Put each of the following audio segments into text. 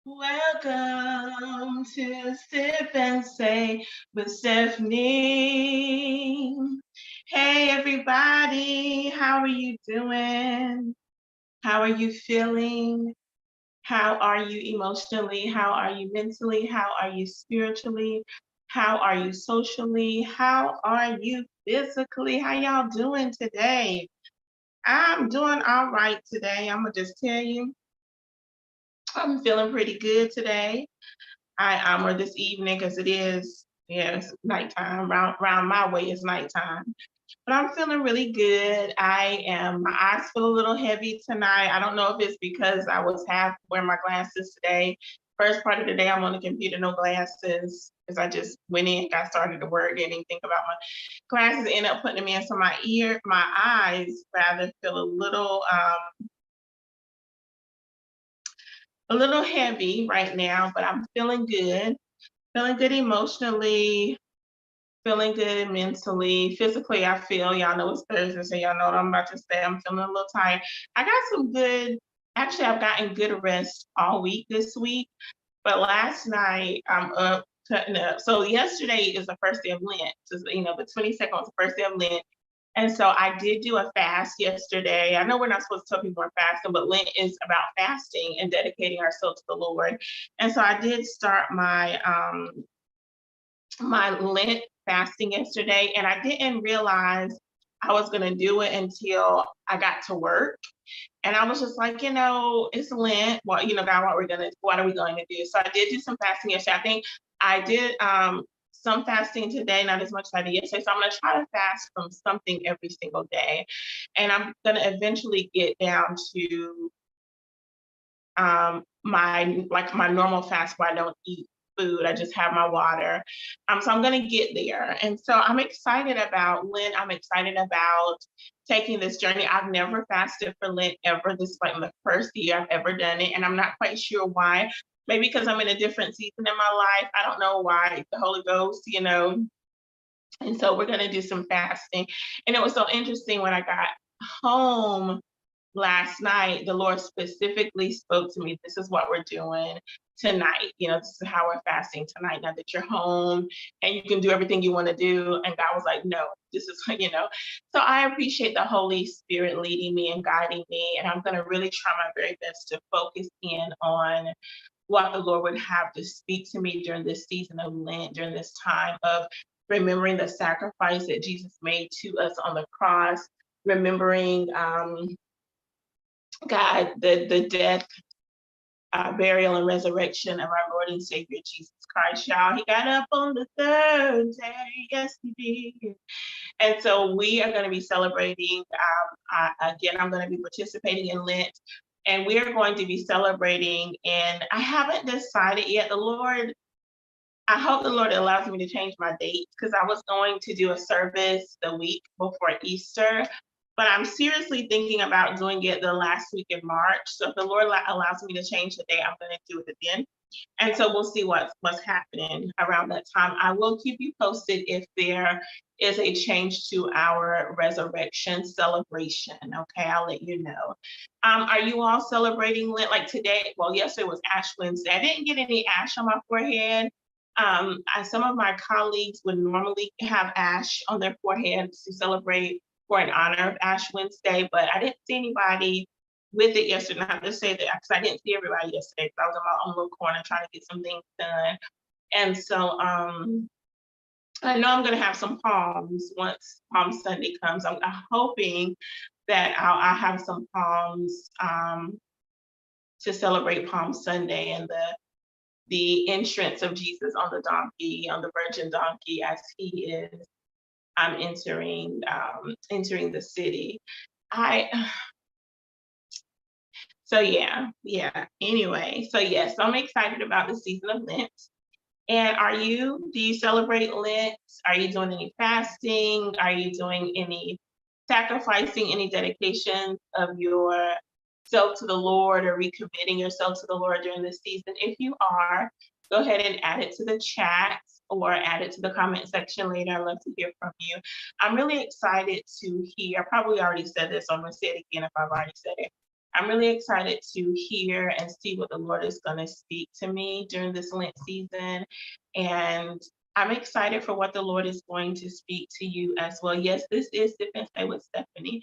Welcome to Sip and Say with Stephanie. Hey, everybody. How are you doing? How are you feeling? How are you emotionally? How are you mentally? How are you spiritually? How are you socially? How are you physically? How y'all doing today? I'm doing all right today. I'm going to just tell you, I'm feeling pretty good today. Or this evening because it is, yeah, it's nighttime. Around my way, it's nighttime. But I'm feeling really good. My eyes feel a little heavy tonight. I don't know if it's because I was half wearing my glasses today. First part of the day, I'm on the computer, no glasses, because I just went in, got started to work, didn't even think about my glasses, ended up putting them in. So my eyes rather feel a little heavy right now, but I'm feeling good emotionally, feeling good mentally. Physically, I feel, y'all know it's Thursday, so y'all know what I'm about to say. I'm feeling a little tired. I've gotten good rest all week this week, but last night I'm up cutting up. So yesterday is the first day of Lent. So, the 22nd was the first day of Lent. And so I did do a fast yesterday. I know we're not supposed to tell people we're fasting, but Lent is about fasting and dedicating ourselves to the Lord. And so I did start my Lent fasting yesterday, and I didn't realize I was going to do it until I got to work. And I was just like, it's Lent. Well, God, what are we going to do? So I did do some fasting yesterday. I think I did some fasting today, not as much as I did yesterday. So I'm going to try to fast from something every single day. And I'm going to eventually get down to my normal fast where I don't eat food. I just have my water. So I'm going to get there. And so I'm excited about Lent. I'm excited about taking this journey. I've never fasted for Lent ever. This is like the first year I've ever done it. And I'm not quite sure why. Maybe because I'm in a different season in my life. I don't know why. The Holy Ghost, And so we're going to do some fasting. And it was so interesting when I got home last night, the Lord specifically spoke to me. This is what we're doing tonight. This is how we're fasting tonight. Now that you're home and you can do everything you want to do. And God was like, no, this is, So I appreciate the Holy Spirit leading me and guiding me. And I'm going to really try my very best to focus in on what the Lord would have to speak to me during this season of Lent, during this time of remembering the sacrifice that Jesus made to us on the cross, remembering God, the death, burial, and resurrection of our Lord and Savior Jesus Christ, y'all. He got up on the third day. Yes, he did. And so we are going to be celebrating. Again, I'm going to be participating in Lent, and we are going to be celebrating. And I haven't decided yet. I hope the Lord allows me to change my dates because I was going to do a service the week before Easter. But I'm seriously thinking about doing it the last week in March. So if the Lord allows me to change the date, I'm going to do it then. And so we'll see what's happening around that time. I will keep you posted if there is a change to our resurrection celebration. Okay, I'll let you know. Are you all celebrating Lent like today? Well, yesterday was Ash Wednesday. I didn't get any ash on my forehead. Some of my colleagues would normally have ash on their forehead to celebrate for an honor of Ash Wednesday, but I didn't see anybody with it yesterday. Not to say that because I didn't see everybody yesterday because I was in my own little corner trying to get some things done. And so I know I'm going to have some palms once Palm Sunday comes. I'm hoping that I'll have some palms to celebrate Palm Sunday and the entrance of Jesus on the donkey, on the virgin donkey, as he is entering the city. Anyway, so yes, I'm excited about the season of Lent. And do you celebrate Lent? Are you doing any fasting? Are you doing any sacrificing, any dedication of yourself to the Lord or recommitting yourself to the Lord during this season? If you are, go ahead and add it to the chat or add it to the comment section later. I'd love to hear from you. I'm really excited to hear, I probably already said this, so I'm gonna say it again if I've already said it. I'm really excited to hear and see what the Lord is going to speak to me during this Lent season. And I'm excited for what the Lord is going to speak to you as well. Yes, this is Sip and Stay with Stephanie.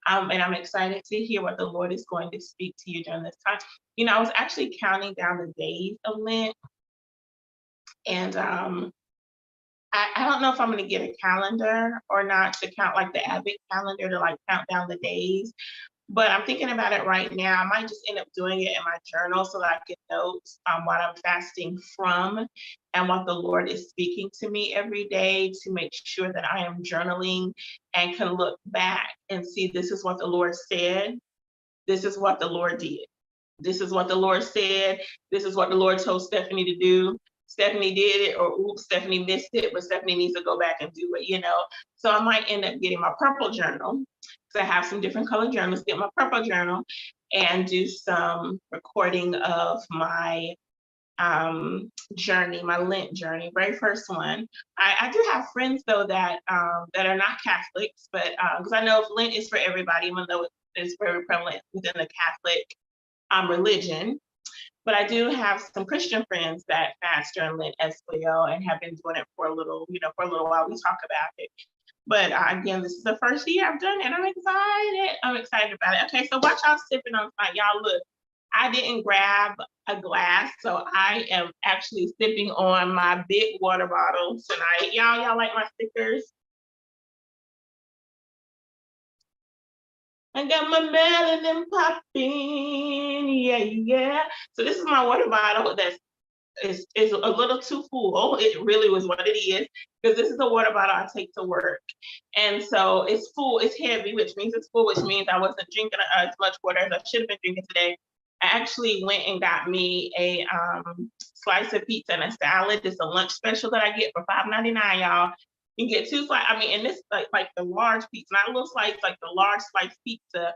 And I'm excited to hear what the Lord is going to speak to you during this time. You know, I was actually counting down the days of Lent. And I don't know if I'm going to get a calendar or not to count like the Advent calendar to like count down the days. But I'm thinking about it right now. I might just end up doing it in my journal so that I can note what I'm fasting from and what the Lord is speaking to me every day, to make sure that I am journaling and can look back and see, this is what the Lord said. This is what the Lord did. This is what the Lord said. This is what the Lord told Stephanie to do. Stephanie did it, or oops, Stephanie missed it, but Stephanie needs to go back and do it, you know? So I might end up getting my purple journal, because I have some different color journals, get my purple journal and do some recording of my journey, my Lent journey, very first one. I do have friends though that that are not Catholics, but because I know Lent is for everybody, even though it's very prevalent within the Catholic religion. But I do have some Christian friends that fast during Lent as well and have been doing it for a little, you know, for a little while. We talk about it. But again, this is the first year I've done it, and I'm excited. I'm excited about it. Okay, so watch y'all sipping on tonight. Y'all look, I didn't grab a glass, so I am actually sipping on my big water bottle tonight. Y'all like my stickers? I got my melanin popping, yeah. So this is my water bottle that's is a little too full. It really was what it is, because this is a water bottle I take to work. And so it's full, it's heavy, which means it's full, which means I wasn't drinking as much water as I should have been drinking today. I actually went and got me a slice of pizza and a salad. It's a lunch special that I get for $5.99, y'all. You can get two slices. I mean, and this like the large pizza, not a little slice, like the large slice pizza.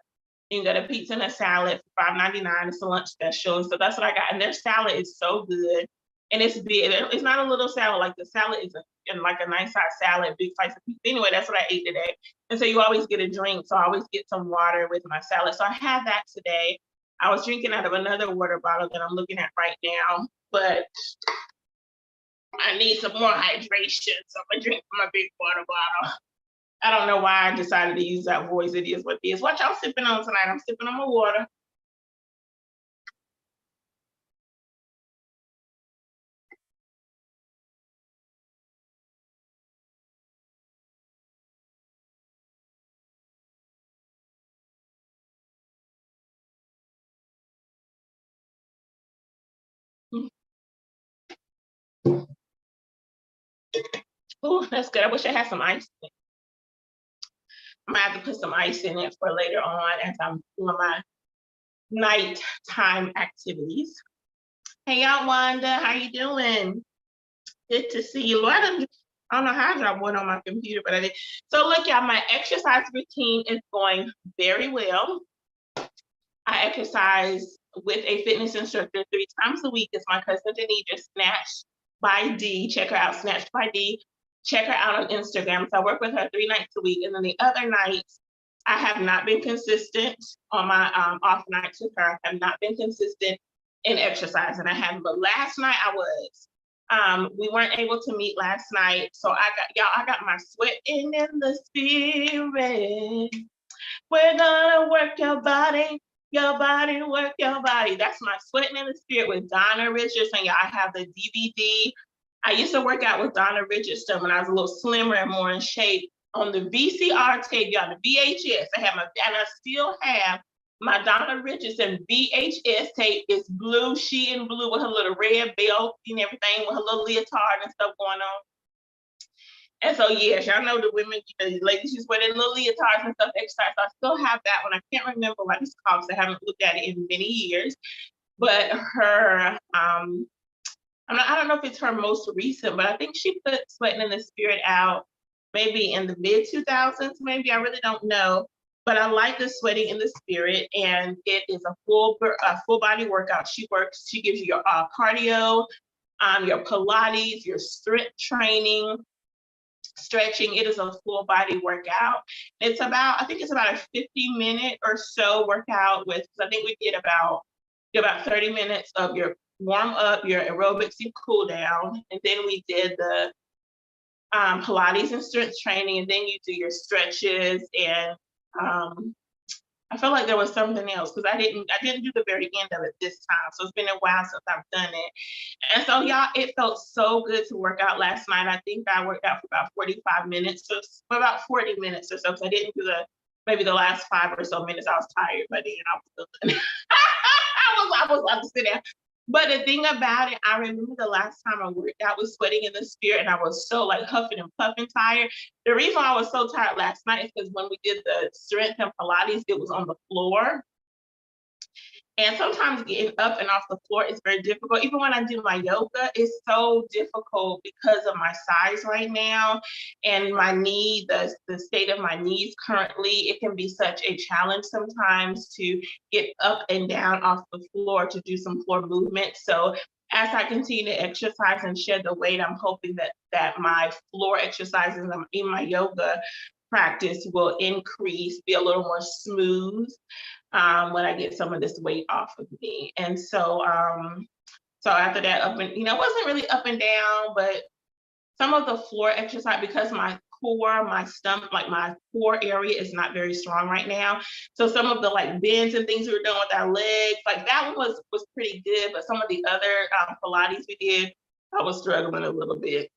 You can get a pizza and a salad for $5.99. It's a lunch special. So that's what I got. And their salad is so good. And it's big. It's not a little salad. Like the salad is like a nice size salad, big slice of pizza. Anyway, that's what I ate today. And so you always get a drink. So I always get some water with my salad. So I had that today. I was drinking out of another water bottle that I'm looking at right now, but I need some more hydration. So I'm gonna drink from my big water bottle. I don't know why I decided to use that voice. It is what it is. What y'all sipping on tonight? I'm sipping on my water. Oh, that's good. I wish I had some ice in it. I'm gonna have to put some ice in it for later on as I'm doing my nighttime activities. Hey y'all, Wanda, how you doing? Good to see you. I don't know how I dropped one on my computer, but I did. So look, y'all, my exercise routine is going very well. I exercise with a fitness instructor 3 times a week. It's my cousin Denise, Snatch by D. Check her out, Snatch by D. Check her out on Instagram. So I work with her 3 nights a week. And then the other nights, I have not been consistent on my off nights with her. I have not been consistent in exercise. And I haven't, but last night I was. We weren't able to meet last night. So I got my sweating in the spirit. We're gonna work your body, work your body. That's my Sweating in the Spirit with Donna Richardson. Y'all, I have the DVD. I used to work out with Donna Richardson when I was a little slimmer and more in shape. On the VCR tape, y'all, the VHS, and I still have my Donna Richardson VHS tape. Is blue, she in blue with her little red belt and everything, with her little leotard and stuff going on. And so, yes, y'all know the women, the ladies just wear their little leotards and stuff, exercise. So I still have that one. I can't remember what it's called because I haven't looked at it in many years. But her, I don't know if it's her most recent, but I think she put Sweating in the Spirit out maybe in the mid 2000s, maybe. I really don't know. But I like the Sweating in the Spirit, and it is a full body workout. She gives you your cardio, your Pilates, your strength training. stretching. It is a full body workout. It's about, I think it's about a 50-minute or so workout with, I think we did about 30 minutes of your warm up, your aerobics and cool down. And then we did the Pilates and strength training, and then you do your stretches. And I felt like there was something else because I didn't do the very end of it this time. So it's been a while since I've done it. And so y'all, it felt so good to work out last night. I think I worked out for about 45 minutes, so about 40 minutes or so. Because I didn't do maybe the last 5 or so minutes. I was tired, but then I was still done. I was sitting there. But the thing about it, I remember the last time I worked out was sweating in the spirit, and I was so like huffing and puffing tired. The reason why I was so tired last night is because when we did the strength and Pilates, it was on the floor. And sometimes getting up and off the floor is very difficult. Even when I do my yoga, it's so difficult because of my size right now and my knee, the state of my knees currently. It can be such a challenge sometimes to get up and down off the floor to do some floor movement. So as I continue to exercise and shed the weight, I'm hoping that my floor exercises in my yoga practice will increase, be a little more smooth when I get some of this weight off of me. And so so after that, it wasn't really up and down, but some of the floor exercise, because my core, my stomach, like my core area is not very strong right now. So some of the like bends and things we were doing with our legs, like that one was pretty good, but some of the other Pilates we did, I was struggling a little bit.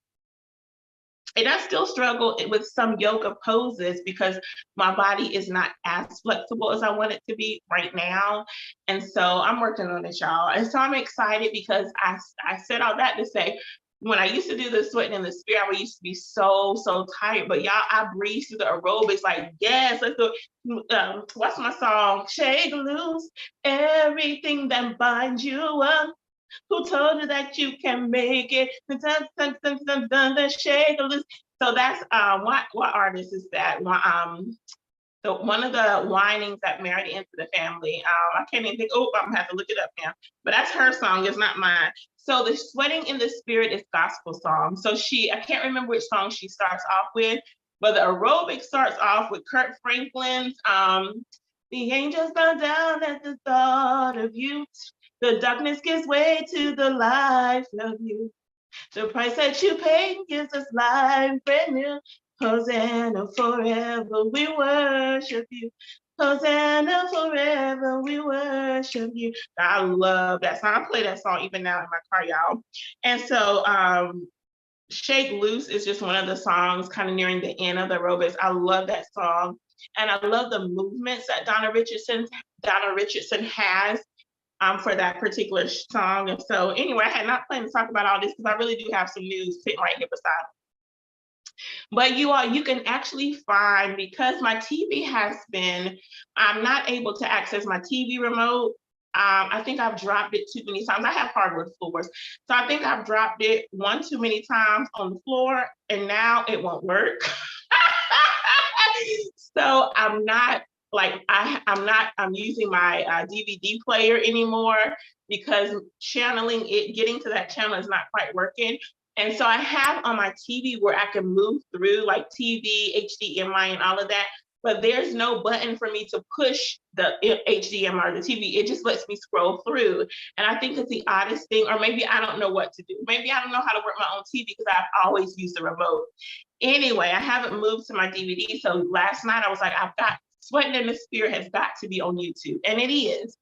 And I still struggle with some yoga poses because my body is not as flexible as I want it to be right now. And so I'm working on it, y'all. And so I'm excited because I said all that to say, when I used to do the sweating in the spirit, I used to be so tired. But y'all, I breathe through the aerobics like, yes, let's go. What's my song? Shake loose everything that binds you up. Who told you that you can make it? Shake loose. So that's what artist is that? So one of the whinings that married into the family. I can't even think. Oh, I'm gonna have to look it up now. But that's her song. It's not mine. So the sweating in the spirit is gospel song. So I can't remember which song she starts off with, but the aerobic starts off with Kirk Franklin's "The angels bow down at the thought of you. The darkness gives way to the life of you. The price that you paid gives us life brand new. Hosanna forever, we worship you. Hosanna forever, we worship you." I love that song. I play that song even now in my car, y'all. And so Shake Loose is just one of the songs kind of nearing the end of the aerobics. I love that song. And I love the movements that Donna Richardson has for that particular song. And so anyway, I had not planned to talk about all this because I really do have some news sitting right here beside me. But you can actually find, because my TV I'm not able to access my TV remote. I think I've dropped it too many times. I have hardwood floors. So I think I've dropped it one too many times on the floor, and now it won't work. So I'm not I'm using my DVD player anymore because getting to that channel is not quite working. And so I have on my TV where I can move through like TV, HDMI, and all of that, but there's no button for me to push the HDMI or the TV. It just lets me scroll through. And I think it's the oddest thing, or maybe I don't know what to do. Maybe I don't know how to work my own TV because I've always used the remote. Anyway, I haven't moved to my DVD. So last night I was like, Sweating in the Spirit has got to be on YouTube, and it is.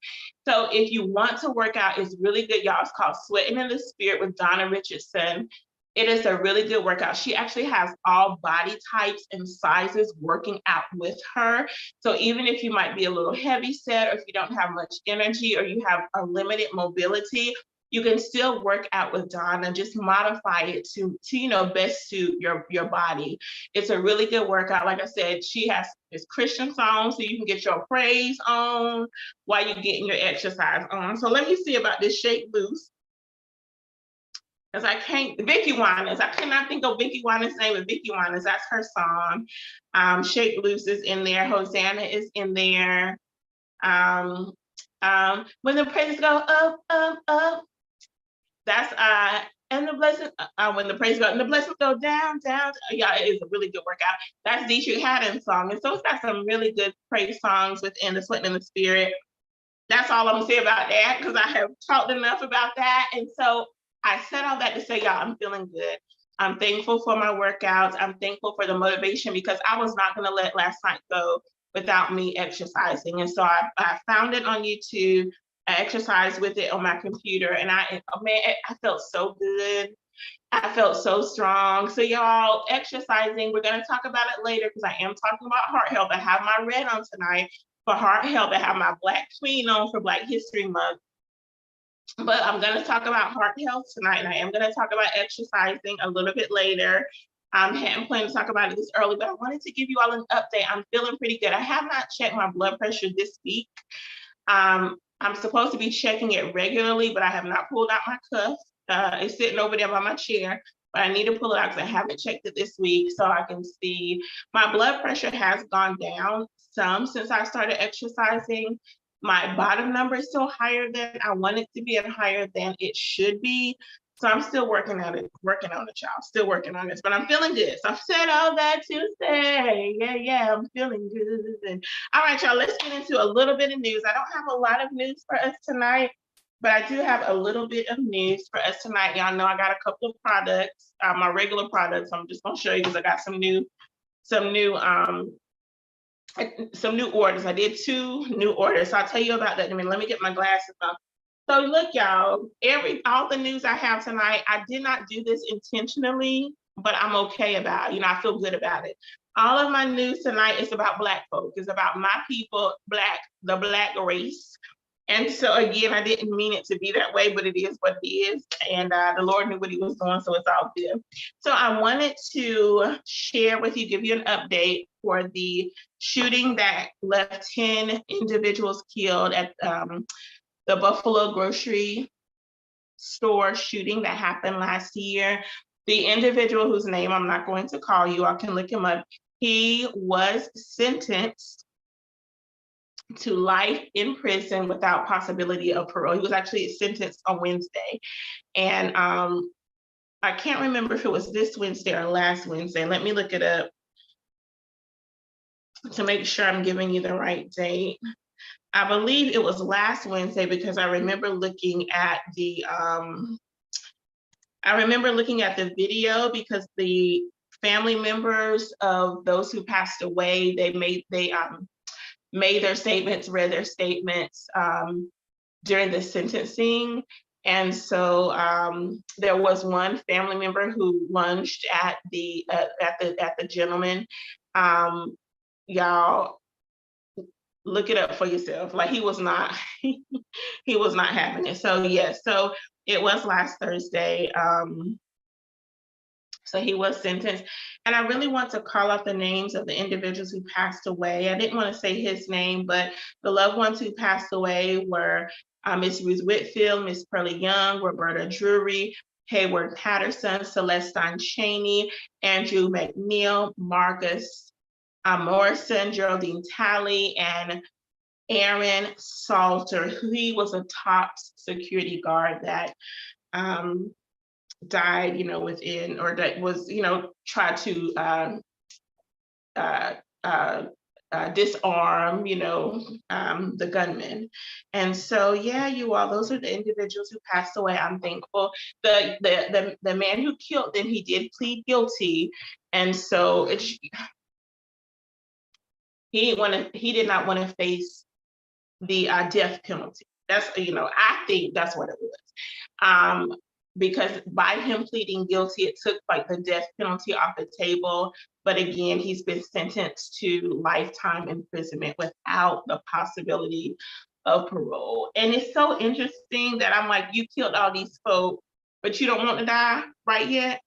So if you want to work out, it's really good, y'all. It's called Sweating in the Spirit with Donna Richardson. It is a really good workout. She actually has all body types and sizes working out with her. So even if you might be a little heavy set, or if you don't have much energy, or you have a limited mobility, you can still work out with Donna, just modify it to best suit your body. It's a really good workout. Like I said, she has this Christian song, so you can get your praise on while you're getting your exercise on. So let me see about this Shake Loose. Because Vicky Winans, I could not think of Vicky Winans' name, but Vicky Winans, that's her song. Shake Loose is in there. Hosanna is in there. When the praises go up, up, up. That's And the blessing, when the praise go, and the blessings go down, down. Yeah, it is a really good workout. That's Dietrich Haddon's song. And so it's got some really good praise songs within the Sweating in the Spirit. That's all I'm gonna say about that, because I have talked enough about that. And so I said all that to say, y'all, I'm feeling good. I'm thankful for my workouts. I'm thankful for the motivation, because I was not gonna let last night go without me exercising. And so I found it on YouTube. I exercised with it on my computer, and man, I felt so good. I felt so strong. So y'all, exercising, we're going to talk about it later, because I am talking about heart health. I have my red on tonight for heart health. I have my Black Queen on for Black History Month. But I'm going to talk about heart health tonight, and I am going to talk about exercising a little bit later. I hadn't planned to talk about it this early, but I wanted to give you all an update. I'm feeling pretty good. I have not checked my blood pressure this week. I'm supposed to be checking it regularly, but I have not pulled out my cuff. It's sitting over there by my chair, but I need to pull it out because I haven't checked it this week, so I can see. My blood pressure has gone down some since I started exercising. My bottom number is still higher than I want it to be and higher than it should be. So I'm still working on it, y'all. Still working on this, but I'm feeling good. So I've said all that to say, yeah, I'm feeling good. And all right, y'all, let's get into a little bit of news. I don't have a lot of news for us tonight, but I do have a little bit of news for us tonight. Y'all know I got a couple of products, my regular products. I'm just gonna show you because I got some new orders. I did 2 new orders. So I'll tell you about that in a minute. Let me get my glasses on. So look, y'all, all the news I have tonight, I did not do this intentionally, but I'm okay about it. I feel good about it. All of my news tonight is about Black folk. It's about my people, the Black race. And so again, I didn't mean it to be that way, but it is what it is. And the Lord knew what he was doing, so it's all good. So I wanted to share with you, give you an update for the shooting that left 10 individuals killed at the Buffalo grocery store shooting that happened last year. The individual whose name I'm not going to call you, I can look him up. He was sentenced to life in prison without possibility of parole. He was actually sentenced on Wednesday. And I can't remember if it was this Wednesday or last Wednesday. Let me look it up to make sure I'm giving you the right date. I believe it was last Wednesday, because I remember looking at the video, because the family members of those who passed away, they made their statements, read their statements during the sentencing. And so there was one family member who lunged at the gentleman. Y'all, look it up for yourself. Like, he was not he was not having it. So yes, so it was last Thursday. So he was sentenced. And I really want to call out the names of the individuals who passed away. I didn't want to say his name, but the loved ones who passed away were Miss Ruth Whitfield, Miss Pearlie Young, Roberta Drury, Hayward Patterson, Celestine Cheney, Andrew McNeil, Marcus Morrison, Geraldine Talley, and Aaron Salter. He was a top security guard that died, within, or that was, tried to disarm, the gunman. And so, yeah, you all, those are the individuals who passed away. I'm thankful. The man who killed them, he did plead guilty, and so he did not want to face the death penalty. That's, I think that's what it was. Because by him pleading guilty, it took like the death penalty off the table. But again, he's been sentenced to lifetime imprisonment without the possibility of parole. And it's so interesting that I'm like, you killed all these folks, but you don't want to die right yet.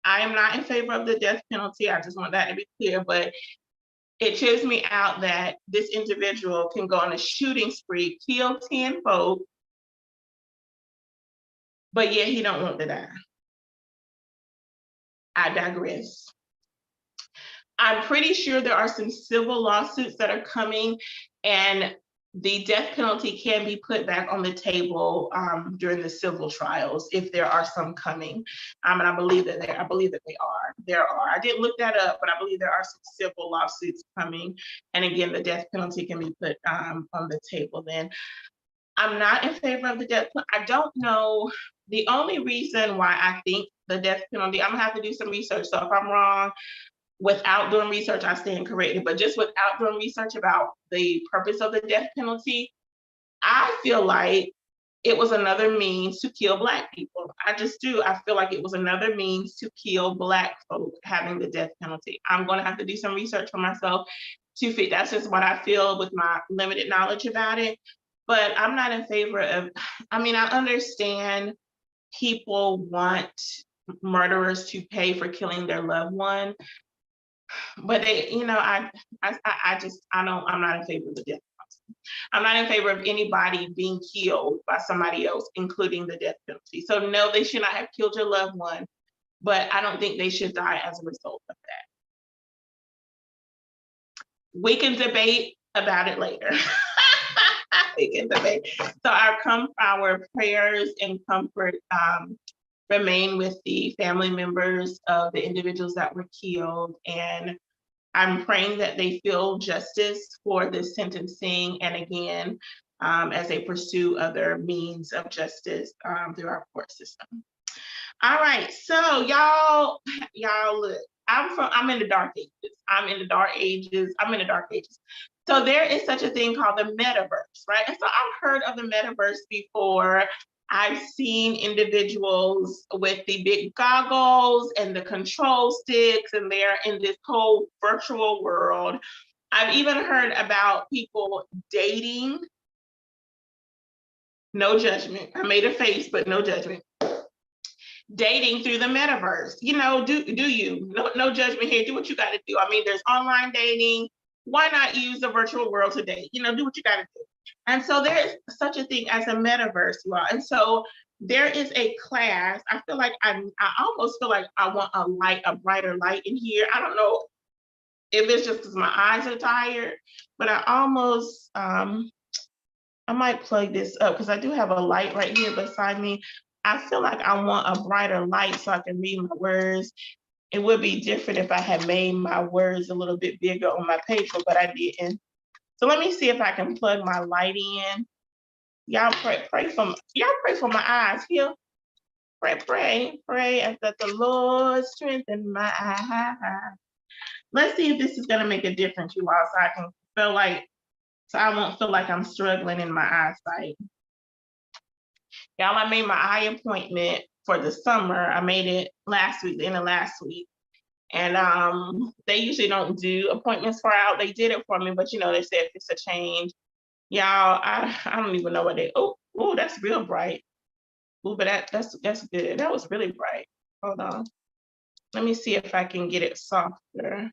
I am not in favor of the death penalty. I just want that to be clear. But it trips me out that this individual can go on a shooting spree, kill 10 folks, but yet he don't want to die. I digress. I'm pretty sure there are some civil lawsuits that are coming, and the death penalty can be put back on the table during the civil trials if there are some coming, and I believe that they are. There are. I didn't look that up, but I believe there are some civil lawsuits coming, and again, the death penalty can be put on the table. Then I'm not in favor of the death penalty. I don't know the only reason why I think the death penalty. I'm gonna have to do some research. So if I'm wrong, without doing research, I stand corrected, but just without doing research about the purpose of the death penalty, I feel like it was another means to kill Black people. I just do. I feel like it was another means to kill Black folk having the death penalty. I'm going to have to do some research for myself to fit. That's just what I feel with my limited knowledge about it. But I'm not in favor of, I mean, I understand people want murderers to pay for killing their loved one, but they, I'm not in favor of the death penalty. I'm not in favor of anybody being killed by somebody else, including the death penalty. So no, they should not have killed your loved one, but I don't think they should die as a result of that. We can debate about it later. We can debate. So our prayers and comfort remain with the family members of the individuals that were killed, and I'm praying that they feel justice for this sentencing, and again, as they pursue other means of justice through our court system. All right, so y'all look, I'm in the dark ages. I'm in the dark ages. So there is such a thing called the metaverse, right? And so I've heard of the metaverse before. I've seen individuals with the big goggles and the control sticks, and they're in this whole virtual world. I've even heard about people dating. No judgment. I made a face, but no judgment. Dating through the metaverse. Do you? No judgment here. Do what you got to do. I mean, there's online dating. Why not use the virtual world to date? Do what you got to do. And so there is such a thing as a metaverse, y'all. And so there is a class. I feel like I almost feel like I want a brighter light in here. I don't know if it's just because my eyes are tired, but I almost, I might plug this up because I do have a light right here beside me. I feel like I want a brighter light so I can read my words. It would be different if I had made my words a little bit bigger on my paper, but I didn't. So let me see if I can plug my light in. Y'all pray for my eyes here. Pray that the Lord strengthen my eyes. Let's see if this is gonna make a difference, you all, so I won't feel like I'm struggling in my eyesight. Y'all, I made my eye appointment for the summer. I made it last week, the end of last week. And they usually don't do appointments far out. They did it for me, but they said it's a change. Y'all, I don't even know what oh, that's real bright. Oh, but that's good. That was really bright. Hold on. Let me see if I can get it softer.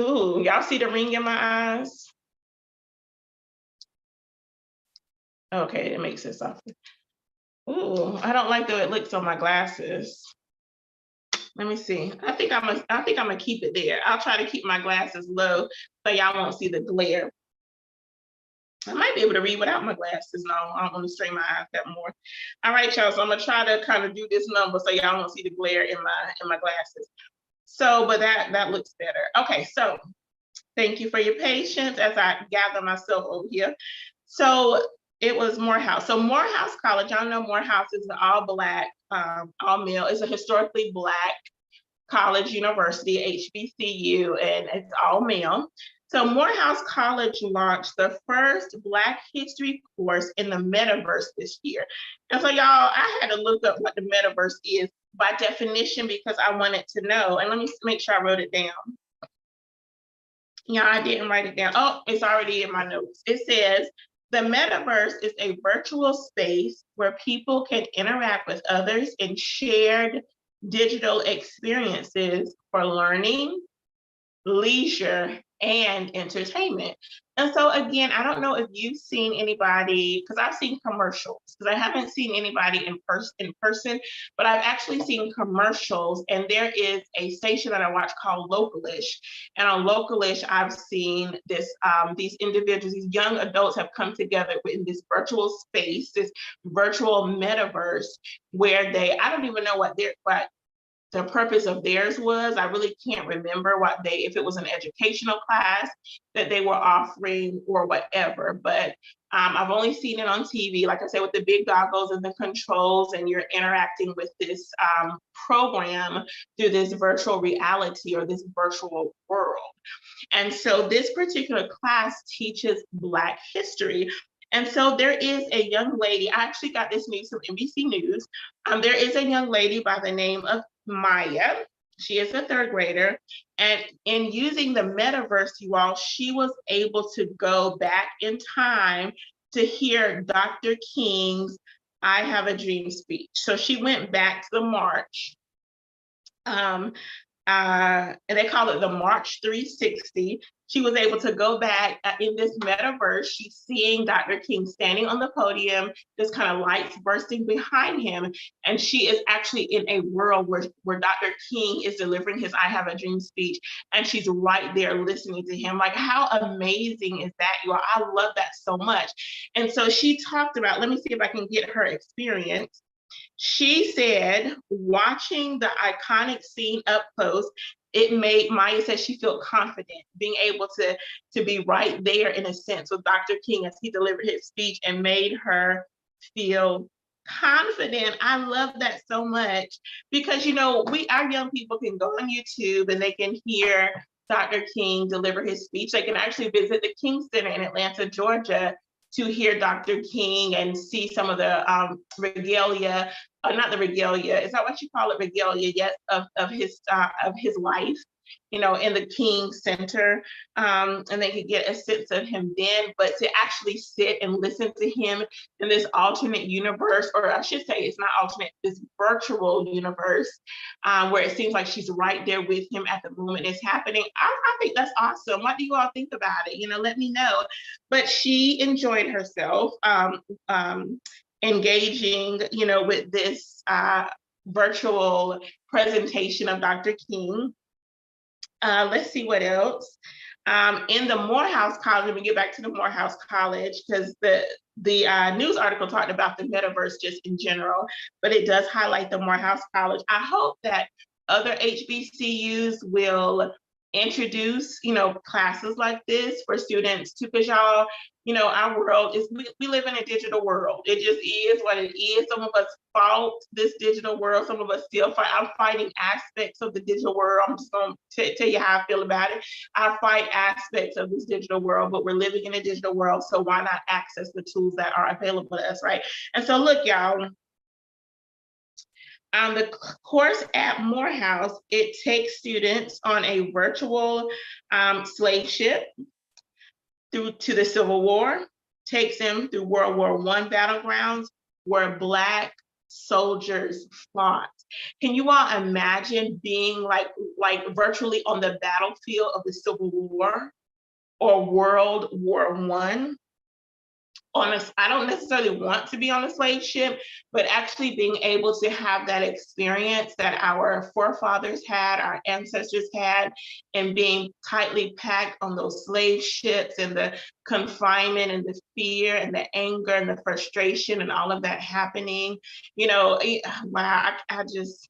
Ooh, y'all see the ring in my eyes? Okay, it makes it softer. Ooh, I don't like the way it looks on my glasses. Let me see. I think I'm gonna keep it there. I'll try to keep my glasses low so y'all won't see the glare. I might be able to read without my glasses. No, I don't want to strain my eyes that more. All right, y'all. So I'm gonna try to kind of do this number so y'all won't see the glare in my glasses. So, but that looks better. Okay, so thank you for your patience as I gather myself over here. So it was Morehouse. So Morehouse College, y'all know Morehouse is an all Black, all male. It's a historically Black college university, HBCU, and it's all male. So Morehouse College launched the first Black history course in the Metaverse this year. And so y'all, I had to look up what the Metaverse is by definition because I wanted to know. And let me make sure I wrote it down. Yeah, I didn't write it down. Oh, it's already in my notes. It says, the Metaverse is a virtual space where people can interact with others in shared digital experiences for learning, leisure, and entertainment. And so again, I don't know if you've seen anybody, because I've seen commercials, because I haven't seen anybody in person, but I've actually seen commercials, and there is a station that I watch called Localish. And on Localish, I've seen this, these individuals, these young adults have come together in this virtual space, this virtual metaverse, where I don't even know what the purpose of theirs was. I really can't remember if it was an educational class that they were offering or whatever, but I've only seen it on TV, like I said, with the big goggles and the controls, and you're interacting with this program through this virtual reality or this virtual world. And so this particular class teaches Black history. And so there is a young lady, I actually got this news from NBC News. There is a young lady by the name of Maya. She is a third grader. And in using the metaverse, you all, she was able to go back in time to hear Dr. King's I Have a Dream speech. So she went back to the march. And they call it the March 360. She was able to go back in this metaverse. She's seeing Dr. King standing on the podium, just kind of lights bursting behind him. And she is actually in a world where Dr. King is delivering his I Have a Dream speech. And she's right there listening to him. Like, how amazing is that, you all? I love that so much. And so she talked about, let me see if I can get her experience. She said, watching the iconic scene up close, it made Maya said she felt confident being able to be right there in a sense with Dr. King as he delivered his speech, and made her feel confident. I love that so much, because our young people can go on YouTube and they can hear Dr. King deliver his speech. They can actually visit the King Center in Atlanta, Georgia, to hear Dr. King and see some of the regalia, not the regalia, is that what you call it, regalia, yes, of his life, in the King Center, and they could get a sense of him then, but to actually sit and listen to him in this alternate universe, or I should say it's not alternate, this virtual universe, where it seems like she's right there with him at the moment it's happening. I think that's awesome. What do you all think about it? Let me know. But she enjoyed herself engaging, with this virtual presentation of Dr. King. Let's see what else. In the Morehouse College, let me get back to the Morehouse College, because the news article talked about the metaverse just in general, but it does highlight the Morehouse College. I hope that other HBCUs will introduce, classes like this for students too, because y'all, our world is, we live in a digital world. It just is what it is. Some of us fought this digital world. Some of us still fight. I'm fighting aspects of the digital world. I'm just going to tell you how I feel about it. I fight aspects of this digital world, but we're living in a digital world. So why not access the tools that are available to us, right? And so look, y'all, the course at Morehouse, it takes students on a virtual slave ship through to the Civil War, takes them through World War I battlegrounds where Black soldiers fought. Can you all imagine being like virtually on the battlefield of the Civil War or World War I? I don't necessarily want to be on a slave ship, but actually being able to have that experience that our forefathers had, our ancestors had, and being tightly packed on those slave ships, and the confinement and the fear and the anger and the frustration and all of that happening, wow, I just,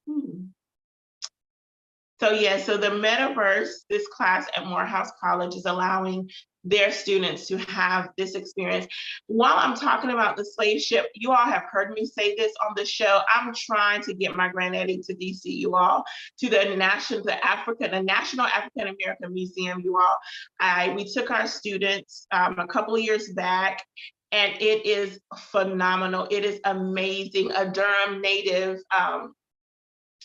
So yeah, so the Metaverse, this class at Morehouse College, is allowing their students to have this experience. While I'm talking about the slave ship, you all have heard me say this on the show, I'm trying to get my granddaddy to DC, you all, to the National African American Museum, you all. We took our students a couple of years back, and it is phenomenal. It is amazing. A Durham native,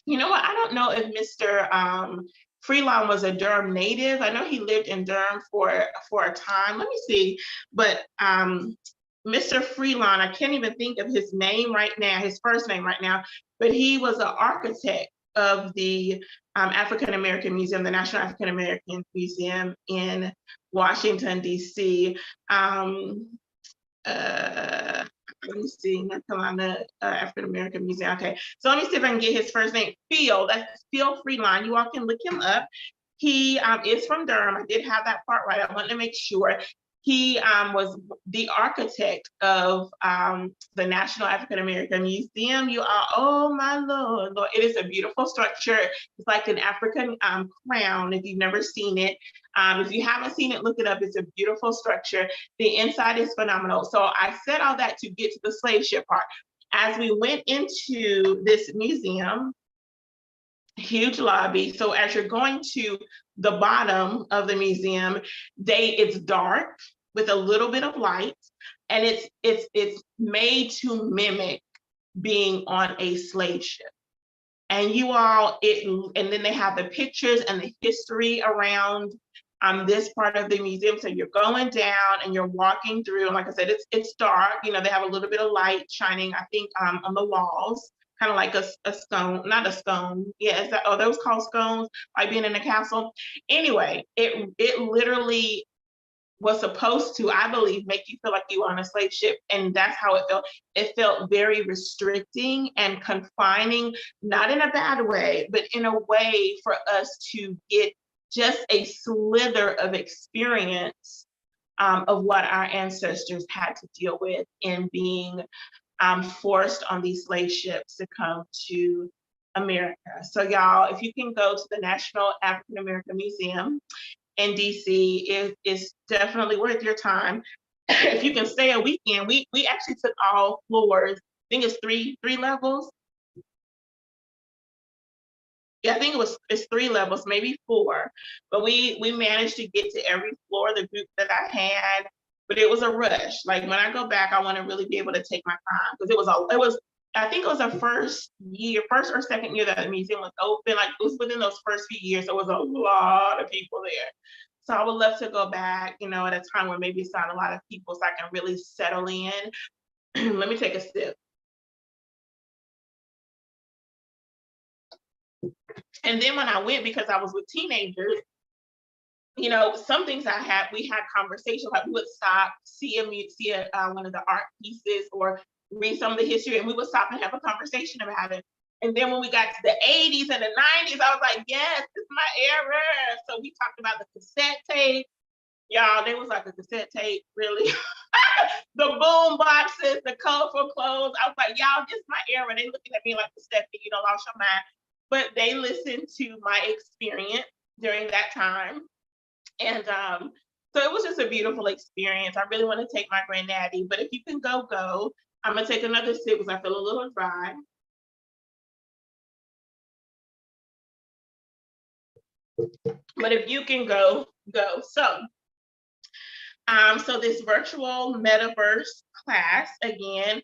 you know what? I don't know if Mr. Freelon was a Durham native. I know he lived in Durham for a time. Let me see. But Mr. Freelon, I can't even think of his name right now, his first name right now, but he was an architect of the African American Museum, the National African American Museum in Washington, D.C. Let me see, North Carolina African American Museum. Okay, so let me see if I can get his first name. Phil, that's Phil Freeline. You all can look him up. He is from Durham. I did have that part right. I wanted to make sure. He was the architect of the National African American Museum. You are, oh my Lord, Lord, it is a beautiful structure. It's like an African crown, if you've never seen it. If you haven't seen it, look it up. It's a beautiful structure. The inside is phenomenal. So I said all that to get to the slave ship part. As we went into this museum, huge lobby. So as you're going to the bottom of the museum, it's dark with a little bit of light, and it's made to mimic being on a slave ship. And you all, and then they have the pictures and the history around this part of the museum. So you're going down and you're walking through, and like I said, it's dark. You know, they have a little bit of light shining, I think, on the walls, kind of like a scone, not a scone. Yeah, those called scones, like being in a castle. Anyway, it literally was supposed to, I believe, make you feel like you were on a slave ship, and that's how it felt. It felt very restricting and confining, not in a bad way, but in a way for us to get just a slither of experience of what our ancestors had to deal with in being forced on these slave ships to come to America. So y'all, if you can go to the National African American Museum in DC, is definitely worth your time. If you can stay a weekend, we actually took all floors. I think it's three levels. Yeah, I think it's 3 levels, maybe 4. But we managed to get to every floor, the group that I had. But it was a rush. Like when I go back, I want to really be able to take my time, because I think it was the first or second year that the museum was open. Like it was within those first few years. So it was a lot of people there. So I would love to go back, you know, at a time where maybe it's not a lot of people, so I can really settle in. Let me take a sip. And then when I went, because I was with teenagers, you know, some things we had conversations, like we would stop, see one of the art pieces or read some of the history, and we would stop and have a conversation about it. And then when we got to the 80s and the 90s, I was like, yes, this is my era. So we talked about the cassette tape. Y'all, they was like a cassette tape, really. The boom boxes, the colorful clothes. I was like, y'all, this is my era. They looking at me like, Stephanie, you don't lost your mind. But they listened to my experience during that time. And so it was just a beautiful experience. I really want to take my granddaddy, but if you can go. I'm gonna take another sip because I feel a little dry. But if you can go. So this virtual Metaverse class, again,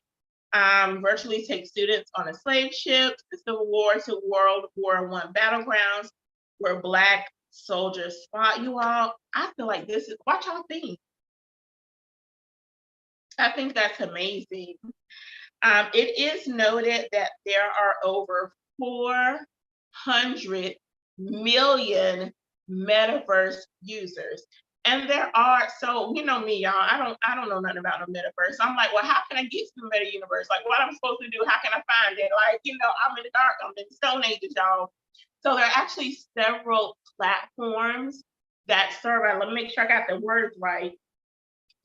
virtually takes students on a slave ship, the Civil War to World War I battlegrounds, where Black soldiers fought. You all, I feel like this is, watch y'all think. I think that's amazing. It is noted that there are over 400 million Metaverse users. And there are, so you know me, y'all, I don't know nothing about the Metaverse. I'm like, well, how can I get to the meta universe? Like, what I'm supposed to do? How can I find it? Like, you know, I'm in the dark, I'm in the Stone Ages, y'all. So there are actually several platforms that serve, let me make sure I got the words right.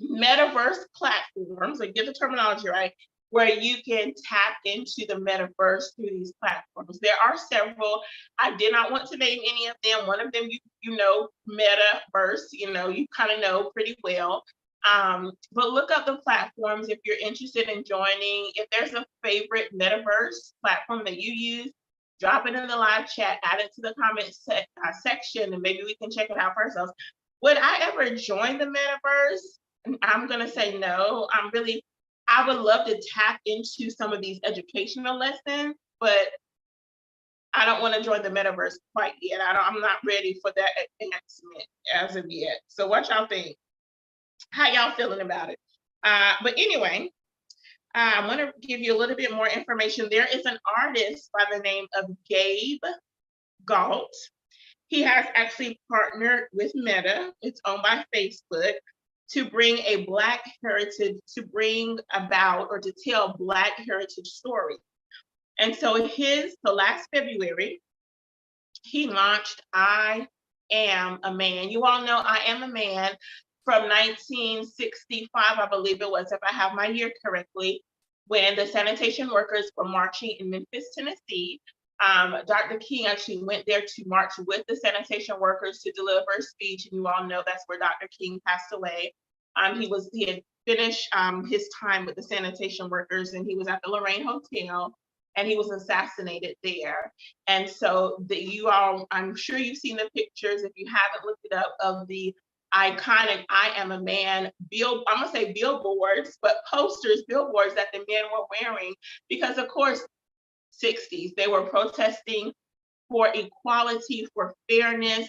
Metaverse platforms, like get the terminology right, where you can tap into the metaverse through these platforms. There are several. I did not want to name any of them. One of them, you know, Metaverse, you know, you kind of know pretty well. But look up the platforms if you're interested in joining. If there's a favorite Metaverse platform that you use, drop it in the live chat, add it to the comment section, and maybe we can check it out for ourselves. Would I ever join the Metaverse? I'm gonna say no. I would love to tap into some of these educational lessons, but I don't want to join the Metaverse quite yet. I'm not ready for that advancement as of yet. So what y'all think? How y'all feeling about it? But anyway, I want to give you a little bit more information. There is an artist by the name of Gabe Galt. He has actually partnered with Meta, it's owned by Facebook, to bring a Black heritage, to bring about or to tell Black heritage stories. And so last February, he launched I Am a Man. You all know I Am a Man from 1965, I believe it was, if I have my year correctly, when the sanitation workers were marching in Memphis, Tennessee. Dr. King actually went there to march with the sanitation workers to deliver a speech, and you all know that's where Dr. King passed away. He had finished his time with the sanitation workers, and he was at the Lorraine Hotel, and he was assassinated there. And so I'm sure you've seen the pictures, if you haven't looked it up, of the iconic I Am a Man I'm gonna say billboards, but billboards that the men were wearing, because of course, 60s, they were protesting for equality, for fairness.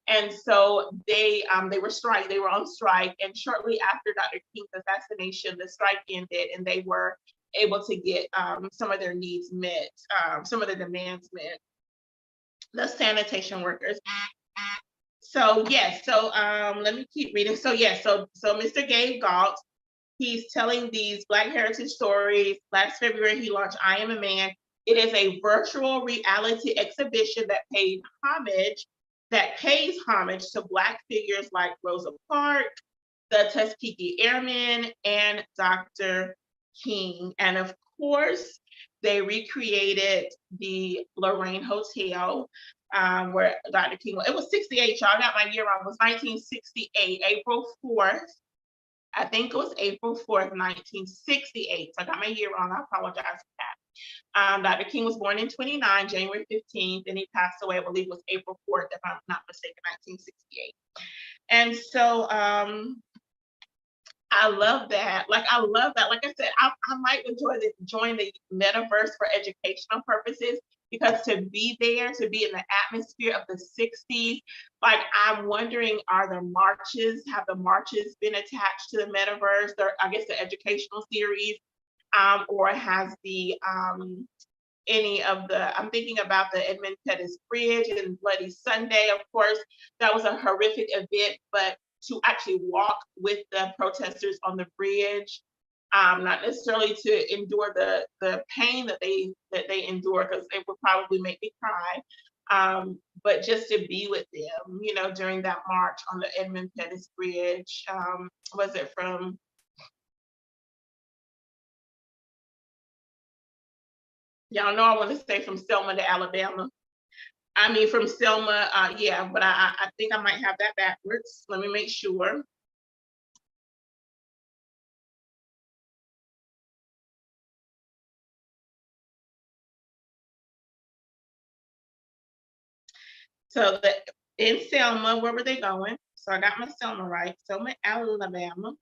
And so they were on strike. And shortly after Dr. King's assassination, the strike ended and they were able to get some of their needs met, some of the demands met. The sanitation workers. So yes, let me keep reading. So yes, so Mr. Gabe Galt, he's telling these Black heritage stories. Last February, he launched I Am a Man. It is a virtual reality exhibition that pays homage to Black figures like Rosa Parks, the Tuskegee Airmen, and Dr. King. And of course, they recreated the Lorraine Hotel where Dr. King, it was 68, y'all, I got my year wrong, it was 1968, April 4th. I think it was April 4th, 1968. So I got my year wrong, I apologize for that. Dr. King was born in 29, January 15th, and he passed away, I believe it was April 4th, if I'm not mistaken, 1968. And so I love that. Like I said, I might join the Metaverse for educational purposes, because to be there, to be in the atmosphere of the 60s, like I'm wondering, have the marches been attached to the Metaverse, or I guess the educational series, or has I'm thinking about the Edmund Pettus Bridge and Bloody Sunday, of course, that was a horrific event, but to actually walk with the protesters on the bridge, not necessarily to endure the pain that they endure, because it would probably make me cry, but just to be with them, during that march on the Edmund Pettus Bridge. Was it from? Y'all know I want to say from Selma to Alabama. I mean, from Selma, yeah, but I think I might have that backwards. Let me make sure. So in Selma, where were they going? So I got my Selma right. Selma, Alabama.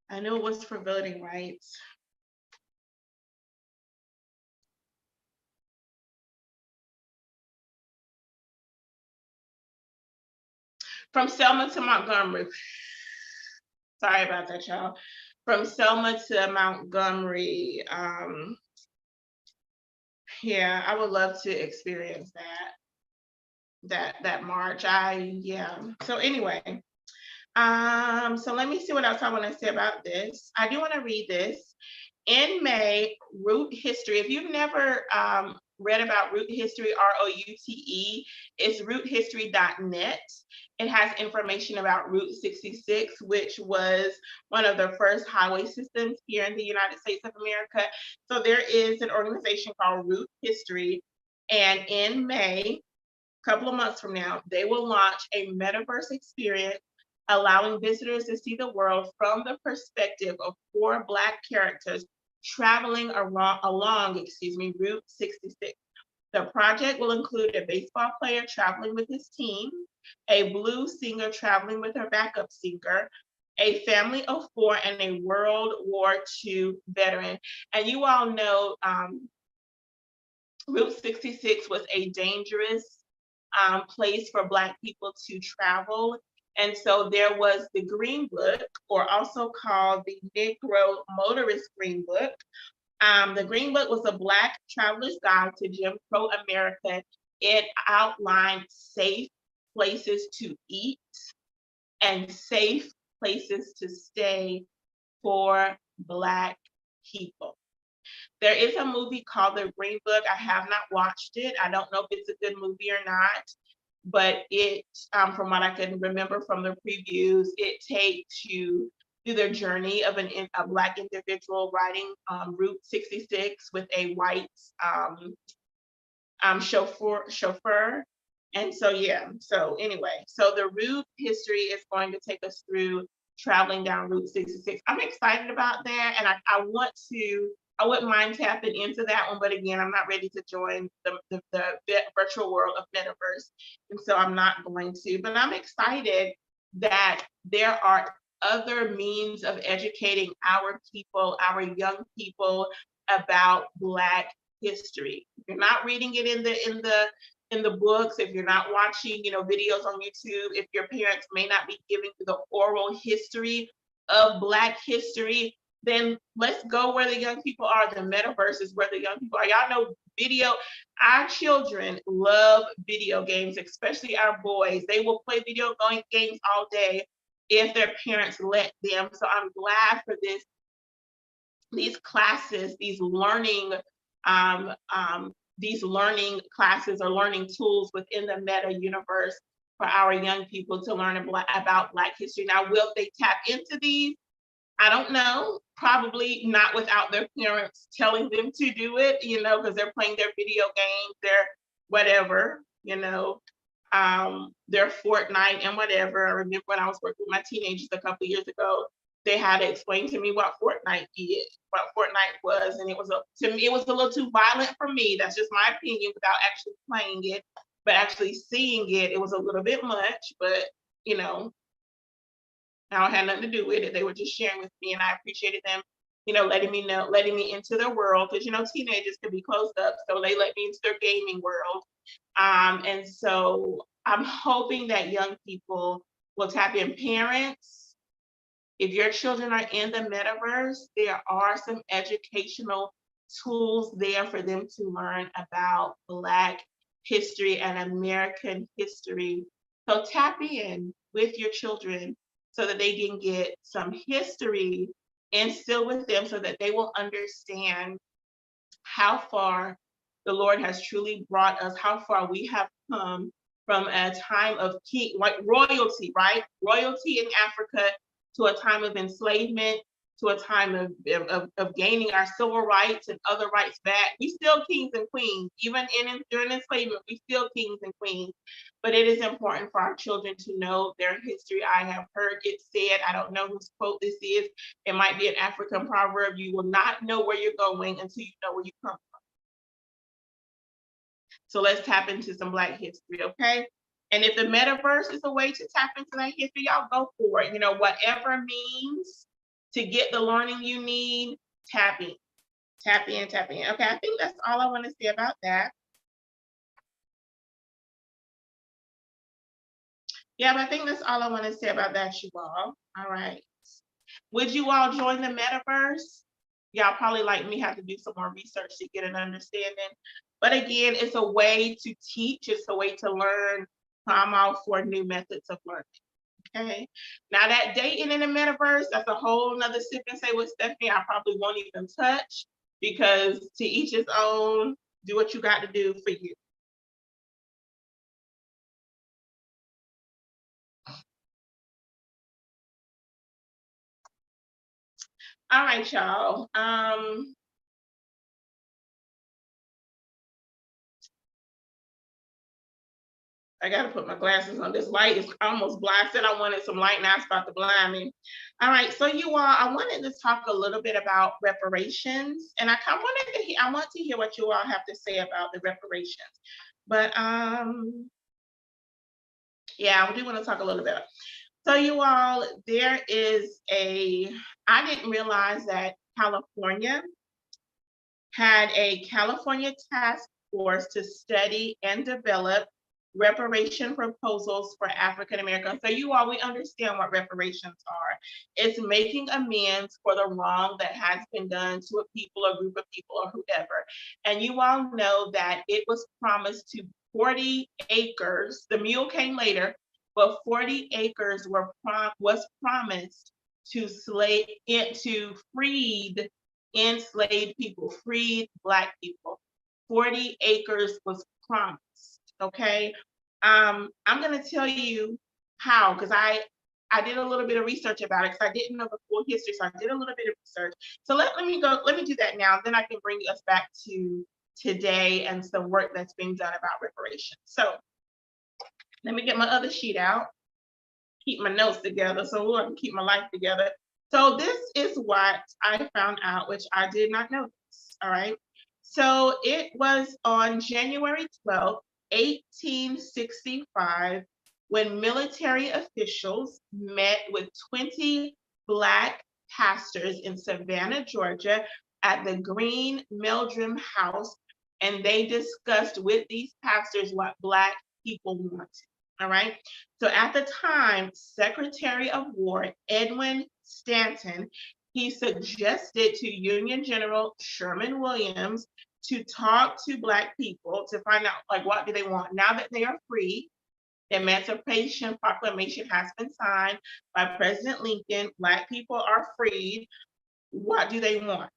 I knew it was for voting rights. From Selma to Montgomery. Sorry about that, y'all. From Selma to Montgomery. Yeah, I would love to experience that march. So anyway, so let me see what else I want to say about this. I do want to read this. In May, Root History. If you've never read about Root History, ROUTE, it's roothistory.net. It has information about Route 66, which was one of the first highway systems here in the United States of America. So there is an organization called Root History, and in May, a couple of months from now, they will launch a Metaverse experience, allowing visitors to see the world from the perspective of 4 Black characters traveling along Route 66. The project will include a baseball player traveling with his team, a blues singer traveling with her backup singer, a family of 4, and a World War II veteran. And you all know Route 66 was a dangerous place for Black people to travel. And so there was the Green Book, or also called the Negro Motorist Green Book. The Green Book was a Black traveler's guide to Jim Crow America. It outlined safe places to eat and safe places to stay for Black people. There is a movie called The Green Book. I have not watched it. I don't know if it's a good movie or not, but it, from what I can remember from the previews, it takes you through the journey of a Black individual riding Route 66 with a white chauffeur. And so, yeah, so anyway, so the route history is going to take us through traveling down Route 66. I'm excited about that, and I wouldn't mind tapping into that one, but again, I'm not ready to join the virtual world of Metaverse, and so I'm not going to, but I'm excited that there are other means of educating our people, our young people, about Black history. If you're not reading it in the books, if you're not watching, videos on YouTube, if your parents may not be giving you the oral history of Black history, then let's go where the young people are. The Metaverse is where the young people are. Y'all know video. Our children love video games, especially our boys. They will play video games all day if their parents let them. So I'm glad for these classes, these learning classes or learning tools within the meta universe for our young people to learn about Black history. Now, will they tap into these? I don't know, probably not without their parents telling them to do it, because they're playing their video games, their whatever, their Fortnite and whatever. I remember when I was working with my teenagers a couple years ago, they had to explain to me what Fortnite was, and to me it was a little too violent for me. That's just my opinion without actually playing it, but actually seeing it, it was a little bit much, but I don't have nothing to do with it. They were just sharing with me, and I appreciated them, letting me into their world, because teenagers can be closed up, so they let me into their gaming world. And so I'm hoping that young people will tap in. Parents, if your children are in the Metaverse, there are some educational tools there for them to learn about Black history and American history. So tap in with your children so that they can get some history instilled with them, so that they will understand how far the Lord has truly brought us, how far we have come from a time of royalty, right? Royalty in Africa, to a time of enslavement, to a time of gaining our civil rights and other rights back. We still kings and queens, even during enslavement, we still kings and queens. But it is important for our children to know their history. I have heard it said, I don't know whose quote this is, it might be an African proverb, you will not know where you're going until you know where you come from. So let's tap into some Black history, okay? And if the Metaverse is a way to tap into that history, y'all go for it. Whatever means to get the learning you need, tap in. Okay, I think that's all I want to say about that. Yeah, but I think that's all I want to say about that, you all. All right. Would you all join the Metaverse? Y'all probably, like me, have to do some more research to get an understanding. But again, it's a way to teach, it's a way to learn. I'm all for new methods of learning. Okay. Now that dating in the Metaverse, that's a whole nother sip and say with Stephanie, I probably won't even touch, because to each his own, do what you got to do for you. All right, y'all. I gotta put my glasses on. This light is almost blind. I said I wanted some light, now it's about to blind me. All right, so you all, I wanted to talk a little bit about reparations, and I want to hear what you all have to say about the reparations. But yeah, I do want to talk a little bit. So you all, I didn't realize that California had a California task force to study and develop reparation proposals for African Americans. So you all, we understand what reparations are. It's making amends for the wrong that has been done to a people, a group of people, or whoever. And you all know that it was promised to 40 acres. The mule came later, but 40 acres was promised to freed enslaved people, freed Black people. 40 acres was promised. Okay. I'm going to tell you how, because I did a little bit of research about it because I didn't know the full history. So I did a little bit of research. So let me do that now. Then I can bring us back to today and some work that's being done about reparations. So let me get my other sheet out, keep my notes together so I can keep my life together. So this is what I found out, which I did not know this. All right. So it was on January 12th, 1865, when military officials met with 20 Black pastors in Savannah, Georgia, at the Green Meldrum House, and they discussed with these pastors what Black people wanted. All right. So at the time, Secretary of War Edwin Stanton, he suggested to Union General Sherman Williams to talk to Black people to find out, like, what do they want now that they are free. The Emancipation Proclamation has been signed by President Lincoln. Black people are freed. What do they want?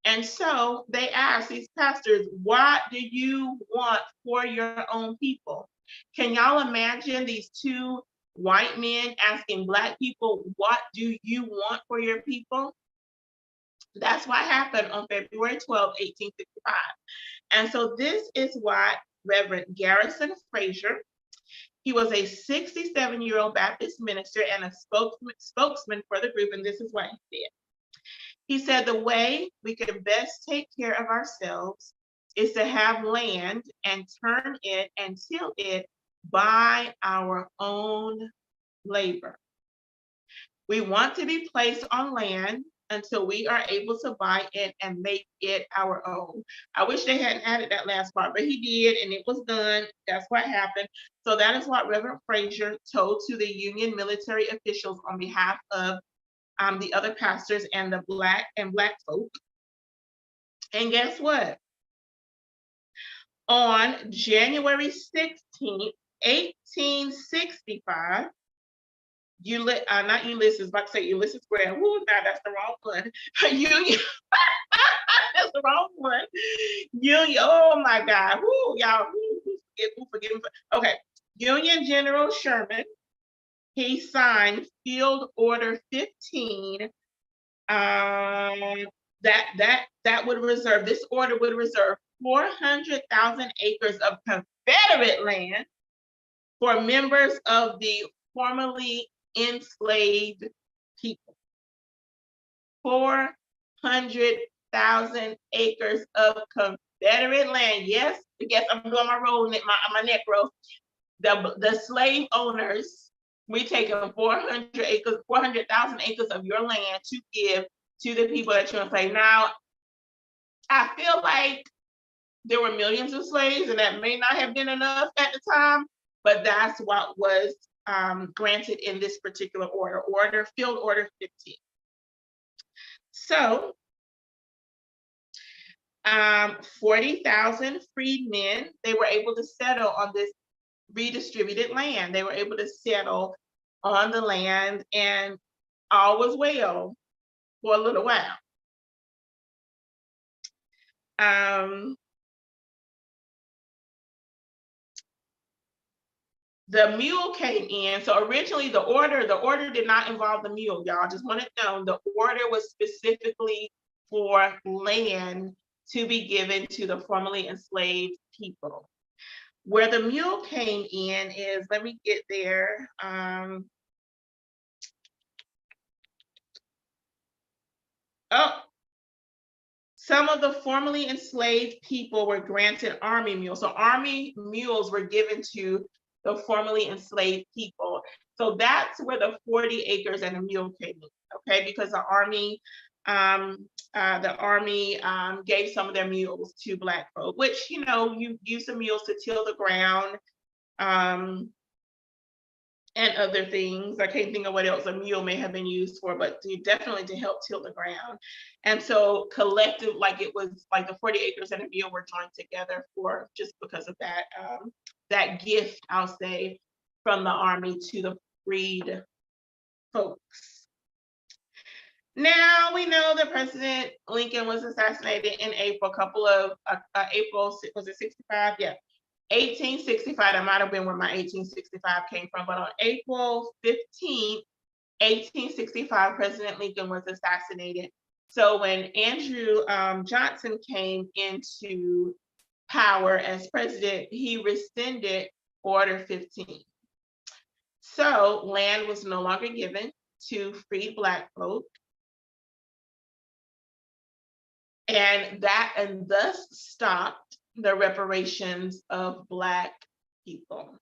And so they asked these pastors, what do you want for your own people? Can y'all imagine these two white men asking Black people, what do you want for your people? That's what happened on February 12, 1865. And so this is what Reverend Garrison Frazier, he was a 67-year-old Baptist minister and a spokesman for the group, and this is what he said. He said, the way we can best take care of ourselves is to have land and turn it and till it by our own labor. We want to be placed on land until we are able to buy it and make it our own. I wish they hadn't added that last part, but he did, and it was done. That's what happened. So that is what Reverend Frazier told to the Union military officials on behalf of the other pastors and the Black folk. And guess what? On January 16th, 1865, not Ulysses, but say Ulysses Grant. Woo, now that's the wrong one. Union, that's the wrong one. Union, oh my God. Woo, y'all, forgive me. Okay, Union General Sherman, he signed Field Order 15. That would reserve, this order would reserve 400,000 acres of Confederate land for members of the formerly enslaved people. 400,000 acres of Confederate land. Yes, I'm doing my roll, my neck roll. The slave owners, we taking 400,000 acres of your land to give to the people that you're enslaved. Now, I feel like there were millions of slaves, and that may not have been enough at the time, but that's what was granted in this particular order, Field Order 15. So 40,000 freedmen, they were able to settle on this redistributed land. They were able to settle on the land, and all was well for a little while. The mule came in. So originally the order did not involve the mule, y'all. Just want to know, the order was specifically for land to be given to the formerly enslaved people. Where the mule came in is, let me get there. Some of the formerly enslaved people were granted army mules. So army mules were given to the formerly enslaved people. So that's where the 40 acres and a mule came in, okay? Because the army gave some of their mules to Black folk, which, you use the mules to till the ground and other things. I can't think of what else a mule may have been used for, but definitely to help till the ground. And so collective, like it was like the 40 acres and a mule were joined together for just because of that, that gift, I'll say, from the Army to the freed folks. Now we know that President Lincoln was assassinated in April, April, was it 65? Yeah, 1865. That might have been where my 1865 came from, but on April 15th, 1865, President Lincoln was assassinated. So when Andrew Johnson came into power as president, he rescinded Order 15. So land was no longer given to freed Black folk. And thus stopped the reparations of Black people.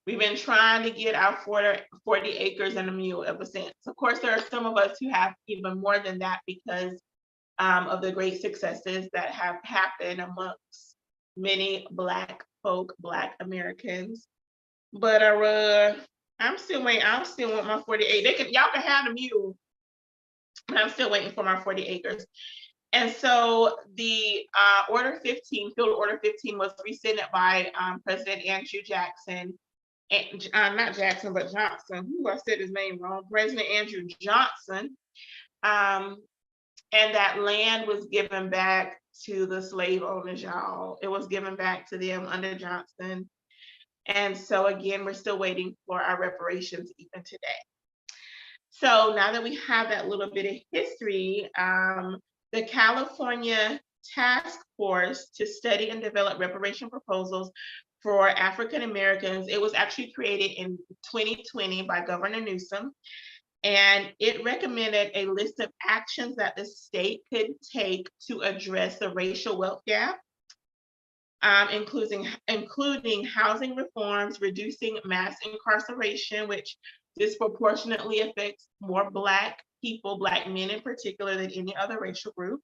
We've been trying to get our 40 acres and a mule ever since. Of course, there are some of us who have even more than that because of the great successes that have happened amongst many Black folk, Black Americans. But I'm still waiting. I still want my 48. Y'all can have the mule. I'm still waiting for my 40 acres. And so the Field Order 15 was rescinded by President Andrew Jackson, not Jackson, but Johnson. I said his name wrong. President Andrew Johnson. And that land was given back to the slave owners, y'all. It was given back to them under Johnson. And so again, we're still waiting for our reparations even today. So now that we have that little bit of history, the California Task Force to study and develop reparation proposals for African Americans, it was actually created in 2020 by Governor Newsom, and it recommended a list of actions that the state could take to address the racial wealth gap, including housing reforms, reducing mass incarceration, which disproportionately affects more Black people, Black men in particular, than any other racial group.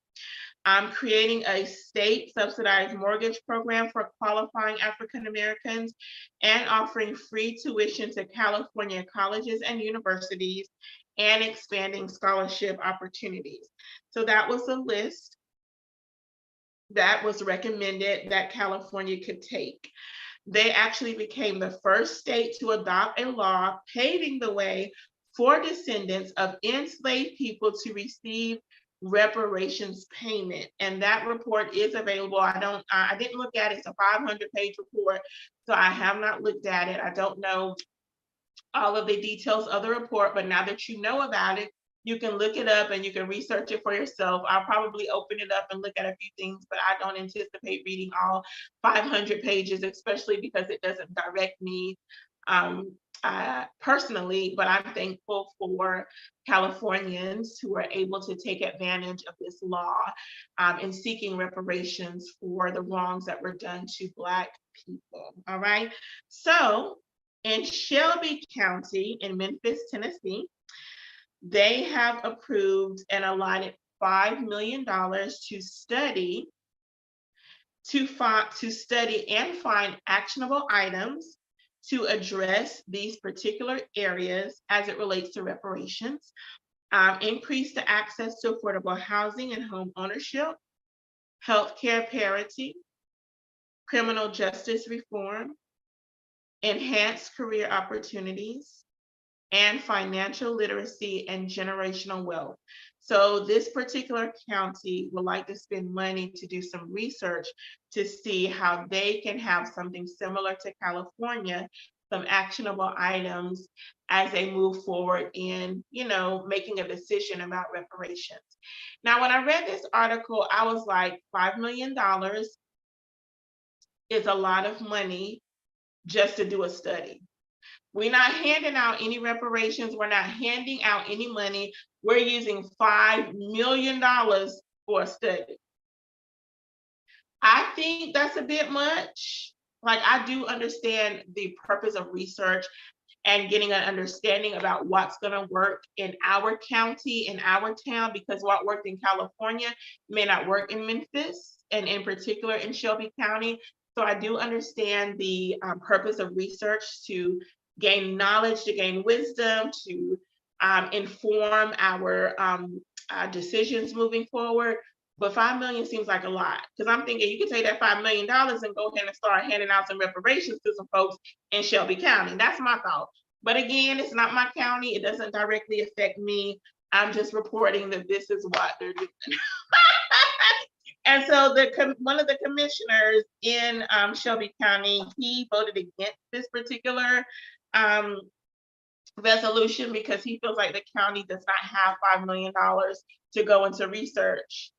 Creating a state subsidized mortgage program for qualifying African Americans, and offering free tuition to California colleges and universities, and expanding scholarship opportunities. So that was a list that was recommended that California could take. They actually became the first state to adopt a law paving the way for descendants of enslaved people to receive reparations payment. And that report is available. I didn't look at it. It's a 500-page report, so I have not looked at it. I don't know all of the details of the report, but now that you know about it, you can look it up and you can research it for yourself. I'll probably open it up and look at a few things, but I don't anticipate reading all 500 pages, especially because it doesn't direct me personally, but I'm thankful for Californians who are able to take advantage of this law in seeking reparations for the wrongs that were done to Black people. All right. So in Shelby County in Memphis, Tennessee, they have approved and allotted $5 million to study and find actionable items to address these particular areas as it relates to reparations, increase the access to affordable housing and home ownership, healthcare parity, criminal justice reform, enhance career opportunities, and financial literacy and generational wealth. So this particular county would like to spend money to do some research to see how they can have something similar to California, some actionable items as they move forward in, making a decision about reparations. Now, when I read this article, I was like, $5 million is a lot of money just to do a study. We're not handing out any reparations. We're not handing out any money. We're using $5 million for a study. I think that's a bit much. Like, I do understand the purpose of research and getting an understanding about what's going to work in our county, in our town, because what worked in California may not work in Memphis, and in particular in Shelby County. So I do understand the purpose of research to gain knowledge, to gain wisdom, to inform our decisions moving forward. But 5 million seems like a lot, because I'm thinking you can take that $5 million and go ahead and start handing out some reparations to some folks in Shelby County. That's my thought. But again, it's not my county. It doesn't directly affect me. I'm just reporting that this is what they're doing. And so one of the commissioners in Shelby County, he voted against this particular resolution because he feels like the county does not have $5 million to go into research.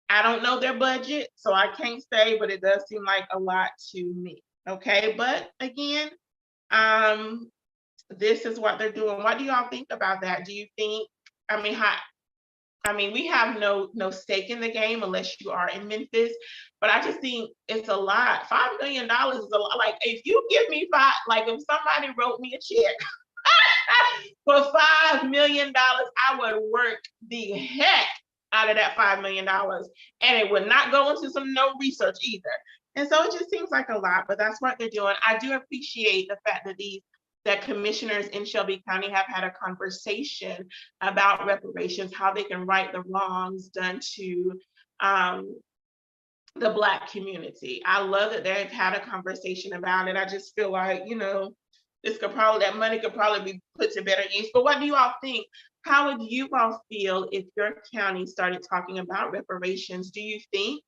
I don't know their budget, so I can't say, but it does seem like a lot to me. Okay, but again, this is what they're doing. What do y'all think about that? Do you think, we have no stake in the game unless you are in Memphis, but I just think it's a lot. $5 million is a lot. Like, if you give me if somebody wrote me a check for $5 million, I would work the heck out of that $5 million, and it would not go into no research either. And so it just seems like a lot, but that's what they're doing. I do appreciate the fact that commissioners in Shelby County have had a conversation about reparations, how they can right the wrongs done to the Black community. I love that they've had a conversation about it. I just feel like, that money could probably be put to better use. But what do you all think? How would you all feel if your county started talking about reparations? Do you think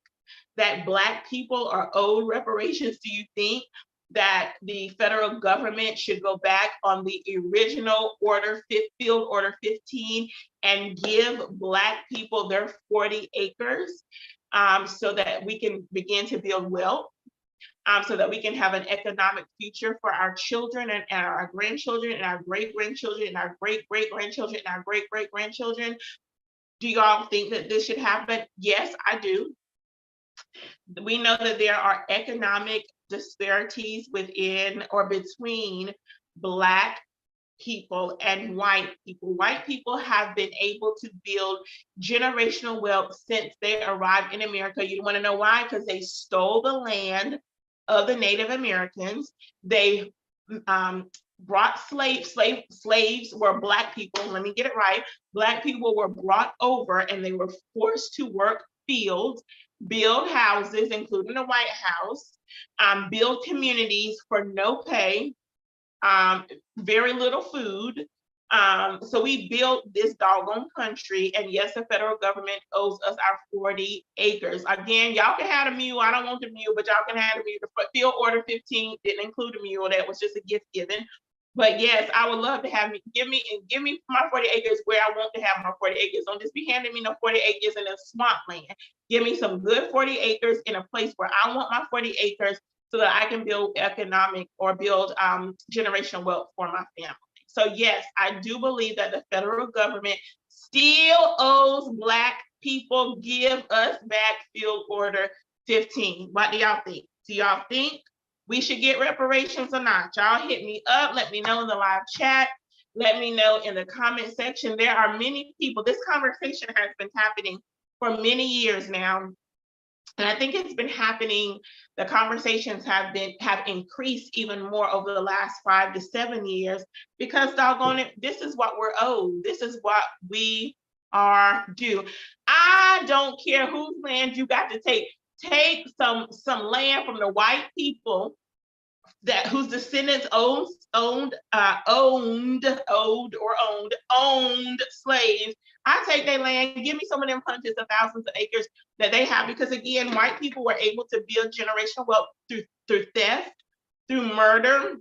that Black people are owed reparations? Do you think that the federal government should go back on the original Field Order 15 and give Black people their 40 acres so that we can begin to build wealth? So that we can have an economic future for our children and our grandchildren and our great-grandchildren and our great-great-grandchildren and our great-great-grandchildren. Do y'all think that this should happen? Yes, I do. We know that there are economic disparities within or between Black people and white people. White people have been able to build generational wealth since they arrived in America. You want to know why? Because they stole the land of the Native Americans. They brought slaves were Black people. Let me get it right. Black people were brought over and they were forced to work fields, build houses, including the White House, build communities for no pay, very little food. So we built this doggone country, and yes, the federal government owes us our 40 acres. Again, y'all can have a mule. I don't want the mule, but y'all can have a mule. The Field Order 15 didn't include a mule. That was just a gift given. But yes, I would love to give me my 40 acres where I want to have my 40 acres. Don't just be handing me no 40 acres in a swampland. Give me some good 40 acres in a place where I want my 40 acres so that I can build generational wealth for my family. So yes, I do believe that the federal government still owes Black people. Give us back Field Order 15. What do y'all think? Do y'all think we should get reparations or not? Y'all hit me up. Let me know in the live chat. Let me know in the comment section. There are many people. This conversation has been happening for many years now. And I think it's been happening, the conversations have increased even more over the last 5 to 7 years, because doggone it, this is what we're owed. This is what we are due. I don't care whose land you got to take. Take some land from the white people whose descendants owned slaves. I take their land, give me some of them hundreds of thousands of acres that they have, because again, white people were able to build generational wealth through theft, through murder,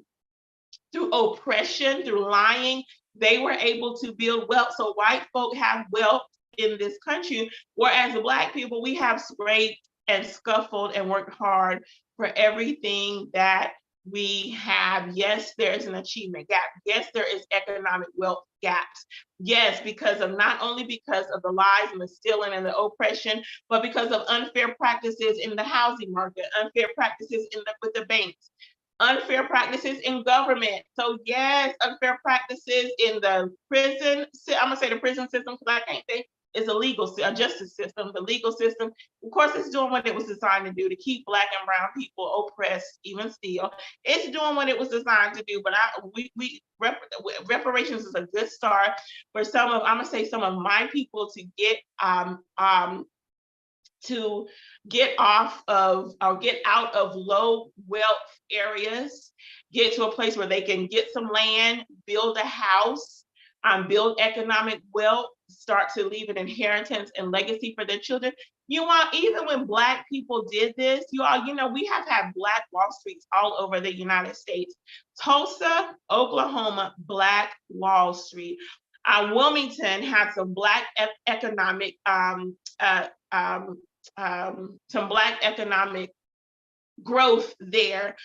through oppression, through lying. They were able to build wealth. So white folk have wealth in this country, whereas Black people, we have scraped and scuffled and worked hard for everything that we have. Yes, there is an achievement gap. Yes, there is economic wealth gaps. Yes, not only because of the lies and the stealing and the oppression, but because of unfair practices in the housing market, unfair practices with the banks, unfair practices in government. So yes, unfair practices in the prison. I'm gonna say the prison system because I can't say is a justice system. The legal system, of course, it's doing what it was designed to do, to keep Black and brown people oppressed, even still. It's doing what it was designed to do, but reparations is a good start for some of, I'm gonna say, some of my people to get off of, or get out of low wealth areas, get to a place where they can get some land, build a house, build economic wealth, start to leave an inheritance and legacy for their children. You want, even when Black people did this, you all, you know, we have had Black Wall Streets all over the United States. Tulsa, Oklahoma, Black Wall Street. Wilmington had some Black economic some Black economic growth there.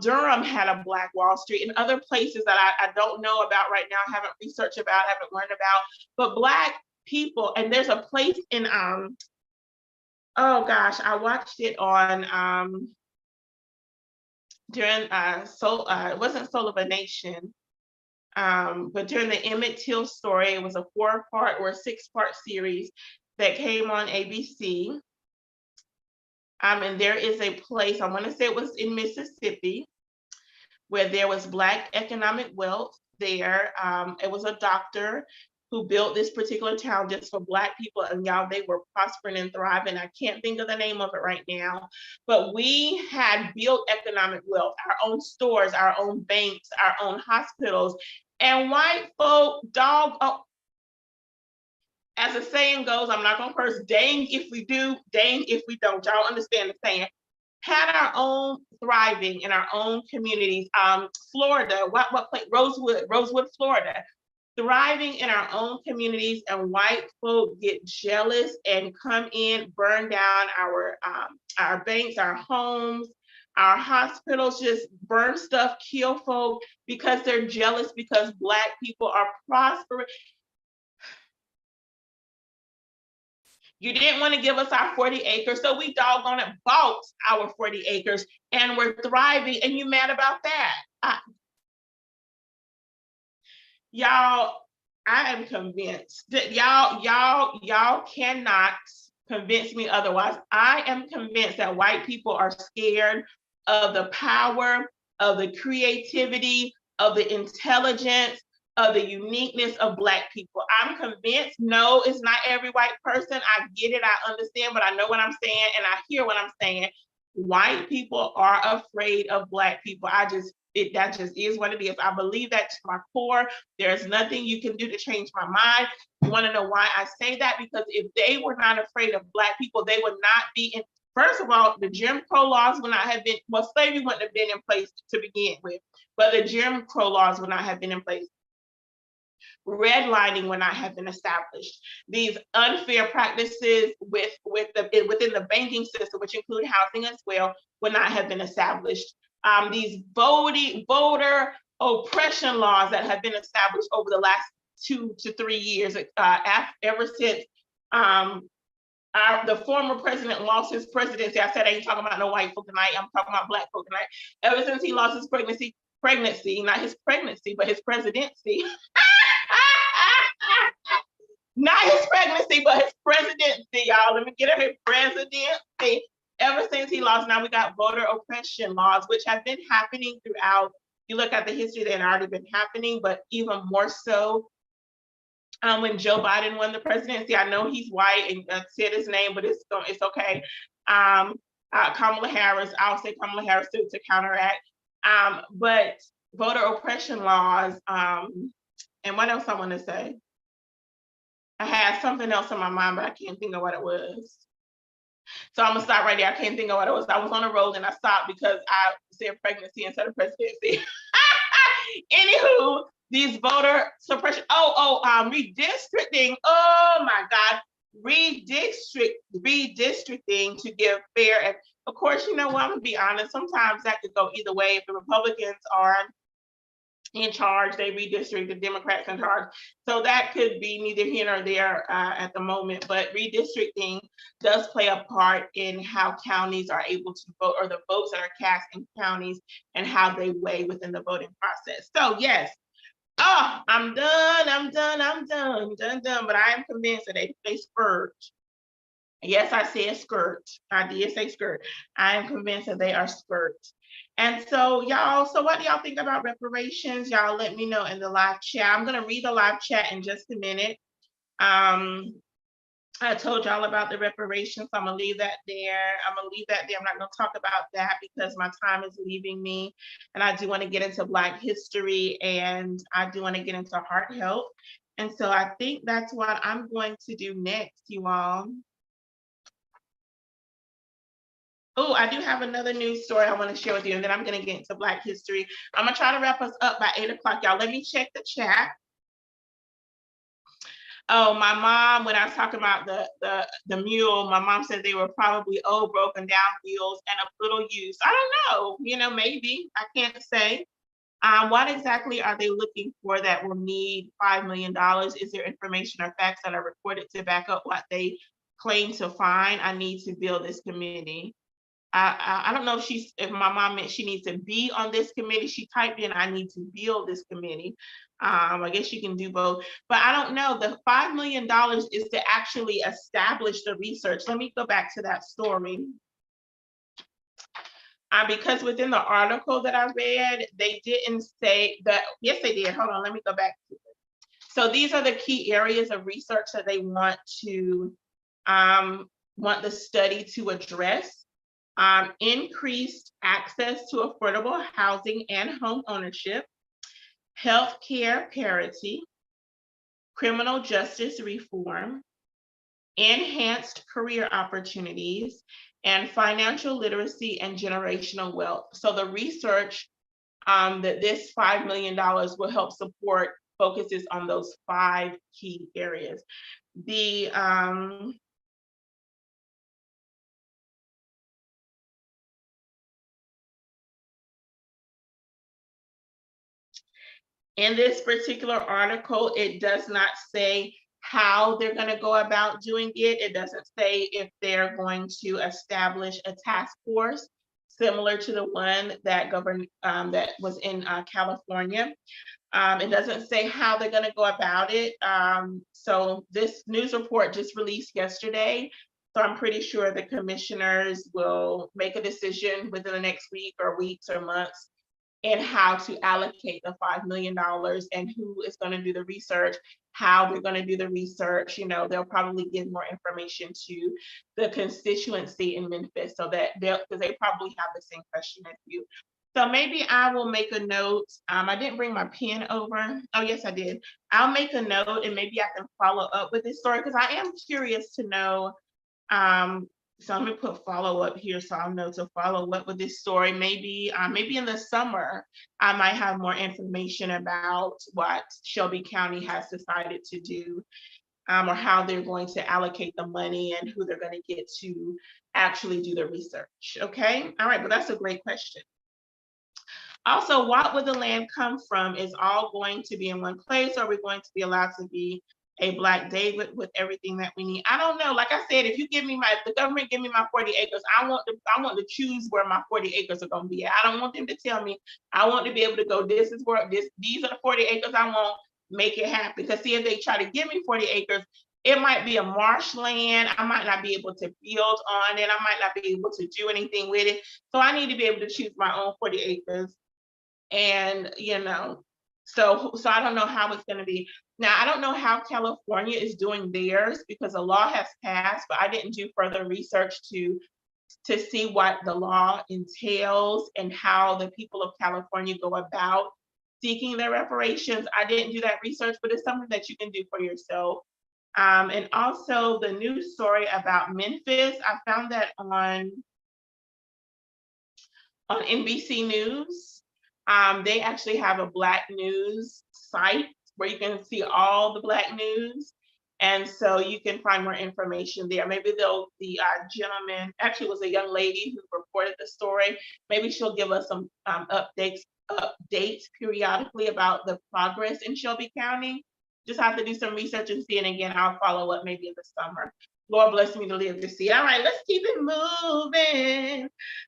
Durham had a Black Wall Street, and other places that I don't know about right now, haven't researched about, haven't learned about, but Black people, and there's a place in, oh gosh, I watched it on, during, it wasn't Soul of a Nation, but during the Emmett Till story, it was a 4-part or 6-part series that came on ABC. And there is a place, I want to say it was in Mississippi, where there was Black economic wealth there. It was a doctor who built this particular town just for Black people, and y'all, they were prospering and thriving. I can't think of the name of it right now, but we had built economic wealth, our own stores, our own banks, our own hospitals, and white folk, as the saying goes, I'm not gonna curse, dang if we do, dang if we don't. Y'all understand the saying. Had our own thriving in our own communities. Florida, what place? Rosewood, Florida. Thriving in our own communities, and white folk get jealous and come in, burn down our banks, our homes, our hospitals, just burn stuff, kill folk because they're jealous because Black people are prospering. You didn't want to give us our 40 acres, so we doggone it bought our 40 acres and we're thriving, and you mad about that? Y'all, I am convinced that y'all cannot convince me otherwise. I am convinced that white people are scared of the power, of the creativity, of the intelligence, of the uniqueness of Black people. I'm convinced. No, it's not every white person. I get it, I understand, but I know what I'm saying and I hear what I'm saying. White people are afraid of Black people. That just is what it is. I believe that to my core. There's nothing you can do to change my mind. You want to know why I say that? Because if they were not afraid of Black people, they would not be in. First of all, the Jim Crow laws would not have been, well, slavery wouldn't have been in place to begin with, but the Jim Crow laws would not have been in place. Redlining would not have been established. These unfair practices within the banking system, which include housing as well, would not have been established. These voter oppression laws that have been established over the last 2 to 3 years, ever since the former president lost his presidency. I said I ain't talking about no white folk tonight. I'm talking about Black folk tonight. Ever since he lost his pregnancy, not his pregnancy, but his presidency. Not his pregnancy, but his presidency, y'all. Let me get his presidency. Ever since he lost, now we got voter oppression laws, which have been happening throughout. You look at the history, they've already been happening, but even more so when Joe Biden won the presidency. I know he's white and said his name, but it's okay. Kamala Harris, I'll say Kamala Harris to counteract. But voter oppression laws, and what else I want to say? I had something else in my mind, but I can't think of what it was. So I'm gonna stop right there. I can't think of what it was. I was on a roll and I stopped because I said pregnancy instead of presidency. Anywho, these voter suppression, redistricting, oh my God, redistricting to give fair, and of course, you know what, I'm gonna be honest, sometimes that could go either way. If the Republicans are in charge, they redistrict, the Democrats in charge. So that could be neither here nor there at the moment, but redistricting does play a part in how counties are able to vote, or the votes that are cast in counties and how they weigh within the voting process. So yes, Oh, I'm done. But I am convinced that they skirt. Yes, I said skirt. I did say skirt. I am convinced that they are skirt. And so y'all, so what do y'all think about reparations? Y'all let me know in the live chat. I'm gonna read the live chat in just a minute. I told y'all about the reparations, so I'm gonna leave that there. I'm not gonna talk about that because my time is leaving me. And I do want to get into Black history and I do want to get into heart health. And so I think that's what I'm going to do next, you all. Oh, I do have another news story I want to share with you, and then I'm going to get into Black history. I'm going to try to wrap us up by 8 o'clock, y'all. Let me check the chat. Oh, my mom, when I was talking about the mule, my mom said they were probably old, broken down mules and of little use. I don't know, maybe. I can't say. What exactly are they looking for that will need $5 million? Is there information or facts that are recorded to back up what they claim to find? I need to build this committee. I don't know if my mom meant she needs to be on this committee. She typed in, I need to build this committee. I guess you can do both, but I don't know. The $5 million is to actually establish the research. Let me go back to that story. Because within the article that I read, they didn't say that. Yes, they did. Hold on, let me go back to it. So these are the key areas of research that they want the study to address. Increased access to affordable housing and home ownership, healthcare parity, criminal justice reform, enhanced career opportunities, and financial literacy and generational wealth. So the research that this $5 million will help support focuses on those 5 key areas. In this particular article, it does not say how they're going to go about doing it. It doesn't say if they're going to establish a task force similar to the one that that was in California. It doesn't say how they're going to go about it. So this news report just released yesterday. So I'm pretty sure the commissioners will make a decision within the next week or weeks or months and how to allocate the $5 million and who is going to do the research, how they're going to do the research. They'll probably give more information to the constituency in Memphis so that because they probably have the same question as you. So maybe I will make a note. I didn't bring my pen over. Oh, yes, I did. I'll make a note and maybe I can follow up with this story because I am curious to know. So let me put follow up here so I'll know to follow up with this story. Maybe in the summer, I might have more information about what Shelby County has decided to do or how they're going to allocate the money and who they're going to get to actually do the research. Okay, all right, but that's a great question. Also, what would the land come from? Is all going to be in one place? Or are we going to be allowed to be a Black David with everything that we need? I don't know. Like I said, if the government give me my 40 acres, I want to choose where my 40 acres are going to be at. I don't want them to tell me. I want to be able to go, these are the 40 acres I want, make it happen. Because see, if they try to give me 40 acres, it might be a marshland. I might not be able to build on it. I might not be able to do anything with it. So I need to be able to choose my own 40 acres. And so I don't know how it's going to be. Now, I don't know how California is doing theirs because a law has passed, but I didn't do further research to see what the law entails and how the people of California go about seeking their reparations. I didn't do that research, but it's something that you can do for yourself. And also the news story about Memphis, I found that on NBC News. They actually have a Black news site where you can see all the Black news. And so you can find more information there. Maybe the gentleman, actually was a young lady who reported the story. Maybe she'll give us some updates periodically about the progress in Shelby County. Just have to do some research and see. And again, I'll follow up maybe in the summer. Lord bless me to live to see. All right, let's keep it moving.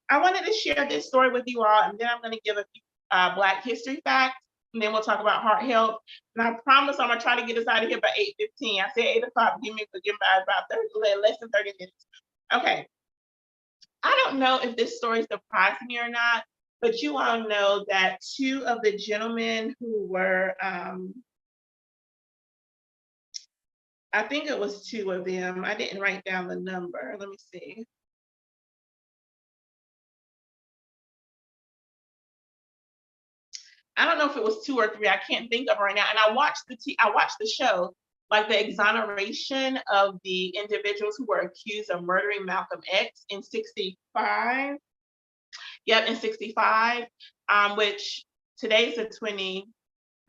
I wanted to share this story with you all, and then I'm going to give a few Black history facts. and then we'll talk about heart health. And I promise I'm gonna try to get us out of here by 8:15. I said 8 o'clock. Give me about 30, less than 30 minutes. Okay. I don't know if this story surprised me or not, but you all know that two of the gentlemen who were, I think it was two of them. I didn't write down the number. Let me see. I don't know if it was two or three. I can't think of right now. And I watched the show, like the exoneration of the individuals who were accused of murdering Malcolm X in 65. Yep, in 65, which today's the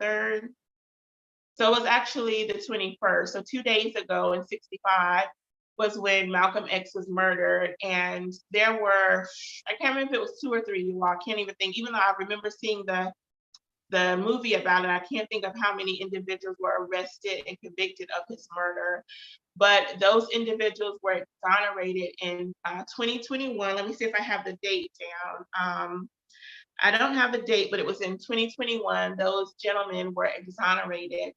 23rd. So it was actually the 21st. So 2 days ago in 65 was when Malcolm X was murdered. And there were, I can't remember if it was two or three, you all, I can't even think, even though I remember seeing the movie about it, I can't think of how many individuals were arrested and convicted of his murder. But those individuals were exonerated in 2021. Let me see if I have the date down. I don't have the date, but it was in 2021. Those gentlemen were exonerated.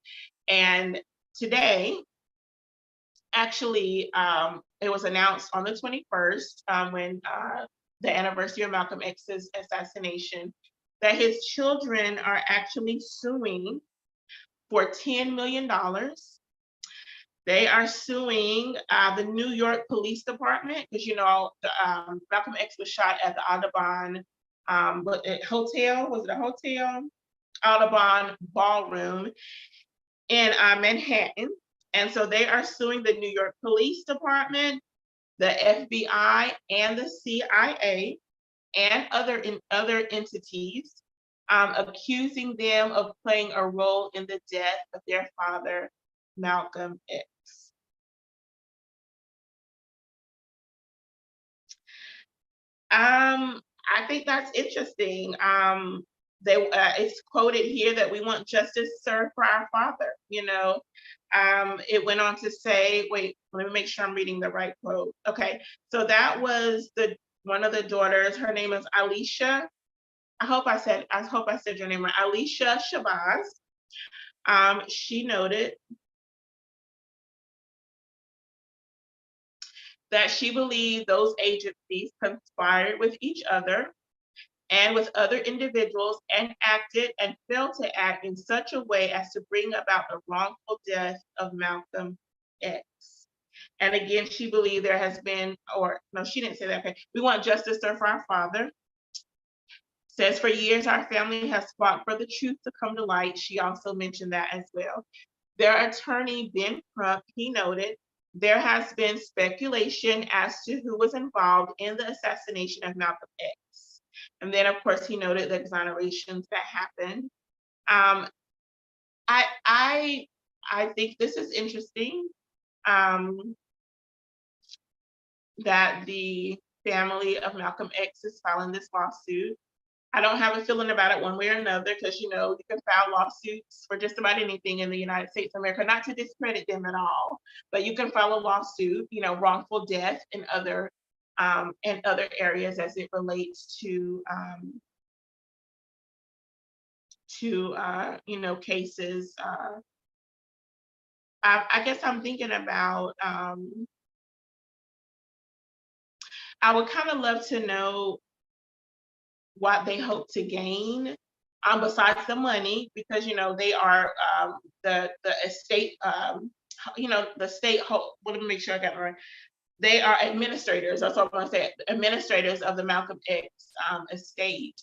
And today, actually, it was announced on the 21st, when the anniversary of Malcolm X's assassination, that his children are actually suing for $10 million. They are suing the New York Police Department, because Malcolm X was shot at the Audubon hotel. Was it a hotel? Audubon Ballroom in Manhattan. And so they are suing the New York Police Department, the FBI, and the CIA, and other entities, accusing them of playing a role in the death of their father, Malcolm X. I think that's interesting. It's quoted here that we want justice served for our father. It went on to say, wait, let me make sure I'm reading the right quote. Okay, so that was one of the daughters. Her name is Alicia. I hope I said your name right. Alicia Shabazz. She noted that she believed those agencies conspired with each other and with other individuals and acted and failed to act in such a way as to bring about the wrongful death of Malcolm X. And again, she believed there has been, or no, she didn't say that. Okay, we want justice served for our father. Says for years, our family has fought for the truth to come to light. She also mentioned that as well. Their attorney, Ben Croak, he noted, there has been speculation as to who was involved in the assassination of Malcolm X. And then, of course, he noted the exonerations that happened. I think this is interesting, that the family of Malcolm X is filing this lawsuit. I don't have a feeling about it one way or another, because you can file lawsuits for just about anything in the United States of America, not to discredit them at all, but you can file a lawsuit, wrongful death in other areas as it relates to cases. I guess I'm thinking about, I would kind of love to know what they hope to gain, besides the money, because they are the estate, the state. Let me make sure I got it right. They are administrators. That's what I'm going to say. Administrators of the Malcolm X estate,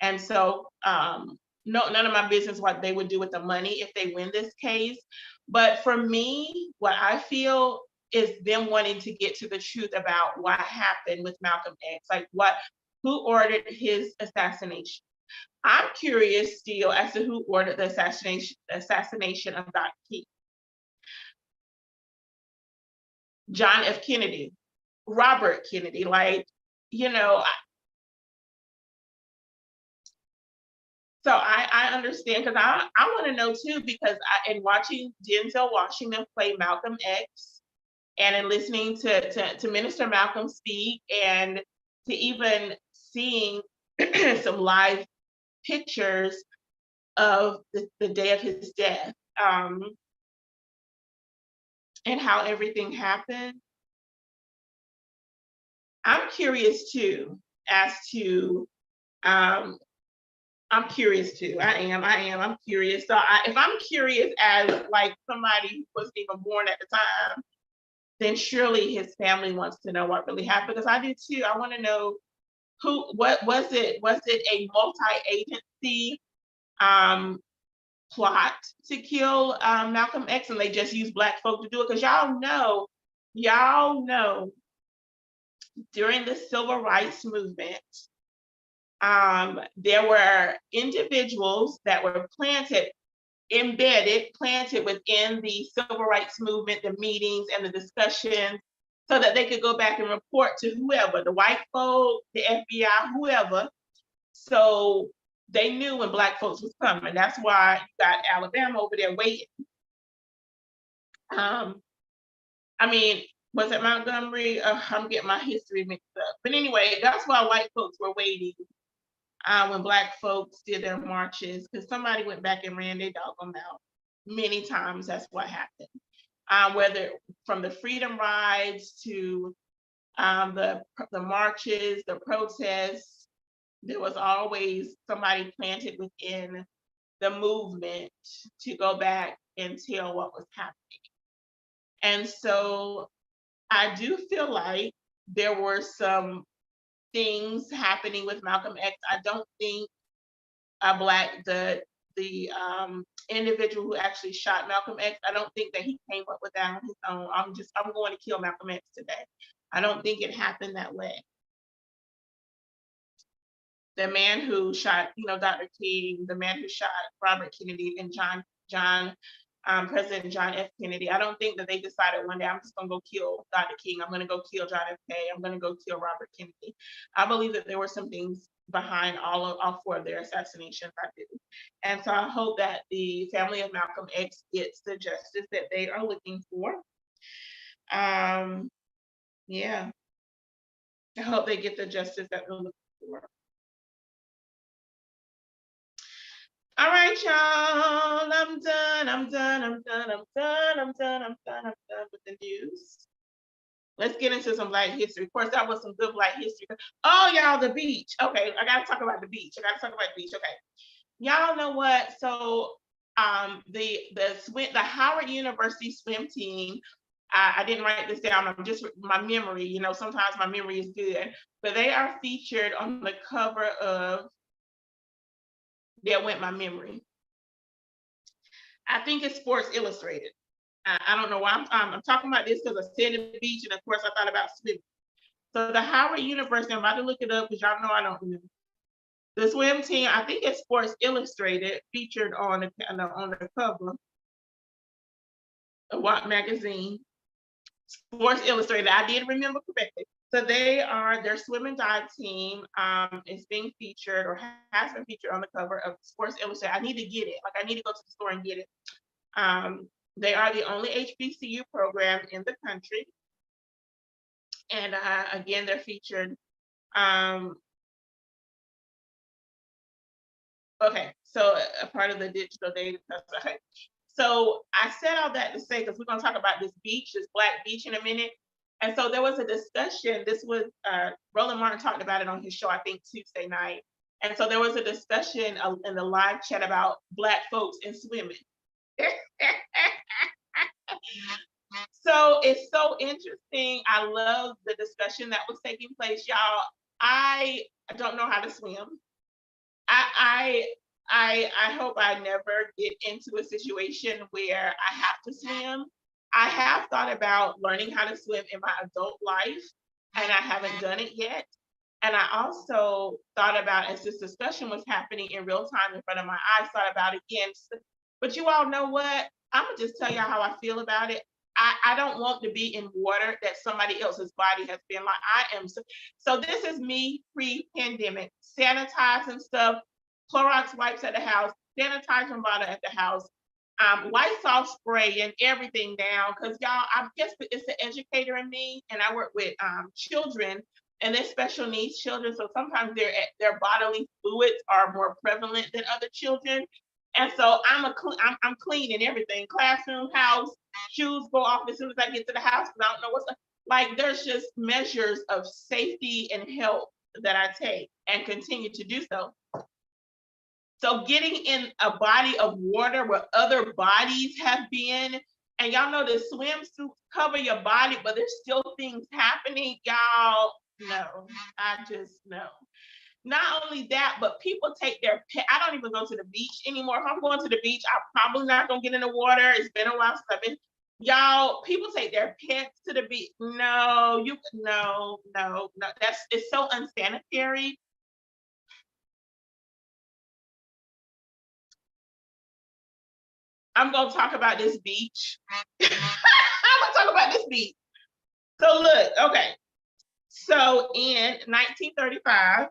and so none of my business what they would do with the money if they win this case. But for me, what I feel is them wanting to get to the truth about what happened with Malcolm X, like who ordered his assassination. I'm curious still as to who ordered the assassination of Dr. King. John F. Kennedy, Robert Kennedy, so I understand, because I want to know too, because in watching Denzel Washington play Malcolm X, and in listening to Minister Malcolm speak, and to even seeing some live pictures of the day of his death, and how everything happened. I'm curious too as to, um, I'm curious too. I'm curious. So if I'm curious as like somebody who wasn't even born at the time, then surely his family wants to know what really happened, because I do too. I want to know what was it? Was it a multi-agency um, plot to kill Malcolm X, and they just used Black folk to do it? Because y'all know, during the civil rights movement, there were individuals that were planted within the civil rights movement, the meetings and the discussions, so that they could go back and report to whoever, the white folk, the FBI, whoever. So they knew when Black folks was coming. That's why you got Alabama over there waiting. I mean, was it Montgomery? I'm getting my history mixed up. But anyway, that's why white folks were waiting when Black folks did their marches, because somebody went back and ran their doggone mouth many times. That's what happened. Whether from the freedom rides to the marches, the protests, there was always somebody planted within the movement to go back and tell what was happening. And so I do feel like there were some things happening with Malcolm X. I don't think the individual who actually shot Malcolm X, I don't think that he came up with that on his own. I'm going to kill Malcolm X today. I don't think it happened that way. The man who shot, Dr. King, the man who shot Robert Kennedy and President John F. Kennedy, I don't think that they decided one day, I'm just going to go kill Dr. King, I'm going to go kill John F. Kennedy, I'm going to go kill Robert Kennedy. I believe that there were some things behind all four of their assassinations. I do. And so I hope that the family of Malcolm X gets the justice that they are looking for. Yeah. I hope they get the justice that they're looking for. All right, y'all. I'm done with the news. Let's get into some Black history. Of course, that was some good Black history. Oh, y'all, the beach. Okay, I gotta talk about the beach. Okay. Y'all know what? So the Howard University swim team, I didn't write this down. I'm just my memory, sometimes my memory is good, but they are featured on the cover of, there went my memory. I think it's Sports Illustrated. I don't know why I'm talking about this, because I said the beach, and of course I thought about swimming. So the Howard University, I'm about to look it up because y'all know I don't remember. The swim team, I think it's Sports Illustrated, featured on the cover of what magazine? Sports Illustrated. I did remember correctly. So their swim and dive team is being featured, or has been featured, on the cover of Sports Illustrated. I need to get it. I need to go to the store and get it. They are the only HBCU program in the country. And again, they're featured. Okay, so a part of the digital data. So I said all that to say, because we're going to talk about this Black beach, in a minute. And so there was a discussion. This was Roland Martin talked about it on his show, I think Tuesday night. And so there was a discussion in the live chat about Black folks in swimming. So it's so interesting. I love the discussion that was taking place, y'all. I don't know how to swim. I hope I never get into a situation where I have to swim. I have thought about learning how to swim in my adult life, and I haven't done it yet. And I also thought about, as this discussion was happening in real time in front of my eyes, thought about it again. But you all know what? I'm gonna just tell y'all how I feel about it. I don't want to be in water that somebody else's body has been like. I am. So this is me pre-pandemic, sanitizing stuff, Clorox wipes at the house, sanitizing water at the house, Lysol spray and everything down. Because y'all, I guess it's the educator in me, and I work with children, and they're special needs children. So sometimes their bodily fluids are more prevalent than other children. And so I'm cleaning everything, classroom, house, shoes go off as soon as I get to the house because I don't know what's like. There's just measures of safety and health that I take and continue to do so. So getting in a body of water where other bodies have been, and y'all know the swimsuits cover your body, but there's still things happening. Y'all, no, I just no. Not only that, but people take their pet. I don't even go to the beach anymore. If I'm going to the beach, I'm probably not gonna get in the water. It's been a while since I've been. Y'all, people take their pets to the beach. No, no. It's so unsanitary. I'm gonna talk about this beach. I'm gonna talk about this beach. So look, okay. So in 1935,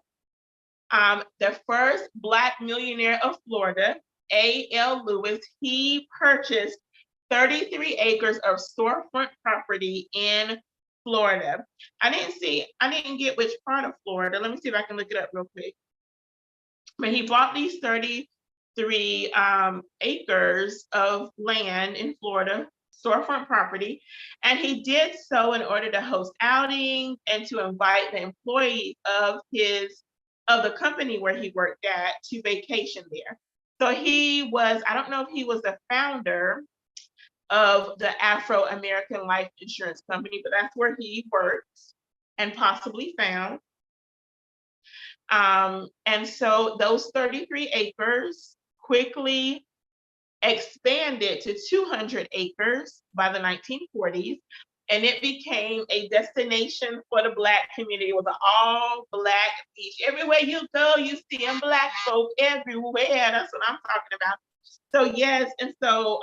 the first Black millionaire of Florida, A.L. Lewis, he purchased 33 acres of storefront property in Florida. I didn't get which part of Florida. Let me see if I can look it up real quick. But he bought these 33 acres of land in Florida, storefront property, and he did so in order to host outings and to invite the employees of the company where he worked at to vacation there. So he was, I don't know if he was the founder of the Afro-American Life Insurance Company, but that's where he worked and possibly found. And so those 33 acres quickly expanded to 200 acres by the 1940s, and it became a destination for the Black community. It was an all-Black beach. Everywhere you go, you see Black folk everywhere. That's what I'm talking about. So yes, and so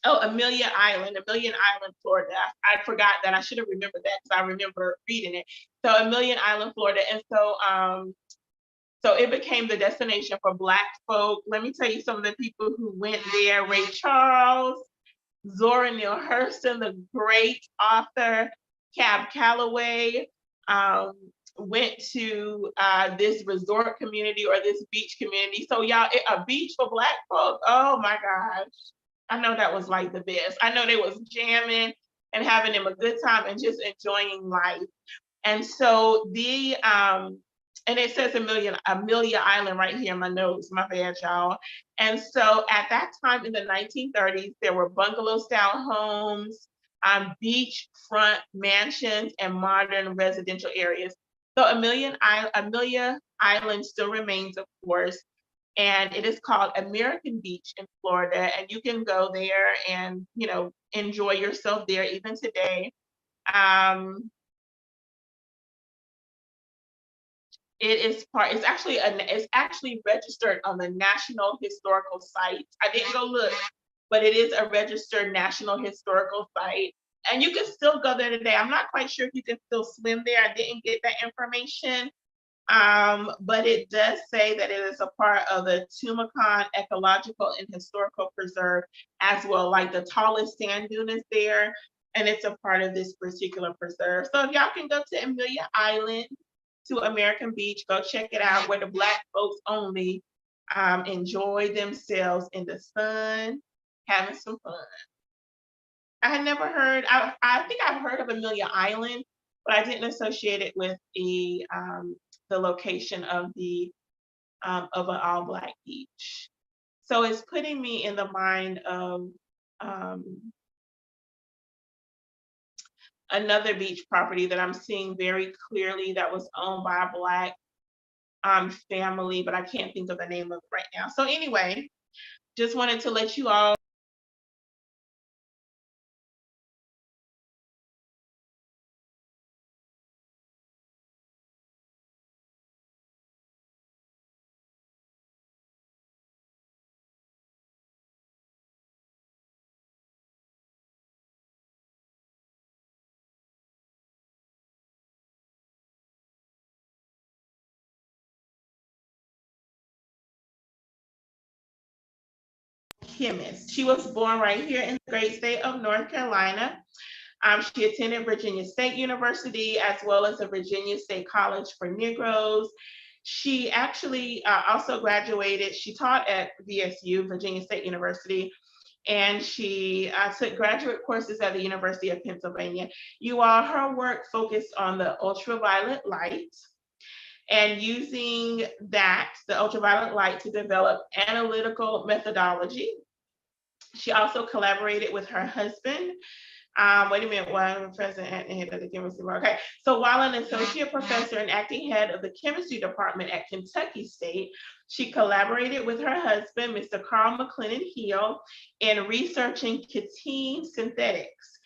Amelia Island, Florida. I forgot that. I should have remembered that because I remember reading it. So Amelia Island, Florida, and so it became the destination for Black folk. Let me tell you some of the people who went there: Ray Charles, Zora Neale Hurston, the great author, Cab Calloway, went to this resort community or this beach community. So y'all, a beach for Black folk. Oh my gosh. I know that was like the best. I know they was jamming and having them a good time and just enjoying life. And so and it says Amelia Island right here in my notes, my bad, y'all. And so at that time in the 1930s, there were bungalow style homes, beachfront mansions, and modern residential areas. So Amelia Island still remains, of course, and it is called American Beach in Florida, and you can go there and enjoy yourself there even today. It's actually registered on the National Historical Site. I didn't go look, but it is a registered National Historical Site, and you can still go there today. I'm not quite sure if you can still swim there. I didn't get that information. But it does say that it is a part of the Tumacan Ecological and Historical Preserve as well, like the tallest sand dune is there, and it's a part of this particular preserve. So if y'all can go to Amelia Island, to American Beach, go check it out, where the Black folks only enjoy themselves in the sun, having some fun. I had never heard, I think I've heard of Amelia Island, but I didn't associate it with the location of an all-Black beach. So it's putting me in the mind of another beach property that I'm seeing very clearly that was owned by a Black family, but I can't think of the name of it right now. So anyway, just wanted to let you all chemist. She was born right here in the great state of North Carolina. She attended Virginia State University as well as the Virginia State College for Negroes. She actually also graduated. She taught at VSU, Virginia State University, and she took graduate courses at the University of Pennsylvania. You all, her work focused on the ultraviolet light and using that, the ultraviolet light, to develop analytical methodology. She also collaborated with her husband. Wait a minute, while president and head of the chemistry. Okay, so while an associate professor and acting head of the chemistry department at Kentucky State, she collaborated with her husband, Mr. Carl McLennan Hill, in researching ketene synthetics.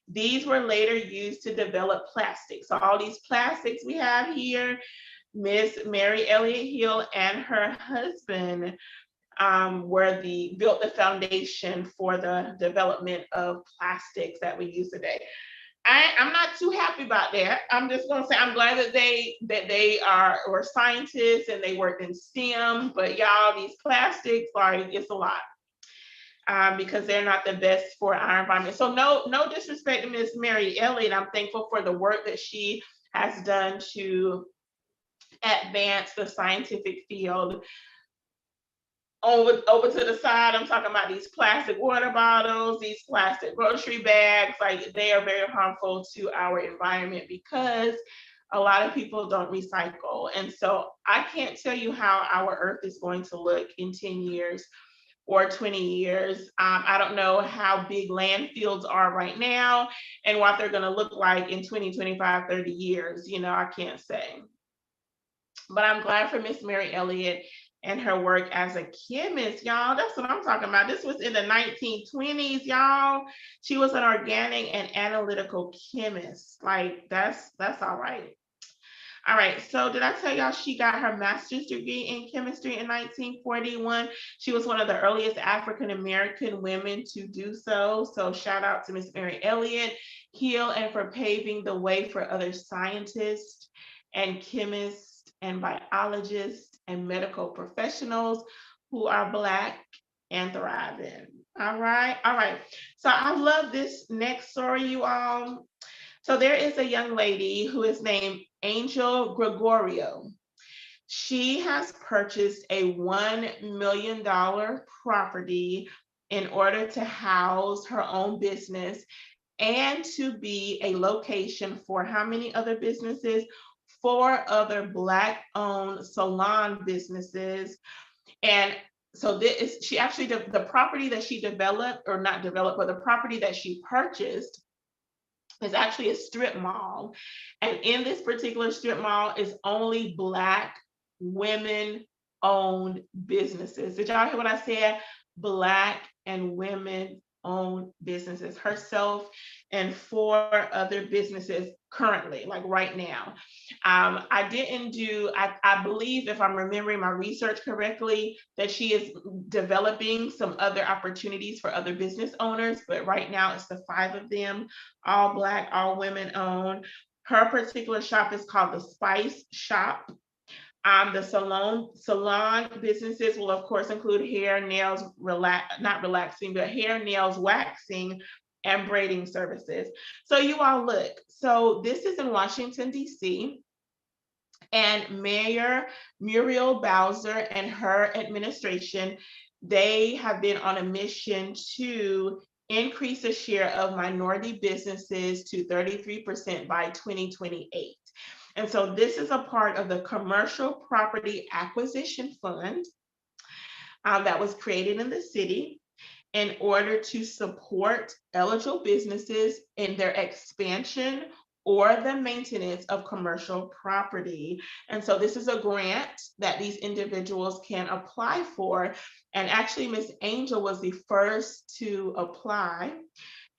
These were later used to develop plastics. So all these plastics we have here, Miss Mary Elliott Hill and her husband built the foundation for the development of plastics that we use today. I'm not too happy about that. I'm just gonna say I'm glad that they were scientists and they worked in STEM, but y'all, these plastics, like, it's a lot. Because they're not the best for our environment. So no disrespect to Miss Mary Elliott. I'm thankful for the work that she has done to advance the scientific field. Over to the side, I'm talking about these plastic water bottles, these plastic grocery bags. Like, they are very harmful to our environment because a lot of people don't recycle. And so I can't tell you how our earth is going to look in 10 years or 20 years. I don't know how big landfills are right now and what they're going to look like in 20, 25, 30 years. I can't say. But I'm glad for Miss Mary Elliott and her work as a chemist, y'all. That's what I'm talking about. This was in the 1920s, y'all. She was an organic and analytical chemist. Like, that's all right. All right, so did I tell y'all she got her master's degree in chemistry in 1941? She was one of the earliest African-American women to do so. So shout out to Miss Mary Elliott Hill, and for paving the way for other scientists and chemists and biologists and medical professionals who are Black and thriving. All right. So I love this next story, you all. So there is a young lady who is named Angel Gregorio. She has purchased a $1 million property in order to house her own business and to be a location for how many other businesses? 4 other Black-owned salon businesses. And so she actually, the property that she developed, or not developed, but the property that she purchased is actually a strip mall. And in this particular strip mall is only Black women-owned businesses. Did y'all hear what I said? Black and women-owned businesses. Herself and 4 other businesses currently, like right now. I believe, if I'm remembering my research correctly, that she is developing some other opportunities for other business owners, but right now it's the 5 of them, all Black, all women-owned. Her particular shop is called the Spice Shop. The salon businesses will, of course, include hair, nails, hair, nails, waxing, and braiding services. So you all look. So this is in Washington, D.C., and Mayor Muriel Bowser and her administration, they have been on a mission to increase the share of minority businesses to 33% by 2028. And so this is a part of the Commercial Property Acquisition Fund that was created in the city in order to support eligible businesses in their expansion or the maintenance of commercial property. And so this is a grant that these individuals can apply for. And actually, Miss Angel was the first to apply.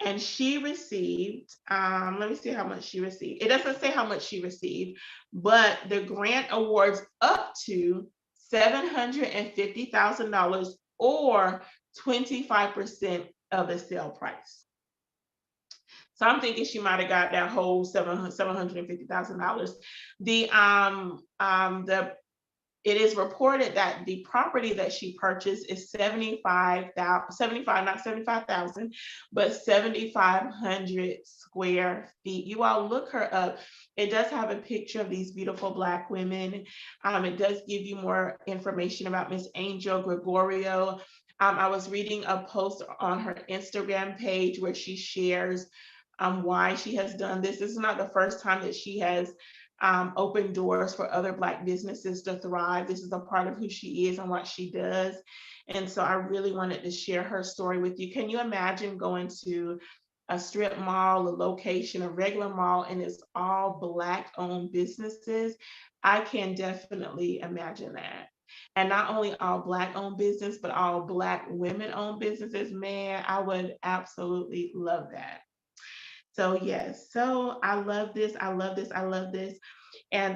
And she received, let me see how much she received. It doesn't say how much she received, but the grant awards up to $750,000 or 25% of the sale price. So I'm thinking she might have got that whole $750,000. it is reported that the property that she purchased is 75,000, not 75,000, but 7,500 square feet. You all look her up. It does have a picture of these beautiful Black women. It does give you more information about Miss Angel Gregorio. I was reading a post on her Instagram page where she shares why she has done this. This is not the first time that she has opened doors for other Black businesses to thrive. This is a part of who she is and what she does. And so I really wanted to share her story with you. Can you imagine going to a strip mall, a location, a regular mall, and it's all Black owned businesses? I can definitely imagine that. And not only all Black owned business, but all Black women owned businesses. Man, I would absolutely love that. So yes, so I love this. I love this. I love this. And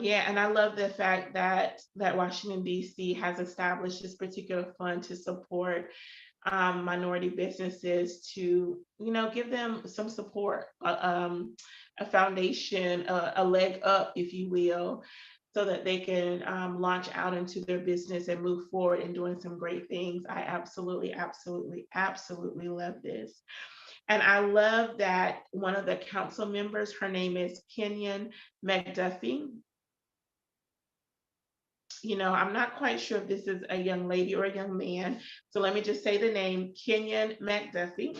yeah, and I love the fact that Washington D.C. has established this particular fund to support minority businesses, to give them some support, a foundation, a leg up, if you will, so that they can launch out into their business and move forward and doing some great things. I absolutely, absolutely, absolutely love this. And I love that one of the council members, her name is Kenyon McDuffie. I'm not quite sure if this is a young lady or a young man. So let me just say the name, Kenyon McDuffie.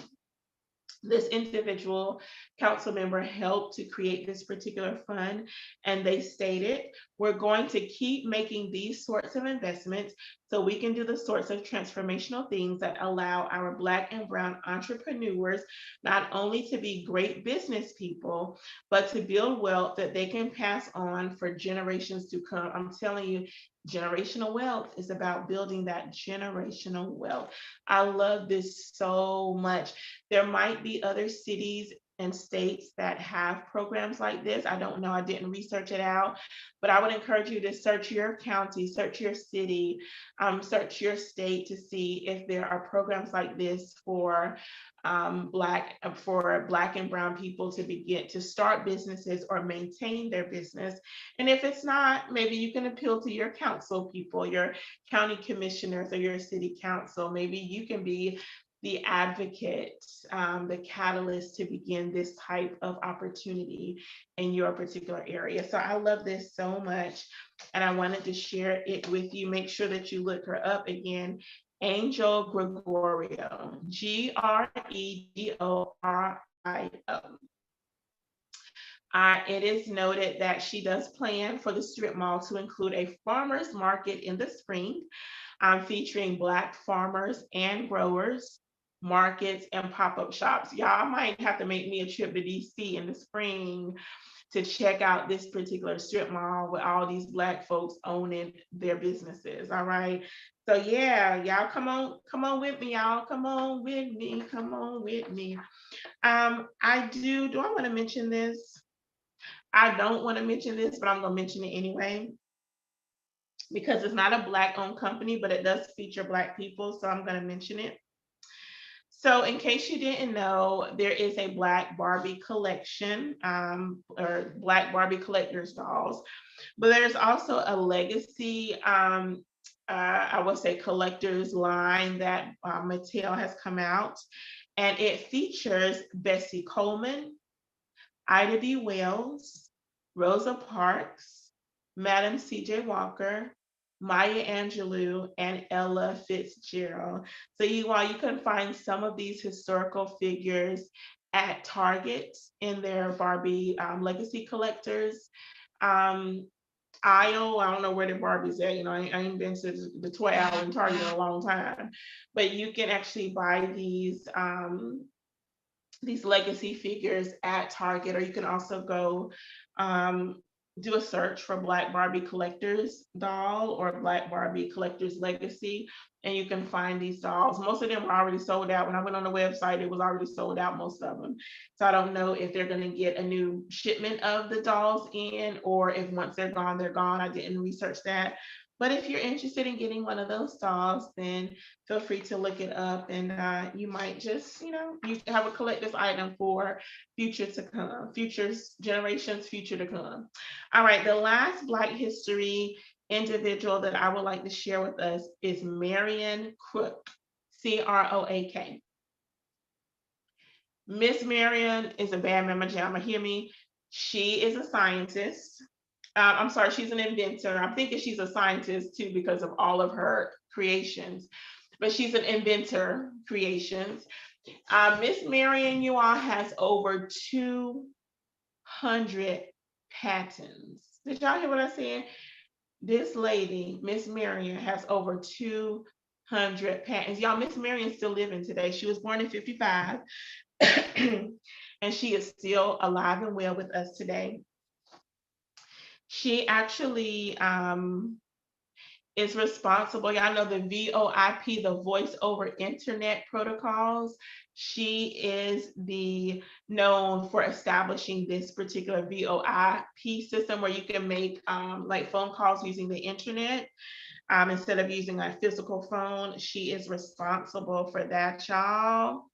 This individual council member helped to create this particular fund, and they stated, we're going to keep making these sorts of investments so we can do the sorts of transformational things that allow our Black and Brown entrepreneurs not only to be great business people, but to build wealth that they can pass on for generations to come. I'm telling you, generational wealth is about building that generational wealth. I love this so much. There might be other cities and states that have programs like this. I don't know, I didn't research it out, but I would encourage you to search your county, search your city, search your state to see if there are programs like this for Black and Brown people to begin to start businesses or maintain their business. And if it's not, maybe you can appeal to your council people, your county commissioners or your city council. Maybe you can be the advocate, the catalyst to begin this type of opportunity in your particular area. So I love this so much, and I wanted to share it with you. Make sure that you look her up again. Angel Gregorio, Gregorio. It is noted that she does plan for the strip mall to include a farmer's market in the spring, featuring Black farmers and growers, markets, and pop-up shops. Y'all might have to make me a trip to DC in the spring to check out this particular strip mall with all these Black folks owning their businesses. All right. So yeah, y'all come on with me, y'all. Come on with me. Come on with me. Do I want to mention this? I don't want to mention this, but I'm gonna mention it anyway, because it's not a Black owned company, but it does feature Black people. So I'm gonna mention it. So in case you didn't know, there is a Black Barbie collection, or Black Barbie collectors dolls, but there's also a legacy, I would say, collectors line that Mattel has come out, and it features Bessie Coleman, Ida B. Wells, Rosa Parks, Madam C.J. Walker, Maya Angelou, and Ella Fitzgerald. So you can find some of these historical figures at Target in their Barbie legacy collectors aisle. I don't know where the Barbie's at. I ain't been to the toy aisle in Target in a long time, but you can actually buy these legacy figures at Target, or you can also go do a search for Black Barbie Collectors doll or Black Barbie Collectors Legacy, and you can find these dolls. Most of them were already sold out. When I went on the website, it was already sold out, most of them. So I don't know if they're going to get a new shipment of the dolls in, or if once they're gone, they're gone. I didn't research that. But if you're interested in getting one of those dolls, then feel free to look it up, and you might just, you have a collector's item for future to come, futures generations, future to come. All right, the last Black history individual that I would like to share with us is Marian Croak, Croak. Miss Marian is a band member, Jama, hear me. She is a scientist. I'm sorry, she's an inventor. I'm thinking she's a scientist too because of all of her creations, but she's an inventor creations. Miss Marian, you all, has over 200 patents. Did y'all hear what I said? This lady, Miss Marian, has over 200 patents. Y'all, Miss Marian's still living today. She was born in 55, and she is still alive and well with us today. She actually is responsible. Y'all know the VoIP, the voice over internet protocols. She is known for establishing this particular VoIP system where you can make like phone calls using the internet instead of using a physical phone. She is responsible for that, y'all.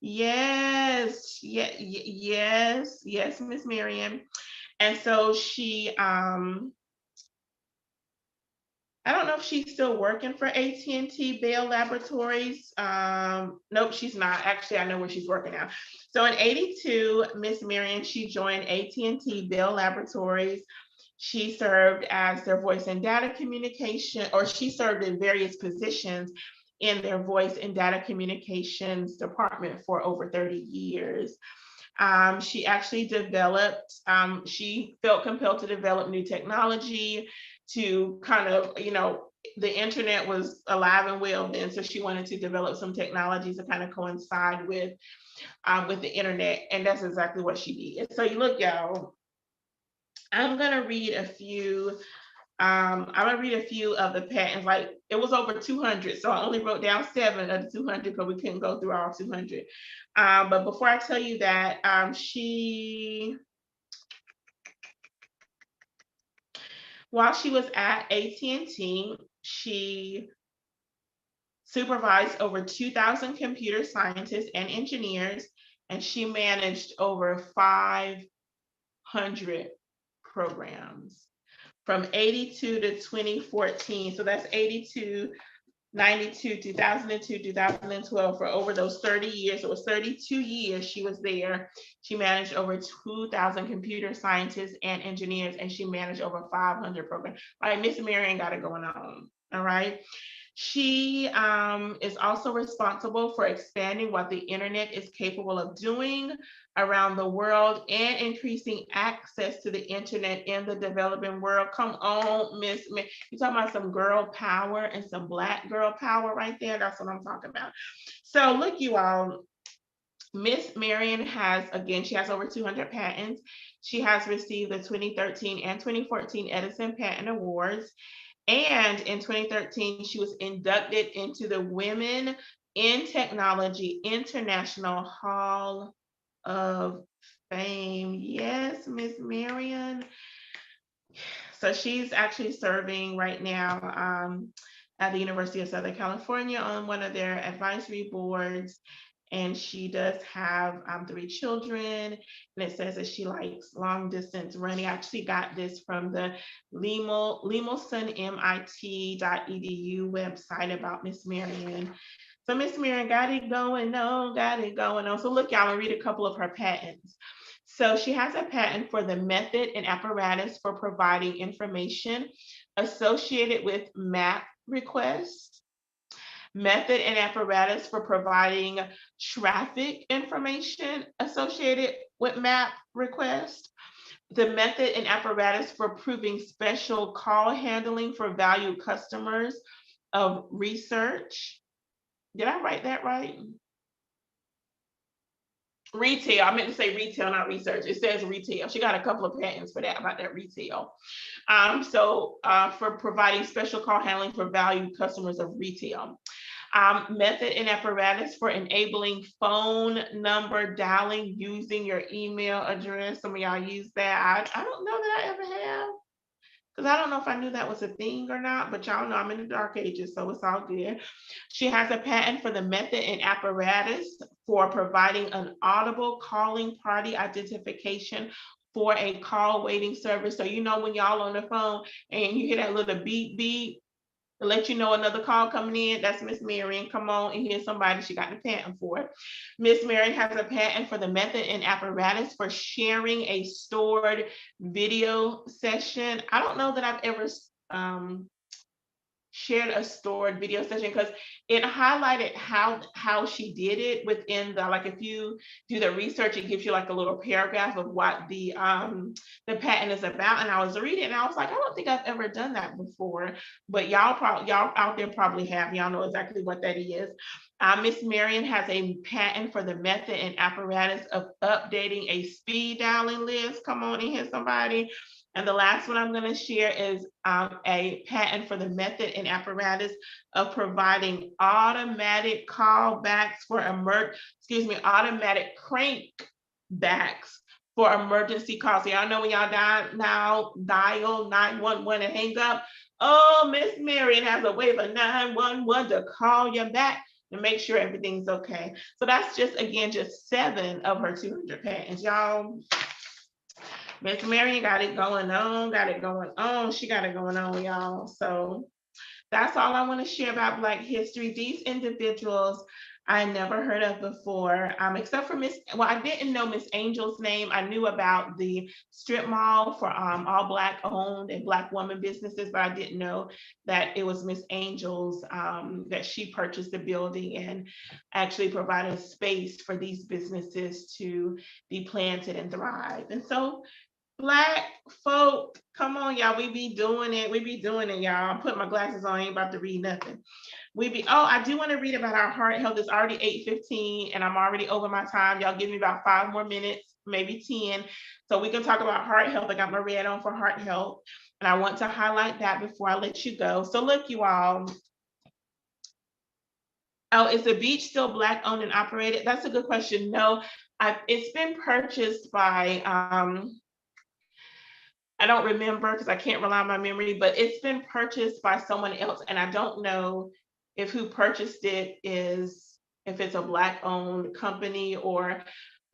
Yes, yes, Miss Marian. And so she I don't know if she's still working for AT&T Bell Laboratories. Nope, she's not. Actually, I know where she's working now. So in 82, Miss Marian, she joined AT&T Bell Laboratories. She served as their voice and data communication, or she served in various positions in their voice and data communications department for over 30 years. She actually developed, she felt compelled to develop new technology to kind of, the internet was alive and well then, so she wanted to develop some technologies to kind of coincide with the internet, and that's exactly what she did. So you look, y'all, I'm gonna read a few. I'm gonna read a few of the patents. Like, it was over 200, so I only wrote down 7 of the 200 because we couldn't go through all 200. But before I tell you that, while she was at AT&T, she supervised over 2,000 computer scientists and engineers, and she managed over 500 programs from 82 to 2014. So that's 82, 92, 2002, 2012, for over those 30 years. It was 32 years she was there. She managed over 2,000 computer scientists and engineers, and she managed over 500 programs. Like, Miss Marian got it going on, all right? She is also responsible for expanding what the internet is capable of doing around the world and increasing access to the internet in the developing world. Come on, Miss, you're talking about some girl power and some Black girl power right there. That's what I'm talking about. So look, you all, Miss Marian has, again, she has over 200 patents. She has received the 2013 and 2014 Edison Patent Awards. And in 2013, she was inducted into the Women in Technology International Hall of Fame. Yes, Miss Marian. So she's actually serving right now at the University of Southern California on one of their advisory boards. And she does have 3 children, and it says that she likes long distance running. I actually got this from the lemelsonmit.edu website about Miss Marian. So Miss Marian got it going on, got it going on. So look, y'all, I'll read a couple of her patents. So she has a patent for the method and apparatus for providing information associated with map requests, method and apparatus for providing traffic information associated with map request, the method and apparatus for proving special call handling for valued customers of research. Did I write that right? Retail. I meant to say retail, not research. It says retail. She got a couple of patents for that, about that retail. For providing special call handling for valued customers of retail. Method and apparatus for enabling phone number dialing using your email address. Some of y'all use that. I don't know that I ever have. because I don't know if I knew that was a thing or not, but y'all know I'm in the dark ages, so it's all good. She has a patent for the method and apparatus for providing an audible calling party identification for a call waiting service. So you know when y'all on the phone and you hear that little beep beep to let you know another call coming in, that's Miss Marian. Come on and here's somebody she got the patent for. Miss Marian has a patent for the method and apparatus for sharing a stored video session. I don't know that I've ever shared a stored video session because it highlighted how she did it within the, like, if you do the research, it gives you like a little paragraph of what the patent is about. And I was reading and I was like, I don't think I've ever done that before, but y'all out there probably have. Y'all know exactly what that is. Miss Marian has a patent for the method and apparatus of updating a speed dialing list. Come on in here, somebody. And the last one I'm going to share is a patent for the method and apparatus of providing automatic callbacks for automatic crankbacks for emergency calls. So y'all know when y'all dial 911 and hang up, oh, Miss Marian has a way for 911 to call you back and make sure everything's okay. So that's just 7 of her 200 patents, y'all. Miss Marian got it going on, She got it going on, y'all. So that's all I want to share about Black history. These individuals I never heard of before, except for I didn't know Miss Angel's name. I knew about the strip mall for all Black owned and Black woman businesses, but I didn't know that it was Miss Angel's, that she purchased the building and actually provided space for these businesses to be planted and thrive. And so Black folk, come on, y'all. We be doing it, y'all. I'm putting my glasses on, I ain't about to read nothing. I do want to read about our heart health. It's already 8:15 and I'm already over my time. Y'all give me about 5 more minutes, maybe 10. So we can talk about heart health. I got my red on for heart health. And I want to highlight that before I let you go. So look, you all. Oh, is the beach still Black owned and operated? That's a good question. No, it's been purchased by, I don't remember because I can't rely on my memory, but it's been purchased by someone else. And I don't know if who purchased it if it's a Black owned company or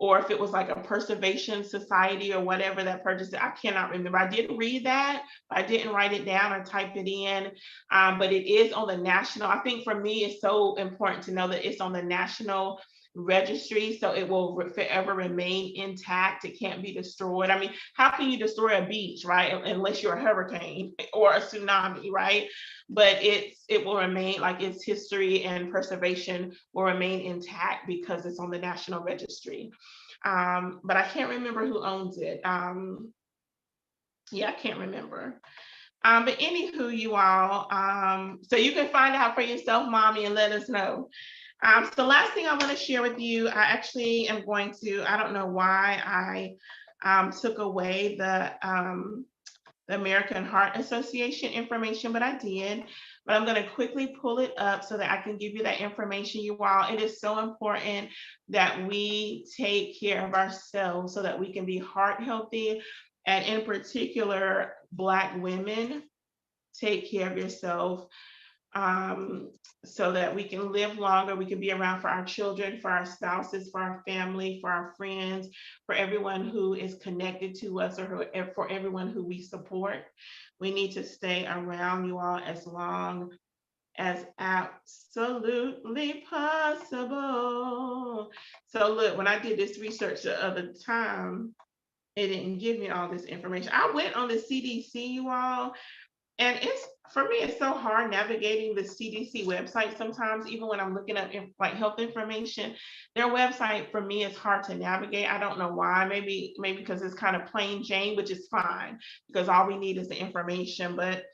if it was like a preservation society or whatever that purchased it. I cannot remember. I did read that, but I didn't write it down or type it in. But it is on the national. I think for me, it's so important to know that it's on the national registry, so it will forever remain intact. It can't be destroyed. I mean, how can you destroy a beach, right? Unless you're a hurricane or a tsunami, right? But it will remain, like, its history and preservation will remain intact because it's on the national registry. But I can't remember who owns it. Yeah, I can't remember. But anywho, you all, so you can find out for yourself, mommy, and let us know. So last thing I want to share with you, I actually am going to, I don't know why I took away the American Heart Association information, but I did. But I'm going to quickly pull it up so that I can give you that information, you all. It is so important that we take care of ourselves so that we can be heart healthy. And in particular, Black women, take care of yourself. So that we can live longer, we can be around for our children, for our spouses, for our family, for our friends, for everyone who is connected to us, or for everyone who we support. We need to stay around, you all, as long as absolutely possible. So look, when I did this research the other time, it didn't give me all this information. I went on the CDC, you all, and for me, it's so hard navigating the CDC website sometimes, even when I'm looking up like health information. Their website for me is hard to navigate. I don't know why. Maybe because it's kind of plain Jane, which is fine because all we need is the information. But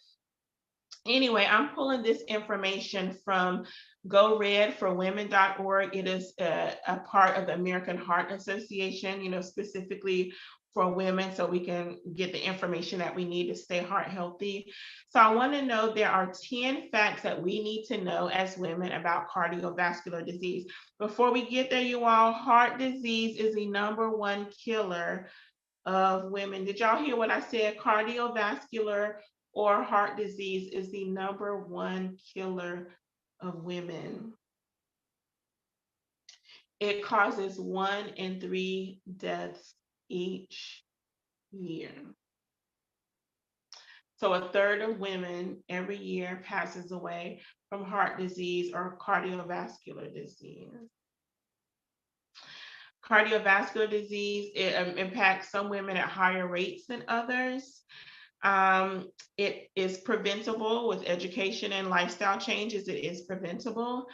anyway, I'm pulling this information from goredforwomen.org. It is a part of the American Heart Association, specifically for women, so we can get the information that we need to stay heart healthy. So I want to know there are 10 facts that we need to know as women about cardiovascular disease. Before we get there, you all, heart disease is the #1 killer of women. Did y'all hear what I said? Cardiovascular or heart disease is the #1 killer of women. It causes 1 in 3 deaths each year. So a third of women every year passes away from heart disease or cardiovascular disease. Cardiovascular disease, it impacts some women at higher rates than others. It is preventable with education and lifestyle changes. It is preventable.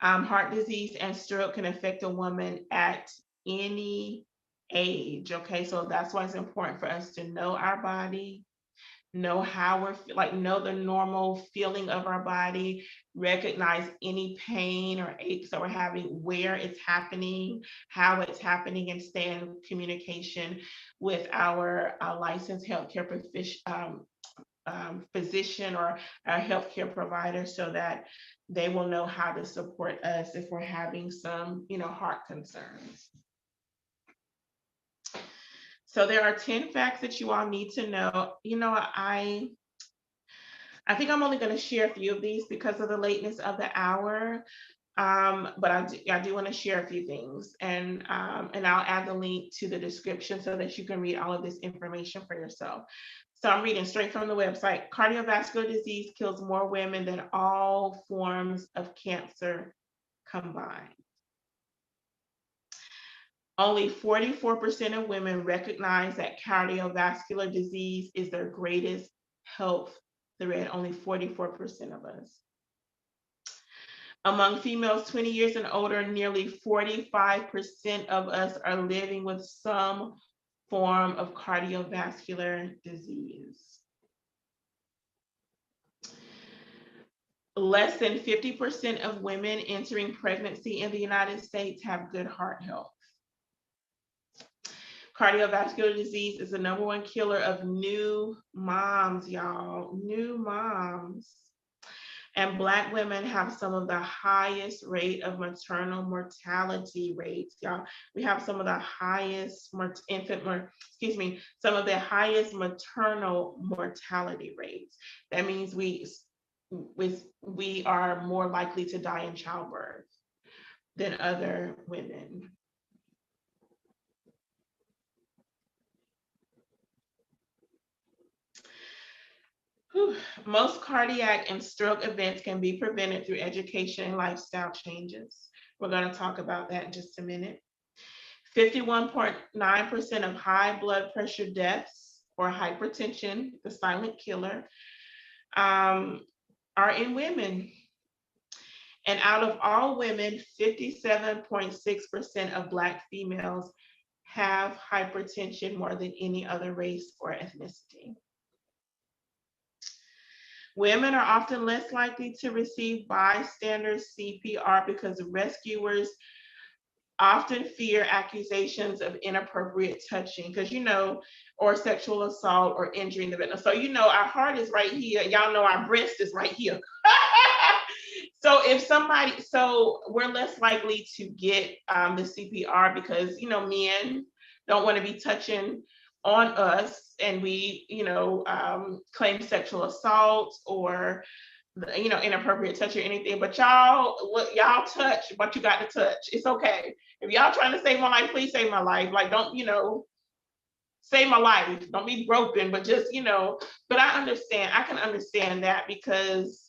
Heart disease and stroke can affect a woman at any age. Okay, so that's why it's important for us to know our body, know how know the normal feeling of our body, recognize any pain or aches that we're having, where it's happening, how it's happening, and stay in communication with our licensed healthcare physician or our healthcare provider so that they will know how to support us if we're having some, heart concerns. So there are 10 facts that you all need to know. I think I'm only going to share a few of these because of the lateness of the hour. But I do want to share a few things, and I'll add the link to the description so that you can read all of this information for yourself. So I'm reading straight from the website. Cardiovascular disease kills more women than all forms of cancer combined. Only 44% of women recognize that cardiovascular disease is their greatest health threat. Only 44% of us. Among females 20 years and older, nearly 45% of us are living with some form of cardiovascular disease. Less than 50% of women entering pregnancy in the United States have good heart health. Cardiovascular disease is the #1 killer of new moms, y'all, new moms. And Black women have some of the highest rate of maternal mortality rates, y'all. We have some of the highest some of the highest maternal mortality rates. That means we are more likely to die in childbirth than other women. Most cardiac and stroke events can be prevented through education and lifestyle changes. We're going to talk about that in just a minute. 51.9% of high blood pressure deaths or hypertension, the silent killer, are in women. And out of all women, 57.6% of Black females have hypertension more than any other race or ethnicity. Women are often less likely to receive bystander CPR because rescuers often fear accusations of inappropriate touching, because or sexual assault or injuring the victim. So our heart is right here. Y'all know our breast is right here. So we're less likely to get the CPR because men don't want to be touching on us, and we claim sexual assault or inappropriate touch or anything. But y'all touch what you got to touch. It's okay. If y'all trying to save my life, please save my life. Like, don't save my life. Don't be broken, but just but I can understand that, because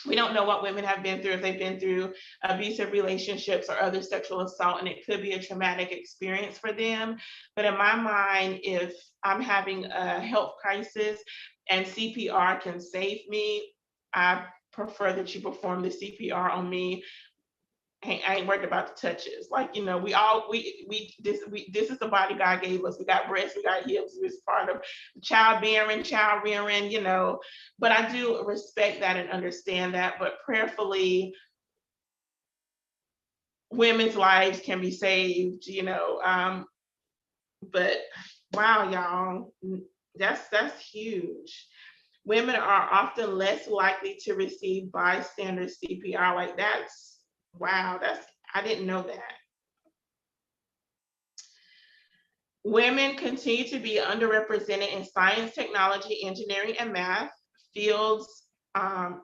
we don't know what women have been through, if they've been through abusive relationships or other sexual assault, and it could be a traumatic experience for them. But in my mind, if I'm having a health crisis and CPR can save me, I prefer that you perform the CPR on me. I ain't worried about the touches. Like, this is the body God gave us. We got breasts, we got hips, it's part of child rearing, but I do respect that and understand that. But prayerfully, women's lives can be saved, but wow, y'all, that's huge. Women are often less likely to receive bystander CPR. Like, wow, I didn't know that. Women continue to be underrepresented in science, technology, engineering, and math fields,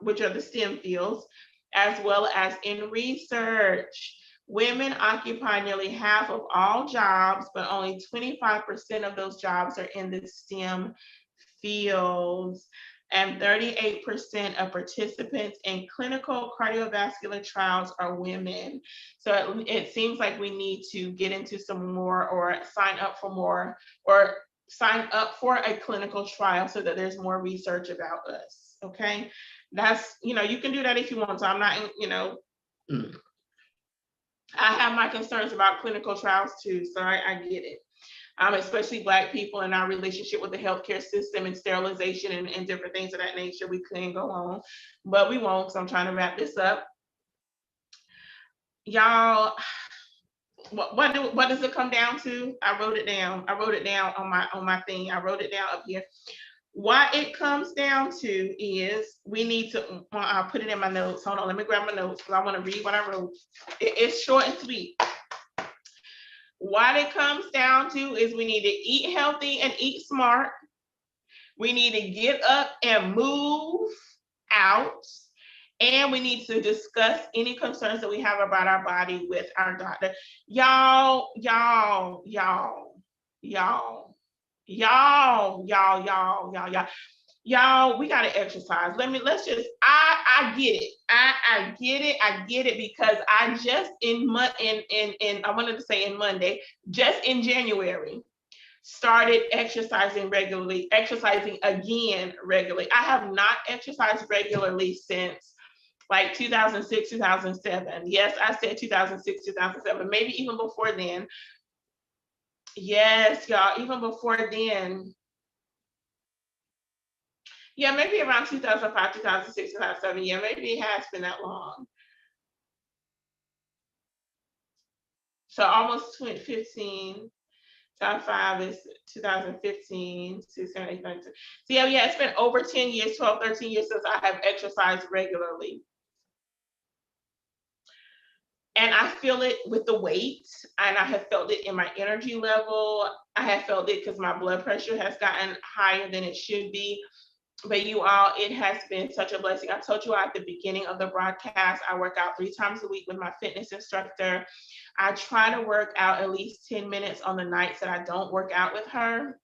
which are the STEM fields, as well as in research. Women occupy nearly half of all jobs, but only 25% of those jobs are in the STEM fields. And 38% of participants in clinical cardiovascular trials are women. So it seems like we need to get into some more, or sign up for more, or sign up for a clinical trial so that there's more research about us. Okay. That's, you can do that if you want to. I'm not, I have my concerns about clinical trials too. So I get it. Especially Black people and our relationship with the healthcare system and sterilization and different things of that nature. We couldn't go on, but we won't, because I'm trying to wrap this up. Y'all, what does it come down to? I wrote it down. I wrote it down on my thing. I wrote it down up here. What it comes down to is we need to, I'll put it in my notes. Hold on, let me grab my notes because I want to read what I wrote. It's short and sweet. What it comes down to is we need to eat healthy and eat smart. We need to get up and move out. And we need to discuss any concerns that we have about our body with our doctor. Y'all, we gotta exercise. I get it. I get it because I just I wanted to say in Monday, just in January, started exercising again regularly. I have not exercised regularly since like 2006, 2007. Yes, I said 2006, 2007, maybe even before then. Yes, y'all, even before then. Yeah, maybe around 2005, 2006, 2007. Yeah, maybe it has been that long. So almost 2015. Top 5 is 2015, 2017. So yeah, it's been over 10 years, 12, 13 years since I have exercised regularly. And I feel it with the weight, and I have felt it in my energy level. I have felt it because my blood pressure has gotten higher than it should be. But you all, it has been such a blessing. I told you at the beginning of the broadcast, I work out 3 times a week with my fitness instructor. I try to work out at least 10 minutes on the nights that I don't work out with her.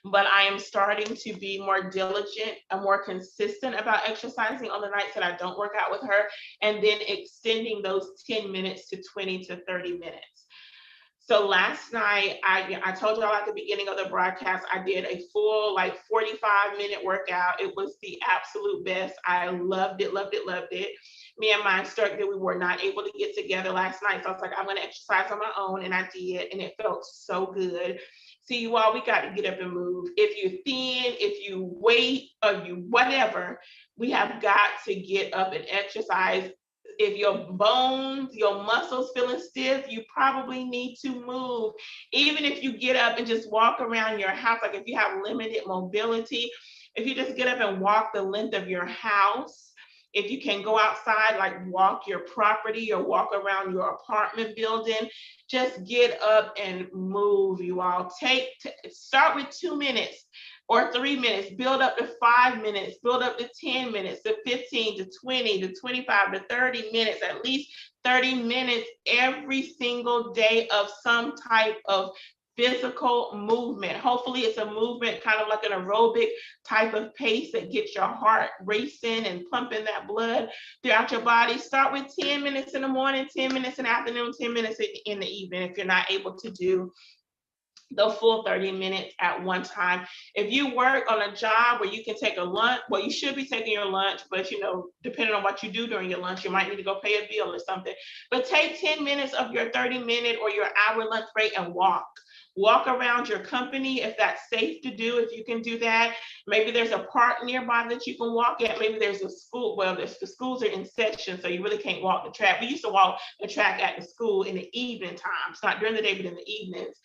But I am starting to be more diligent and more consistent about exercising on the nights that I don't work out with her, and then extending those 10 minutes to 20 to 30 minutes. So last night, I told y'all at the beginning of the broadcast, I did a full 45-minute workout. It was the absolute best. I loved it, loved it, loved it. Me and my instructor, we were not able to get together last night. So I was like, I'm gonna exercise on my own, and I did, and it felt so good. See, you all, we got to get up and move. If you're thin, if you weight, or you whatever, we have got to get up and exercise. If your bones, your muscles feeling stiff, you probably need to move. Even if you get up and just walk around your house, like if you have limited mobility, if you just get up and walk the length of your house, if you can go outside, like walk your property or walk around your apartment building, just get up and move, you all. Start with 2 minutes or 3 minutes, build up to 5 minutes, build up to 10 minutes, to 15, to 20, to 25, to 30 minutes, at least 30 minutes every single day of some type of physical movement. Hopefully it's a movement kind of like an aerobic type of pace that gets your heart racing and pumping that blood throughout your body. Start with 10 minutes in the morning, 10 minutes in the afternoon, 10 minutes in the evening if you're not able to do the full 30 minutes at one time. If you work on a job where you can take a lunch, well, you should be taking your lunch, but depending on what you do during your lunch, you might need to go pay a bill or something. But take 10 minutes of your 30-minute or your hour lunch break and walk. Walk around your company if that's safe to do, if you can do that. Maybe there's a park nearby that you can walk at. Maybe there's a school. Well, the schools are in session, so you really can't walk the track. We used to walk the track at the school in the evening times, not during the day, but in the evenings.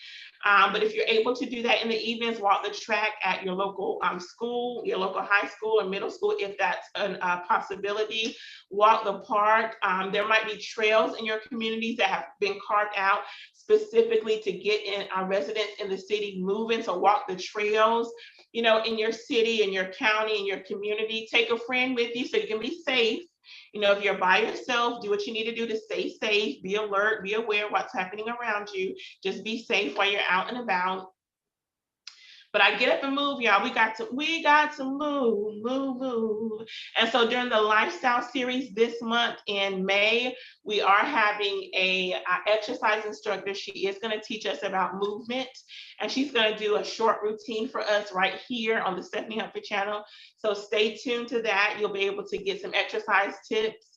But if you're able to do that in the evenings, walk the track at your local school, your local high school or middle school, if that's a possibility. Walk the park. There might be trails in your communities that have been carved out specifically to get in residents in the city moving to walk the trails, you know, in your city, in your county, in your community. Take a friend with you so you can be safe. You know, if you're by yourself, do what you need to do to stay safe, be alert, be aware of what's happening around you. Just be safe while you're out and about. But I get up and move, y'all. We got to move. And so during the lifestyle series this month in May, we are having a exercise instructor. She is going to teach us about movement, and she's going to do a short routine for us right here on the Stephanie Humphrey channel. So stay tuned to that. You'll be able to get some exercise tips.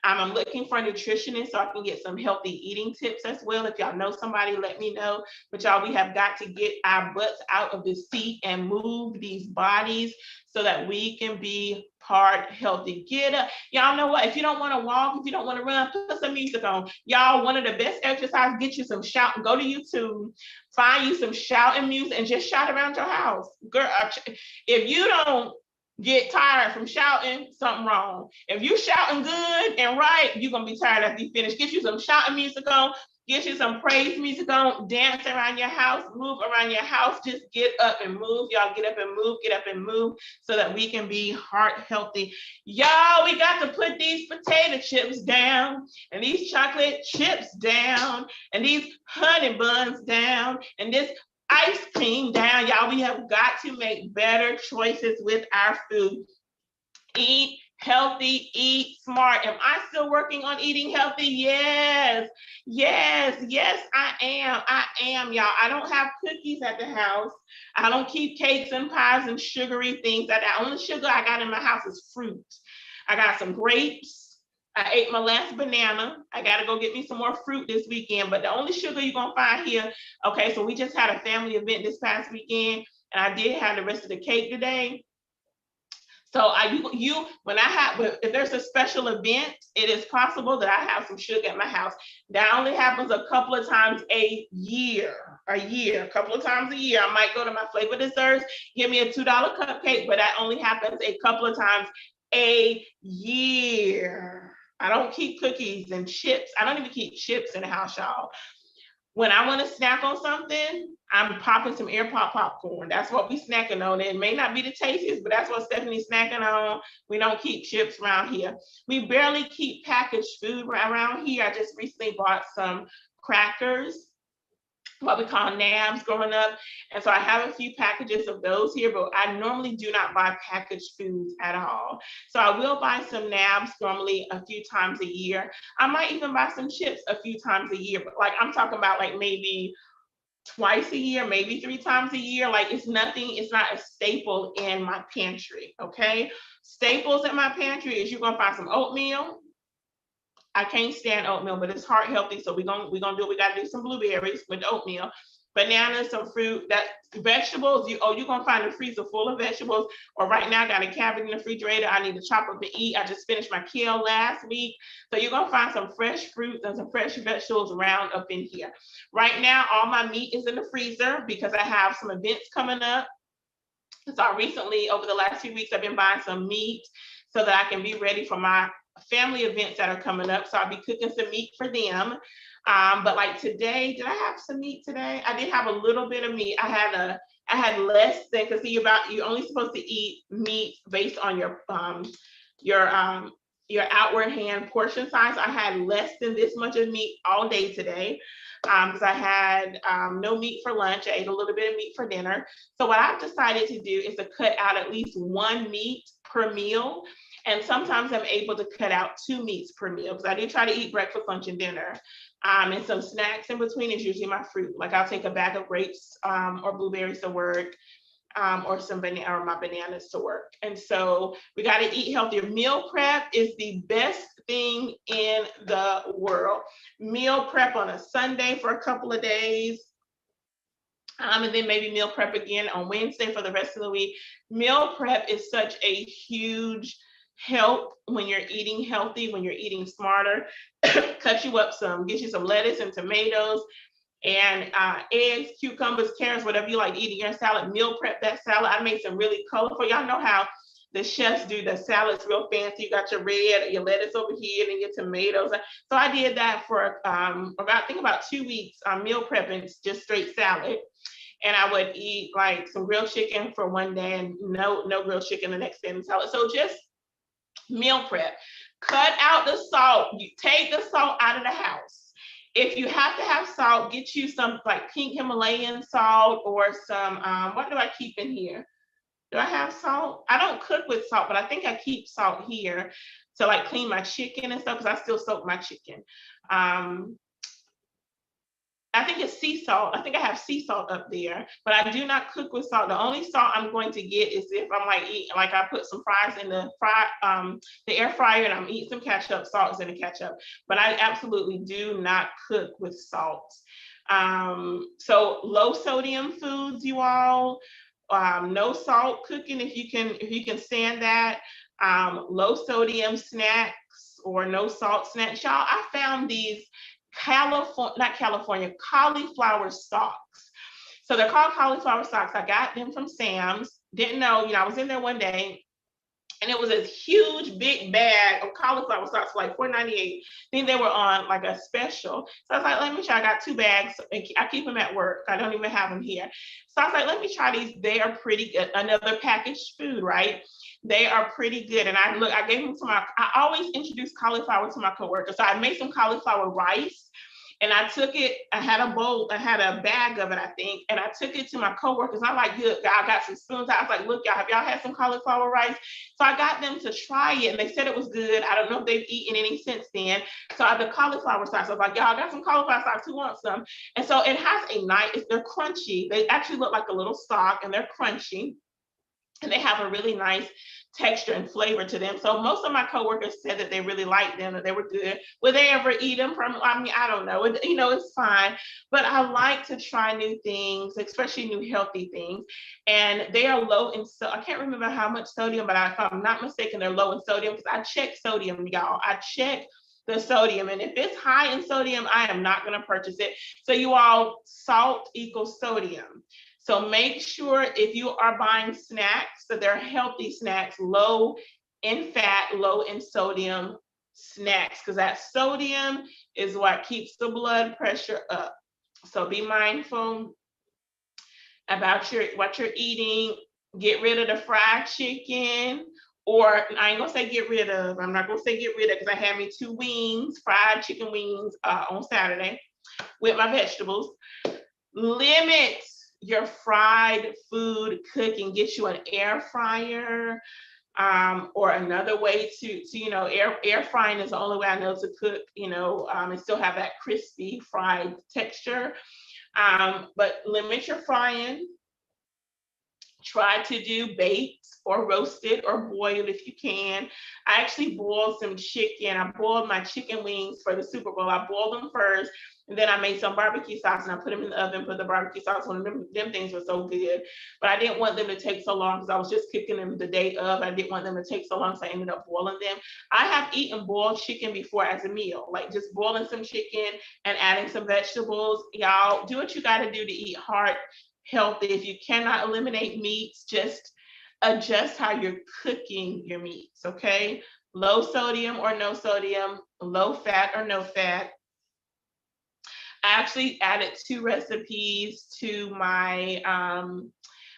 I'm looking for a nutritionist so I can get some healthy eating tips as well. If y'all know somebody, let me know. But y'all, we have got to get our butts out of the seat and move these bodies so that we can be heart healthy. Get up. Y'all know what? If you don't want to walk, if you don't want to run, put some music on. Y'all, one of the best exercises, get you some shout. Go to YouTube, find you some shouting music and just shout around your house. Girl, if you don't get tired from shouting, something wrong. If you shouting good and right, you're gonna be tired after you finish. Get you some shouting music on, get you some praise music on, dance around your house, move around your house, just get up and move. Y'all get up and move so that we can be heart healthy. Y'all, we got to put these potato chips down and these chocolate chips down and these honey buns down and this ice cream down. Y'all, we have got to make better choices with our food. Eat healthy, eat smart. Am I still working on eating healthy? Yes, I am, y'all. I don't have cookies at the house. I don't keep cakes and pies and sugary things. The only sugar I got in my house is fruit. I got some grapes. I ate my last banana. I got to go get me some more fruit this weekend. But the only sugar you're going to find here, okay, so we just had a family event this past weekend, and I did have the rest of the cake today. So if there's a special event, it is possible that I have some sugar at my house. That only happens a couple of times a year. A couple of times a year. I might go to my flavor desserts, give me a $2 cupcake, but that only happens a couple of times a year. I don't keep cookies and chips. I don't even keep chips in the house, y'all. When I want to snack on something, I'm popping some air pop popcorn. That's what we snacking on. It may not be the tastiest, but that's what Stephanie's snacking on. We don't keep chips around here. We barely keep packaged food around here. I just recently bought some crackers, what we call nabs growing up. And so I have a few packages of those here, but I normally do not buy packaged foods at all. So I will buy some nabs normally a few times a year. I might even buy some chips a few times a year, but like I'm talking about like maybe twice a year, maybe 3 times a year. Like it's not a staple in my pantry, okay? Staples in my pantry is you're gonna find some oatmeal. I can't stand oatmeal, but it's heart healthy. So we gotta do some blueberries with oatmeal, bananas, some fruit, vegetables. You're gonna find a freezer full of vegetables. Or right now I got a cabbage in the refrigerator. I need to chop up and eat. I just finished my kale last week. So you're gonna find some fresh fruits and some fresh vegetables around up in here. Right now, all my meat is in the freezer because I have some events coming up. So I recently, over the last few weeks, I've been buying some meat so that I can be ready for my family events that are coming up. So I'll be cooking some meat for them. But like today, did I have some meat today? I did have a little bit of meat. I had less than, because you're only supposed to eat meat based on your outward hand portion size. I had less than this much of meat all day today because I had no meat for lunch. I ate a little bit of meat for dinner. So what I've decided to do is to cut out at least 1 meat per meal. And sometimes I'm able to cut out 2 meats per meal because I do try to eat breakfast, lunch, and dinner. And some snacks in between is usually my fruit. Like I'll take a bag of grapes or blueberries to work, or my bananas to work. And so we got to eat healthier. Meal prep is the best thing in the world. Meal prep on a Sunday for a couple of days. And then maybe meal prep again on Wednesday for the rest of the week. Meal prep is such a huge help when you're eating healthy, when you're eating smarter. Cut you up some, get you some lettuce and tomatoes and eggs, cucumbers, carrots, whatever you like eating your salad. Meal prep that salad. I made some really colorful. Y'all know how the chefs do the salads real fancy. You got your red, your lettuce over here, and your tomatoes. So I did that for about 2 weeks. Meal prepping, just straight salad. and I would eat like some grilled chicken for one day and no grilled chicken the next day and salad. So just meal prep. Cut out the salt. You take the salt out of the house. If you have to have salt, get you some like pink Himalayan salt or some, what do I keep in here? Do I have salt? I don't cook with salt, but I think I keep salt here to like clean my chicken and stuff because I still soak my chicken. I think it's sea salt. I think I have sea salt up there, but I do not cook with salt. The only salt I'm going to get is if I'm like eating, like I put some fries in the air fryer and I'm eating some ketchup, salt is in the ketchup, but I absolutely do not cook with salt. So low sodium foods, you all, no salt cooking if you can stand that. Low sodium snacks or no salt snacks. Y'all, I found these cauliflower stalks. So they're called cauliflower stalks. I got them from Sam's. Didn't know, I was in there one day and it was this huge big bag of cauliflower stalks for like $4.98. I think they were on like a special. So I was like, let me try. I got 2 bags. I keep them at work. I don't even have them here. So I was like, let me try these. They are pretty good. Another packaged food, right? They are pretty good. And I gave them I always introduce cauliflower to my coworkers. So I made some cauliflower rice and I took it, I had a bag of it, I think, and I took it to my coworkers. I'm like, look, I got some spoons. I was like, look, y'all, have y'all had some cauliflower rice? So I got them to try it and they said it was good. I don't know if they've eaten any since then. So I had the cauliflower stalks. I was like, y'all, I got some cauliflower stalks, who wants some? And so it has they're crunchy. They actually look like a little stalk and they're crunchy. And they have a really nice texture and flavor to them. So most of my coworkers said that they really liked them, that they were good. Will they ever eat them? I mean, I don't know. It's fine. But I like to try new things, especially new healthy things. And they are low in I can't remember how much sodium, but if I'm not mistaken, they're low in sodium because I check sodium, y'all. I check the sodium. And if it's high in sodium, I am not going to purchase it. So you all, salt equals sodium. So make sure if you are buying snacks that they're healthy snacks, low in fat, low in sodium snacks, because that sodium is what keeps the blood pressure up. So be mindful about what you're eating. Get rid of the fried chicken, or I ain't gonna say get rid of, I'm not gonna say get rid of, because I had me 2 wings, fried chicken wings on Saturday with my vegetables. Limit your fried food cooking. Get you an air fryer, or another way to air frying is the only way I know to cook, and still have that crispy fried texture. But limit your frying. Try to do baked or roasted or boiled if you can. I actually boiled some chicken. I boiled my chicken wings for the Super Bowl. I boiled them first, and then I made some barbecue sauce and I put them in the oven, put the barbecue sauce on them. Them things were so good, but I didn't want them to take so long because I was just cooking them the day of. I didn't want them to take so long, so I ended up boiling them. I have eaten boiled chicken before as a meal, like just boiling some chicken and adding some vegetables. Y'all, do what you got to do to eat healthy. If you cannot eliminate meats, just adjust how you're cooking your meats, okay? Low sodium or no sodium, low fat or no fat. I actually added 2 recipes to my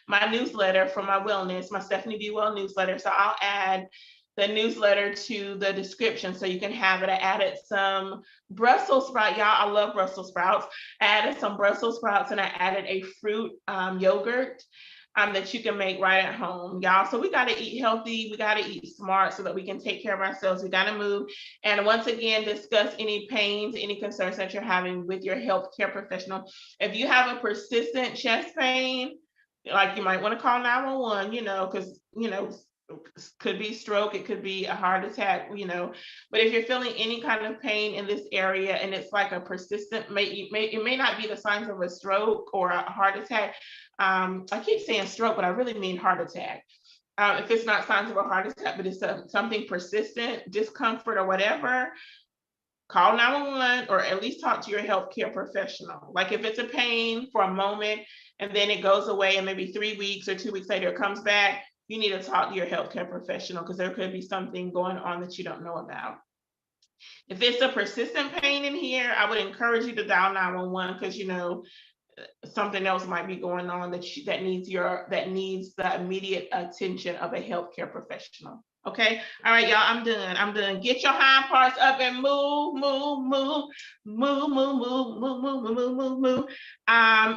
my newsletter for my wellness, my Stephanie B. Well newsletter. So I'll add the newsletter to the description so you can have it. I added some Brussels sprouts. Y'all, I love Brussels sprouts. I added some Brussels sprouts and I added a fruit yogurt that you can make right at home, y'all. So we got to eat healthy. We got to eat smart so that we can take care of ourselves. We got to move. And once again, discuss any pains, any concerns that you're having with your healthcare professional. If you have a persistent chest pain, like you might want to call 911, because, could be stroke, it could be a heart attack, but if you're feeling any kind of pain in this area and it's like a persistent, it may not be the signs of a stroke or a heart attack. I keep saying stroke, but I really mean heart attack. If it's not signs of a heart attack, but it's something persistent, discomfort or whatever, call 911 or at least talk to your healthcare professional. Like if it's a pain for a moment and then it goes away and maybe 3 weeks or 2 weeks later it comes back, you need to talk to your healthcare professional because there could be something going on that you don't know about. If it's a persistent pain in here, I would encourage you to dial 911 because, something else might be going on that needs the immediate attention of a healthcare professional. Okay. All right, y'all. I'm done. Get your hind parts up and move, move, move, move, move, move, move, move, move, move, move.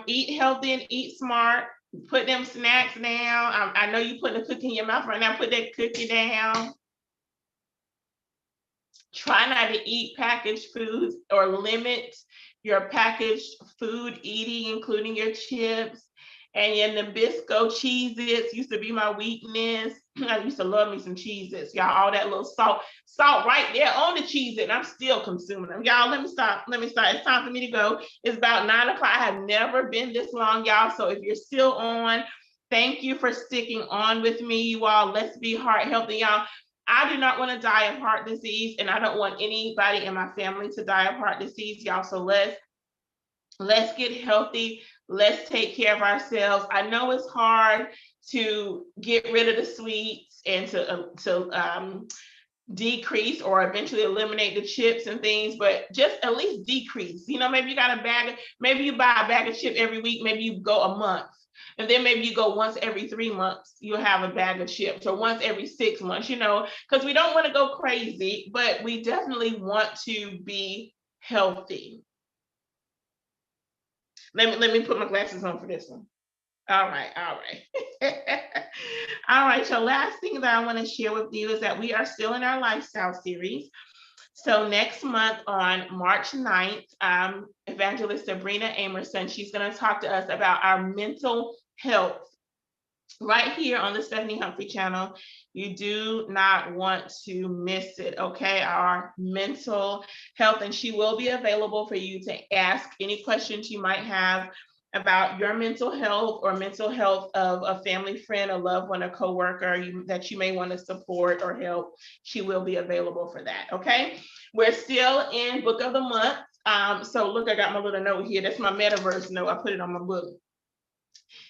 Eat healthy and eat smart. Put them snacks down. I know you putting a cookie in your mouth right now. Put that cookie down. Try not to eat packaged foods or limit your packaged food eating, including your chips and your Nabisco Cheez-Its used to be my weakness. I used to love me some Cheez-Its, y'all. All that little salt right there on the Cheez-It, and I'm still consuming them. Y'all, let me stop. It's time for me to go. It's about 9 o'clock. I have never been this long, y'all. So if you're still on, thank you for sticking on with me, you all. Let's be heart healthy, y'all. I do not want to die of heart disease, and I don't want anybody in my family to die of heart disease, y'all. So let's get healthy. Let's take care of ourselves. I know it's hard to get rid of the sweets and to decrease or eventually eliminate the chips and things, but just at least decrease. You know, maybe you got maybe you buy a bag of chip every week, maybe you go a month. And then maybe you go once every 3 months, you'll have a bag of chips, or once every 6 months, you know, because we don't want to go crazy, but we definitely want to be healthy. Let me put my glasses on for this one. All right. All right, so last thing that I want to share with you is that we are still in our lifestyle series. So next month on March 9th, Evangelist Sabrina Amerson, she's going to talk to us about our mental health right here on the Stephanie Humphrey channel. You do not want to miss it, okay? Our mental health, and she will be available for you to ask any questions you might have about your mental health or mental health of a family friend, a loved one, a coworker that you may want to support or help. She will be available for that, okay? We're still in Book of the Month. So look, I got my little note here. That's my Metaverse note. I put it on my book.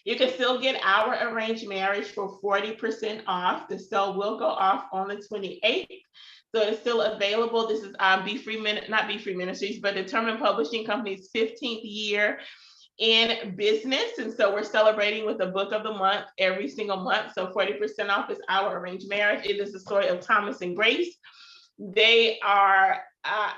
You can still get Our Arranged Marriage for 40% off. The sale will go off on the 28th. So it's still available. This is Be Free Ministries, but Determined Publishing Company's 15th year in business. And so we're celebrating with the Book of the Month every single month. So 40% off is Our Arranged Marriage. It is the story of Thomas and Grace. They are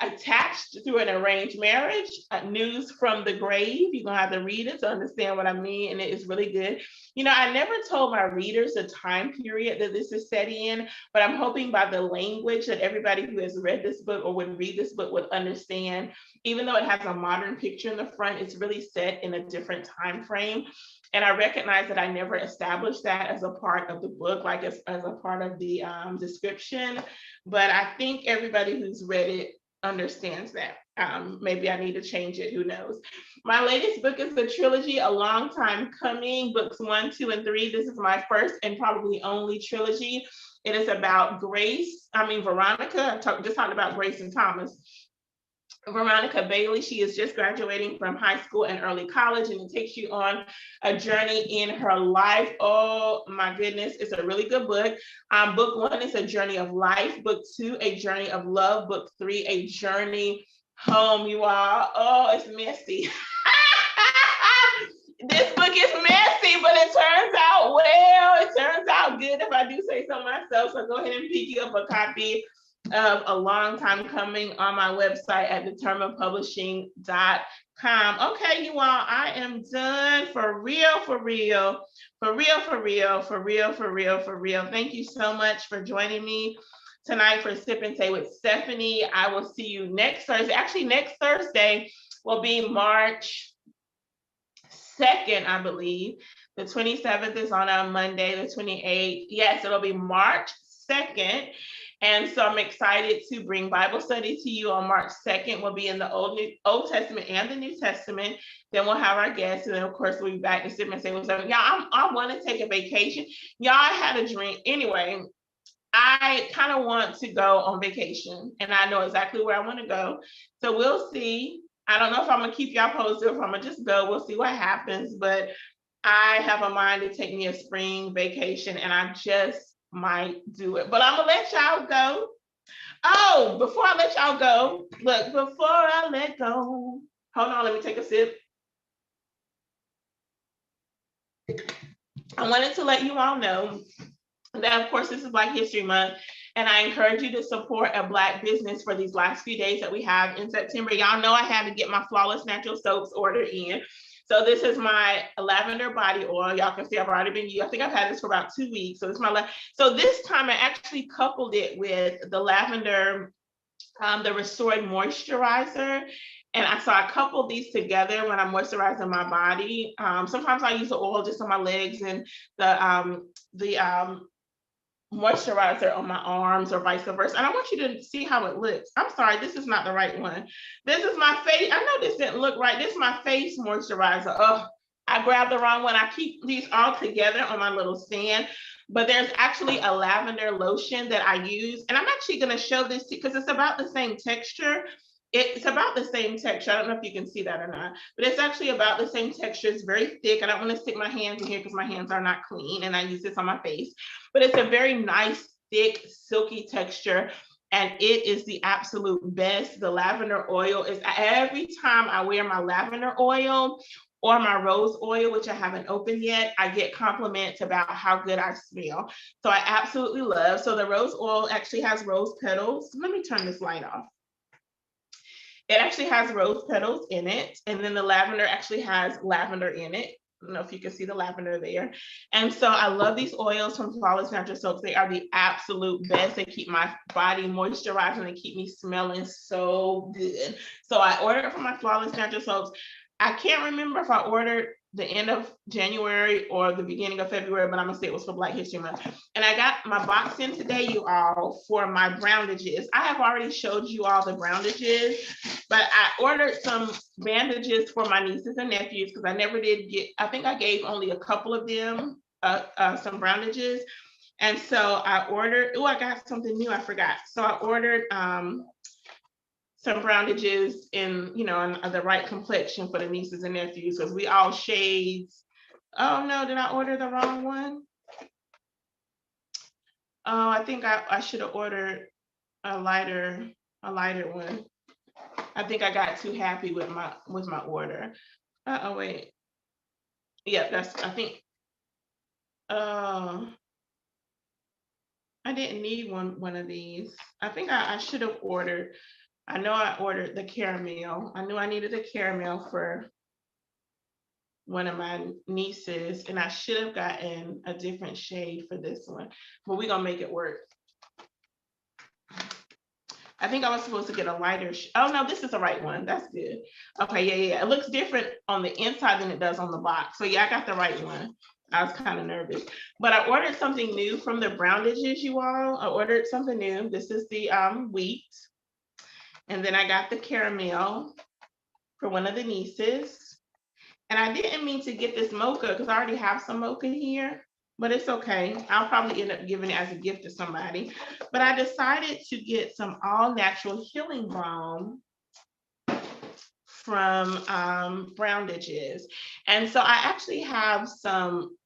attached through an arranged marriage. News from the grave. You're gonna have to read it to understand what I mean, and it is really good. You know, I never told my readers the time period that this is set in, but I'm hoping by the language that everybody who has read this book or would read this book would understand. Even though it has a modern picture in the front, it's really set in a different time frame. And I recognize that I never established that as a part of the book, like as a part of the description. But I think everybody who's read it understands that. Maybe I need to change it, who knows. My latest book is a trilogy, a long time coming, books 1, 2, and 3. This is my first and probably only trilogy. It is about Veronica. I just talked about Grace and Thomas. Veronica Bailey, she is just graduating from high school and early college, and it takes you on a journey in her life. Oh my goodness, it's a really good book. Book 1 is a journey of life. Book 2, a journey of love. Book 3, a journey home, you all. Oh, it's messy. This book is messy, but it turns out well. It turns out good, if I do say so myself. So go ahead and pick you up a copy of A Long Time Coming on my website at determinedpublishing.com. Okay, you all, I am done for real. Thank you so much for joining me tonight for Sip and Say with Stephanie. I will see you next Thursday. Actually, next Thursday will be March 2nd, I believe. The 27th is on a Monday, the 28th. Yes, it'll be March 2nd. And so I'm excited to bring Bible study to you on March 2nd. We'll be in the Old Testament and the New Testament. Then we'll have our guests. And then, of course, we'll be back to Sip and Say what's up. Y'all, I want to take a vacation. Y'all, I had a dream. Anyway, I kind of want to go on vacation. And I know exactly where I want to go. So we'll see. I don't know if I'm going to keep y'all posted, if I'm going to just go. We'll see what happens. But I have a mind to take me a spring vacation, and I just might do it. But I'm going to let y'all go. Oh, before I let y'all go, look, before I let go, hold on, let me take a sip. I wanted to let you all know that, of course, this is Black History Month, and I encourage you to support a Black business for these last few days that we have in September. Y'all know I had to get my Flawless Natural Soaps order in. So this is my lavender body oil. Y'all can see I've already been using. I think I've had this for about 2 weeks. So this is my so this time I actually coupled it with the lavender, the restored moisturizer. And so I coupled these together when I'm moisturizing my body. Sometimes I use the oil just on my legs and the moisturizer on my arms or vice versa. And I want you to see how it looks. I'm sorry, this is not the right one. This is my face. I know this didn't look right. This is my face moisturizer. Oh, I grabbed the wrong one. I keep these all together on my little stand, but there's actually a lavender lotion that I use. And I'm actually going to show this to you because it's about the same texture. It's about the same texture. I don't know if you can see that or not, but it's actually about the same texture. It's very thick. I don't want to stick my hands in here because my hands are not clean, and I use this on my face, but it's a very nice, thick, silky texture, and it is the absolute best. The lavender oil is, every time I wear my lavender oil or my rose oil, which I haven't opened yet, I get compliments about how good I smell. So I absolutely love. So the rose oil actually has rose petals. Let me turn this light off. It actually has rose petals in it. And then the lavender actually has lavender in it. I don't know if you can see the lavender there. And so I love these oils from Flawless Natural Soaps. They are the absolute best. They keep my body moisturized and they keep me smelling so good. So I ordered from my Flawless Natural Soaps. I can't remember if I ordered the end of January or the beginning of February, but I'm gonna say it was for Black History Month. And I got my box in today, you all, for my browndages. I have already showed you all the browndages, but I ordered some bandages for my nieces and nephews because I never did get, I think I gave only a couple of them some browndages. And so I ordered, oh, I got something new, I forgot. So I ordered some browndages in, you know, in the right complexion for the nieces and nephews because we all shades. Oh no, did I order the wrong one? Oh, I think I should have ordered a lighter one. I think I got too happy with my order. Oh wait. Yeah, that's, I think. I didn't need one of these. I think I should have ordered. I know I ordered the caramel. I knew I needed the caramel for one of my nieces, and I should have gotten a different shade for this one, but we're gonna make it work. I think I was supposed to get a lighter. Oh no, this is the right one. That's good. Okay, yeah. It looks different on the inside than it does on the box. So yeah, I got the right one. I was kind of nervous, but I ordered something new from the browndages, you all. I ordered something new. This is the wheat. And then I got the caramel for one of the nieces. And I didn't mean to get this mocha because I already have some mocha here, but it's okay. I'll probably end up giving it as a gift to somebody. But I decided to get some all natural healing balm from browndages. And so I actually have some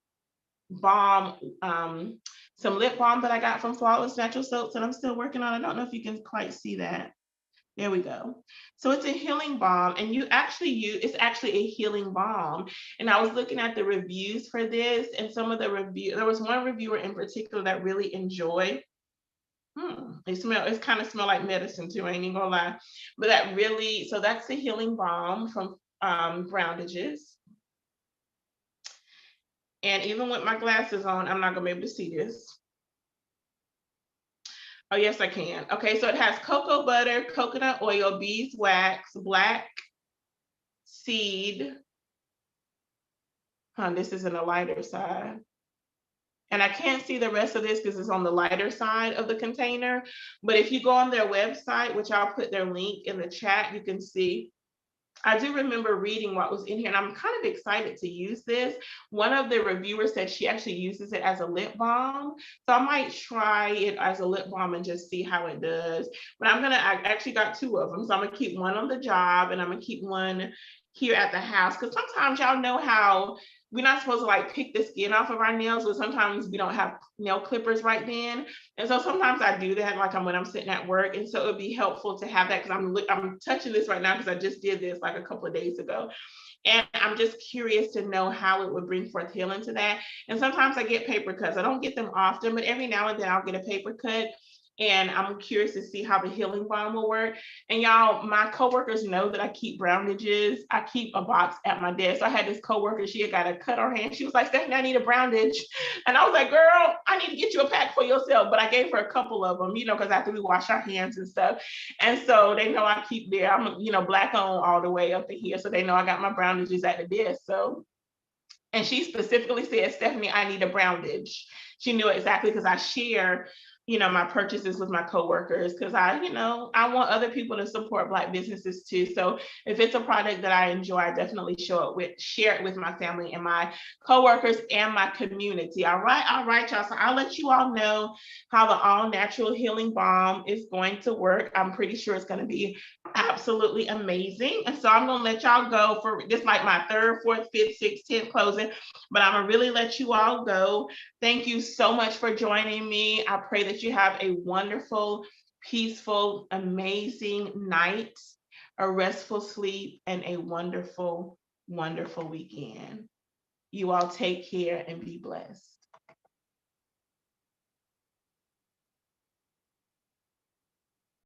balm, some lip balm that I got from Flawless Natural Soaps that I'm still working on. I don't know if you can quite see that. There we go. So it's a healing balm, and it's actually a healing balm. And I was looking at the reviews for this, and some of the there was one reviewer in particular that really enjoyed. It kind of smell like medicine too, I ain't even gonna lie. But so that's the healing balm from browndages. And even with my glasses on, I'm not gonna be able to see this. Oh, yes, I can. Okay, so it has cocoa butter, coconut oil, beeswax, black seed. This is in the lighter side. And I can't see the rest of this because it's on the lighter side of the container. But if you go on their website, which I'll put their link in the chat, you can see. I do remember reading what was in here, and I'm kind of excited to use this. One of the reviewers said she actually uses it as a lip balm. So I might try it as a lip balm and just see how it does. But I actually got 2 of them. So I'm gonna keep one on the job and I'm gonna keep one here at the house. Because sometimes y'all know how we're not supposed to like pick the skin off of our nails, but sometimes we don't have nail clippers right then. And so sometimes I do that, like when I'm sitting at work. And so it would be helpful to have that, because I'm touching this right now because I just did this like a couple of days ago. And I'm just curious to know how it would bring forth healing to that. And sometimes I get paper cuts. I don't get them often, but every now and then I'll get a paper cut. And I'm curious to see how the healing balm will work. And y'all, my coworkers know that I keep browndages. I keep a box at my desk. So I had this coworker, she had got a cut on her hand. She was like, Stephanie, I need a brownage. And I was like, girl, I need to get you a pack for yourself. But I gave her a couple of them, because after we wash our hands and stuff. And so they know I keep there. I'm, black on all the way up to here. So they know I got my browndages at the desk. So, and she specifically said, Stephanie, I need a brownage. She knew exactly, because I share my purchases with my coworkers, because I want other people to support Black businesses too. So if it's a product that I enjoy, I definitely share it with my family and my coworkers and my community. All right, y'all. So I'll let you all know how the all natural healing balm is going to work. I'm pretty sure it's going to be absolutely amazing. And so I'm going to let y'all go for this, like my third, fourth, fifth, sixth, 10th closing, but I'm going to really let you all go. Thank you so much for joining me. I pray that you have a wonderful, peaceful, amazing night, a restful sleep, and a wonderful, wonderful weekend. You all take care and be blessed.